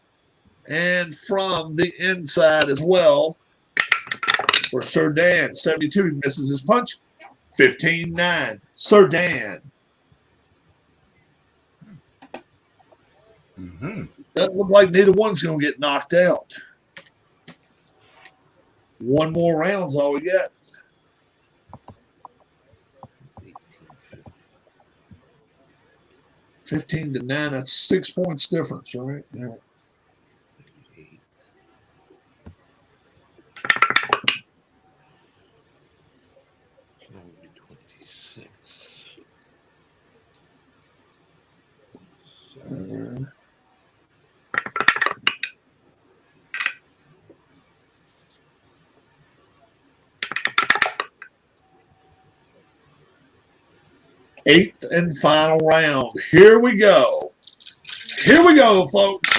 And from the inside as well for Cerdan, 72, misses his punch. 15-9. Cerdan. Doesn't look like neither one's going to get knocked out. 1 more round's all we got. 15-9. That's 6 points difference, right? Yeah. Eighth and final round. Here we go. Here we go, folks.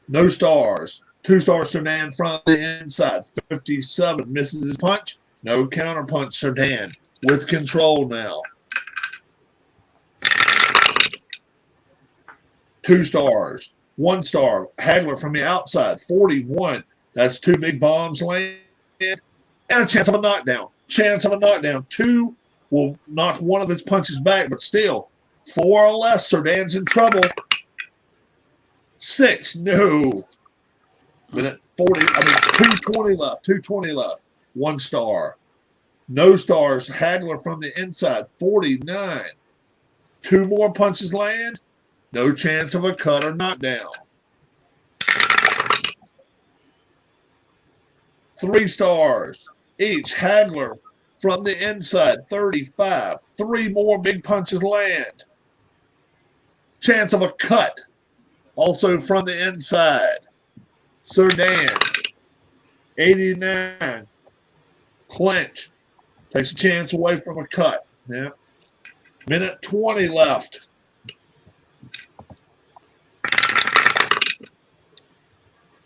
No stars. 2 stars, Cerdan from the inside. 57, misses his punch. No counter punch, Cerdan with control now. 2 stars. 1 star. Hagler from the outside. 41. That's 2 big bombs land. And a chance of a knockdown. Chance of a knockdown. 2 will knock one of his punches back, but still, 4 or less, Cerdan's in trouble. 6, no. Minute 40, 220 left, 220 left. 1 star. No stars, Hagler from the inside, 49. 2 more punches land. No chance of a cut or knockdown. 3 stars each, Hagler from the inside, 35. 3 more big punches land. Chance of a cut. Also from the inside. Cerdan, 89. Clinch. Takes a chance away from a cut. Yeah. Minute 20 left.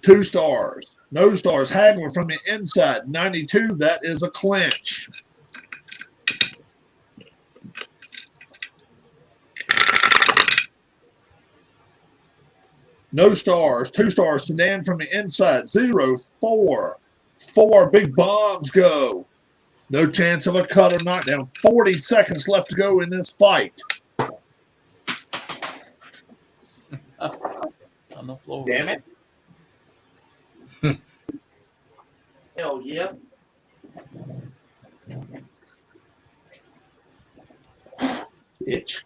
Two stars. No stars. Hagler from the inside. 92. That is a clinch. No stars. 2 stars. Cerdan from the inside. 0, 4. 4 big bombs go. No chance of a cut or knockdown. 40 seconds left to go in this fight. On the floor. Damn it. Hell yeah. Itch.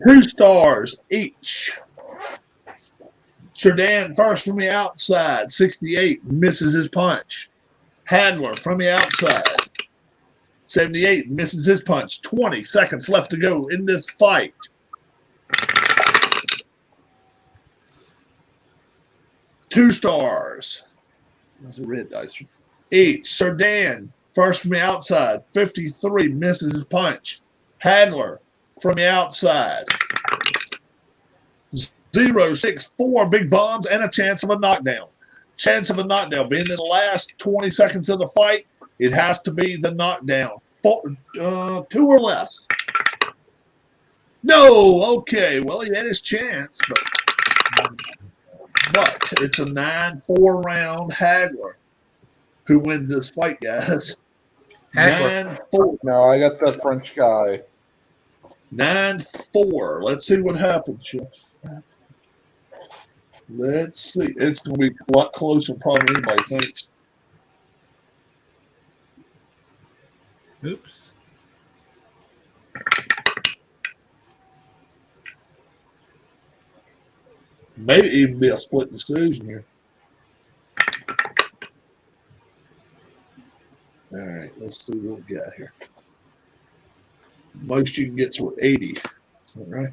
2 stars each. Sedan first from the outside, 68, misses his punch. Handler from the outside, 78, misses his punch. 20 seconds left to go in this fight. Two stars. There's a red dice. Each. Sedan first from the outside, 53, misses his punch. Handler from the outside. 0-6-4 big bombs and a chance of a knockdown. Chance of a knockdown being in the last 20 seconds of the fight. It has to be the knockdown. 2 or less. No, okay. Well, he had his chance, but it's a 9-4 round Hagler who wins this fight, guys. 9-4. No, I got the French guy. 9-4. Let's see what happens. Let's see. It's going to be a lot closer than probably anybody thinks. Oops. May even be a split decision here. All right, let's see what we got here. Most you can get to 80. All right.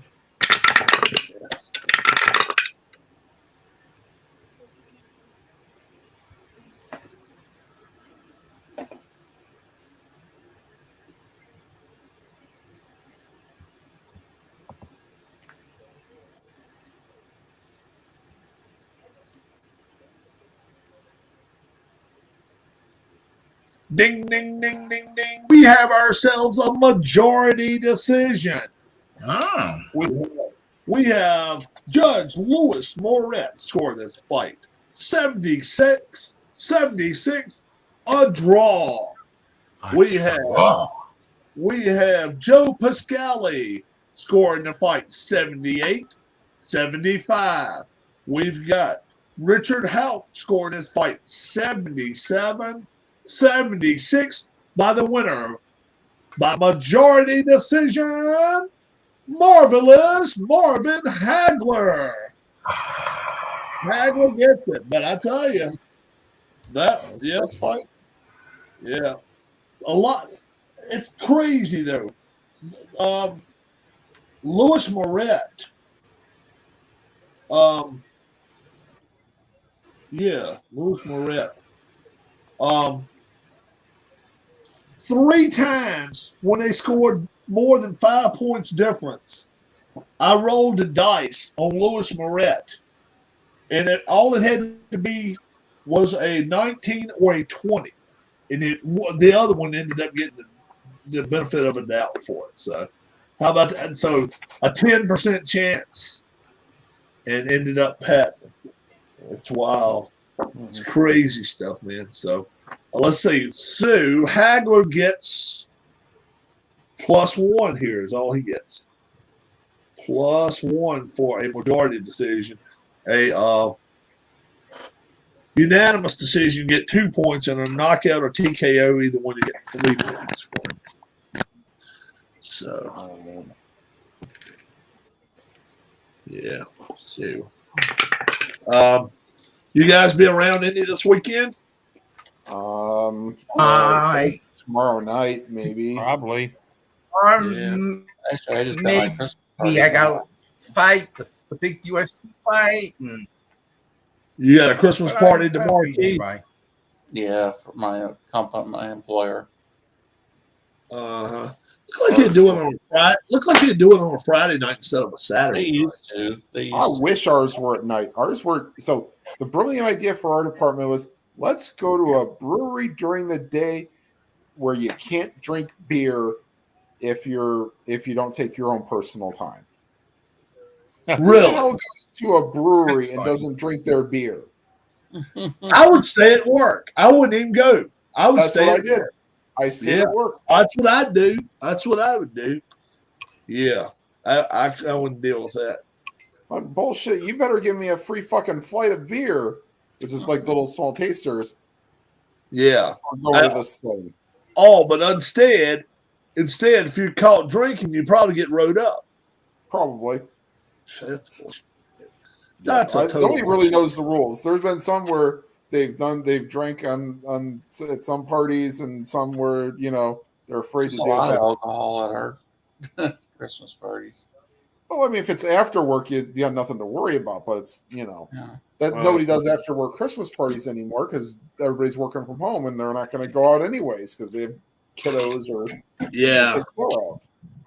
Ding, ding, ding, ding, ding. We have ourselves a majority decision. Oh. We have Judge Louis Moret score this fight. 76, a draw. We have Joe Pascali scoring the fight 78-75. We've got Richard Houck scoring this fight 77-76 by the winner by majority decision, Marvelous Marvin Hagler. Hagler gets it, but I tell you, that fight, yeah, a lot. It's crazy though. Louis Moret, Louis Moret. 3 times when they scored more than 5 points difference, I rolled the dice on Louis Moret, and all it had to be was a 19 or a 20, and the other one ended up getting the benefit of a doubt for it. So, how about that? So, a 10% chance, and ended up patting. It's wild. It's crazy stuff, man. So, let's see. So, Hagler gets +1 here is all he gets. +1 for a majority decision. A unanimous decision, you get 2 points, and a knockout or TKO, either one, you get 3 points for it. So, yeah. So, you guys be around any this weekend? Tomorrow night, maybe. Probably. Actually, I just got my Maybe Christmas I party got tomorrow. fight the big UFC fight. And You got a Christmas party tomorrow, Keith? Yeah, for my company, my employer. Uh-huh. Look like you'd do it on a Friday. Look like you'd do it on a Friday night instead of a They Saturday night. used to. I wish ours were at night. Ours were so. The brilliant idea for our department was let's go to a brewery during the day where you can't drink beer if you don't take your own personal time. Who the Really? hell goes to a brewery That's and fine. doesn't drink their beer? I would stay at work. I wouldn't even go. I would That's stay what I at did. work. I stayed Yeah. at work. That's what I'd do. That's what I would do. Yeah. I wouldn't deal with that. Bullshit. You better give me a free fucking flight of beer, which is like little small tasters. Yeah. I'll go to this thing. Oh, but instead, if you're caught drinking, you probably get rode up. Probably. That's bullshit. That's a total nobody really knows the rules. There's been some where they've drank on at some parties, and some where they're afraid to There's a do lot of it. alcohol at our Christmas parties. Well, I mean, if it's after work, you have nothing to worry about. But it's Yeah. that nobody does after work Christmas parties anymore because everybody's working from home and they're not going to go out anyways because they have kiddos or Yeah. to take care of.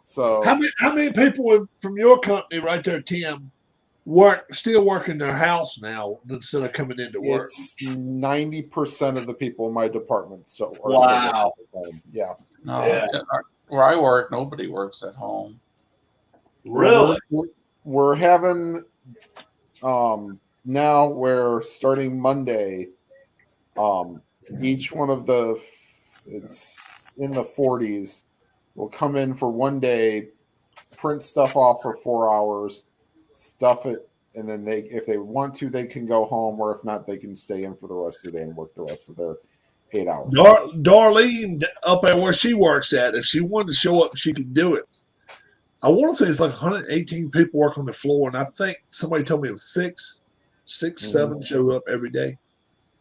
So How many people from your company right there, Tim, still work in their house now instead of coming into work? it's 90% of the people in my department still are Wow. still at home. Yeah. No, Yeah. where I work, nobody works at home. Really? We're having now where starting Monday, each one of it's in the 40s will come in for one day, print stuff off for 4 hours, stuff it, and then if they want to, they can go home, or if not, they can stay in for the rest of the day and work the rest of their 8 hours. Darlene up there where she works at, if she wanted to show up, she could do it. I want to say it's like 118 people work on the floor, and I think somebody told me it was six, 7 show up every day.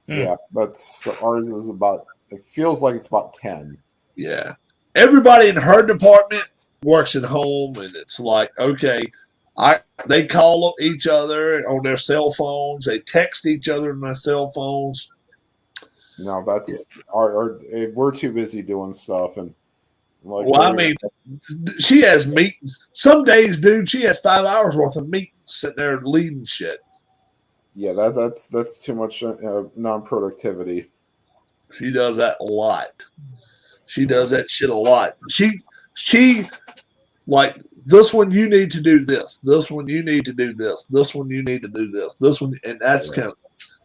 Yeah, that's ours is about. It feels like it's about 10. Yeah. Everybody in her department works at home, and it's like, okay, they call each other on their cell phones. They text each other on their cell phones. No, that's we're too busy doing stuff, and Well, I mean, she has meetings. Some days, dude, she has 5 hours worth of meetings sitting there leading shit. yeah, that's too much non-productivity. She does that a lot. She does that shit a lot. She like, this one you need to do this. This one you need to do this. This one you need to do this. This one, and that's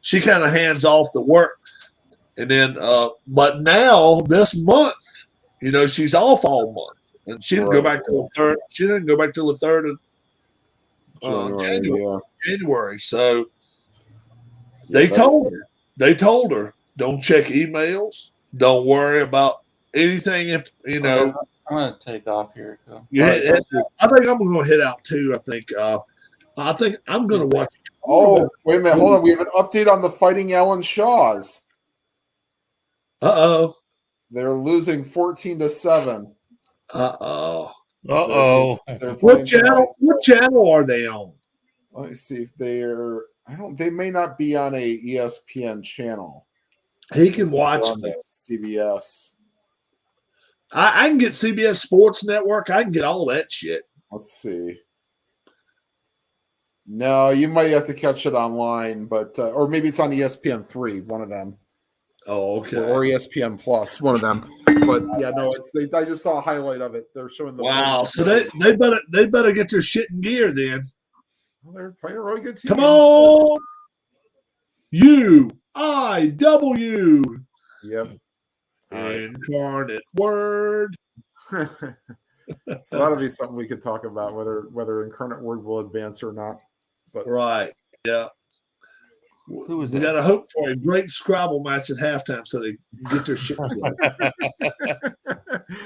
she kind of hands off the work. And then, but now this month, she's off all month, and she didn't go back to the third. She didn't go back to the 3rd of January. So they told her, don't check emails. Don't worry about anything. If I'm going to take off here. I think I'm going to head out too. I think I'm going to watch. Oh, wait a minute. Hold on. We have an update on the Fighting Allen Shaws. Uh-oh. They're losing 14-7. Uh-oh. What channel are they on? Let me see if they may not be on a ESPN channel. He can watch CBS. I can get CBS Sports Network. I can get all that shit. Let's see. No, you might have to catch it online, but or maybe it's on ESPN3, one of them. Oh, okay. Or ESPN Plus, one of them. But yeah, no, I just saw a highlight of it. They're showing the wow. So they better get their shit in gear then. Well, they're playing a really good team. Come on, UIW. Yep. Incarnate Word. So that'll be something we could talk about, whether Incarnate Word will advance or not. But right, yeah. Who was we that? got to hope for a great Scrabble match at halftime so they get their shit together.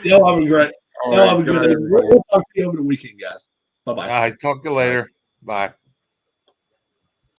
Y'all have a great. Y'all have a good day. We'll talk to you over the weekend, guys. Bye bye. All right, talk to you later. Bye.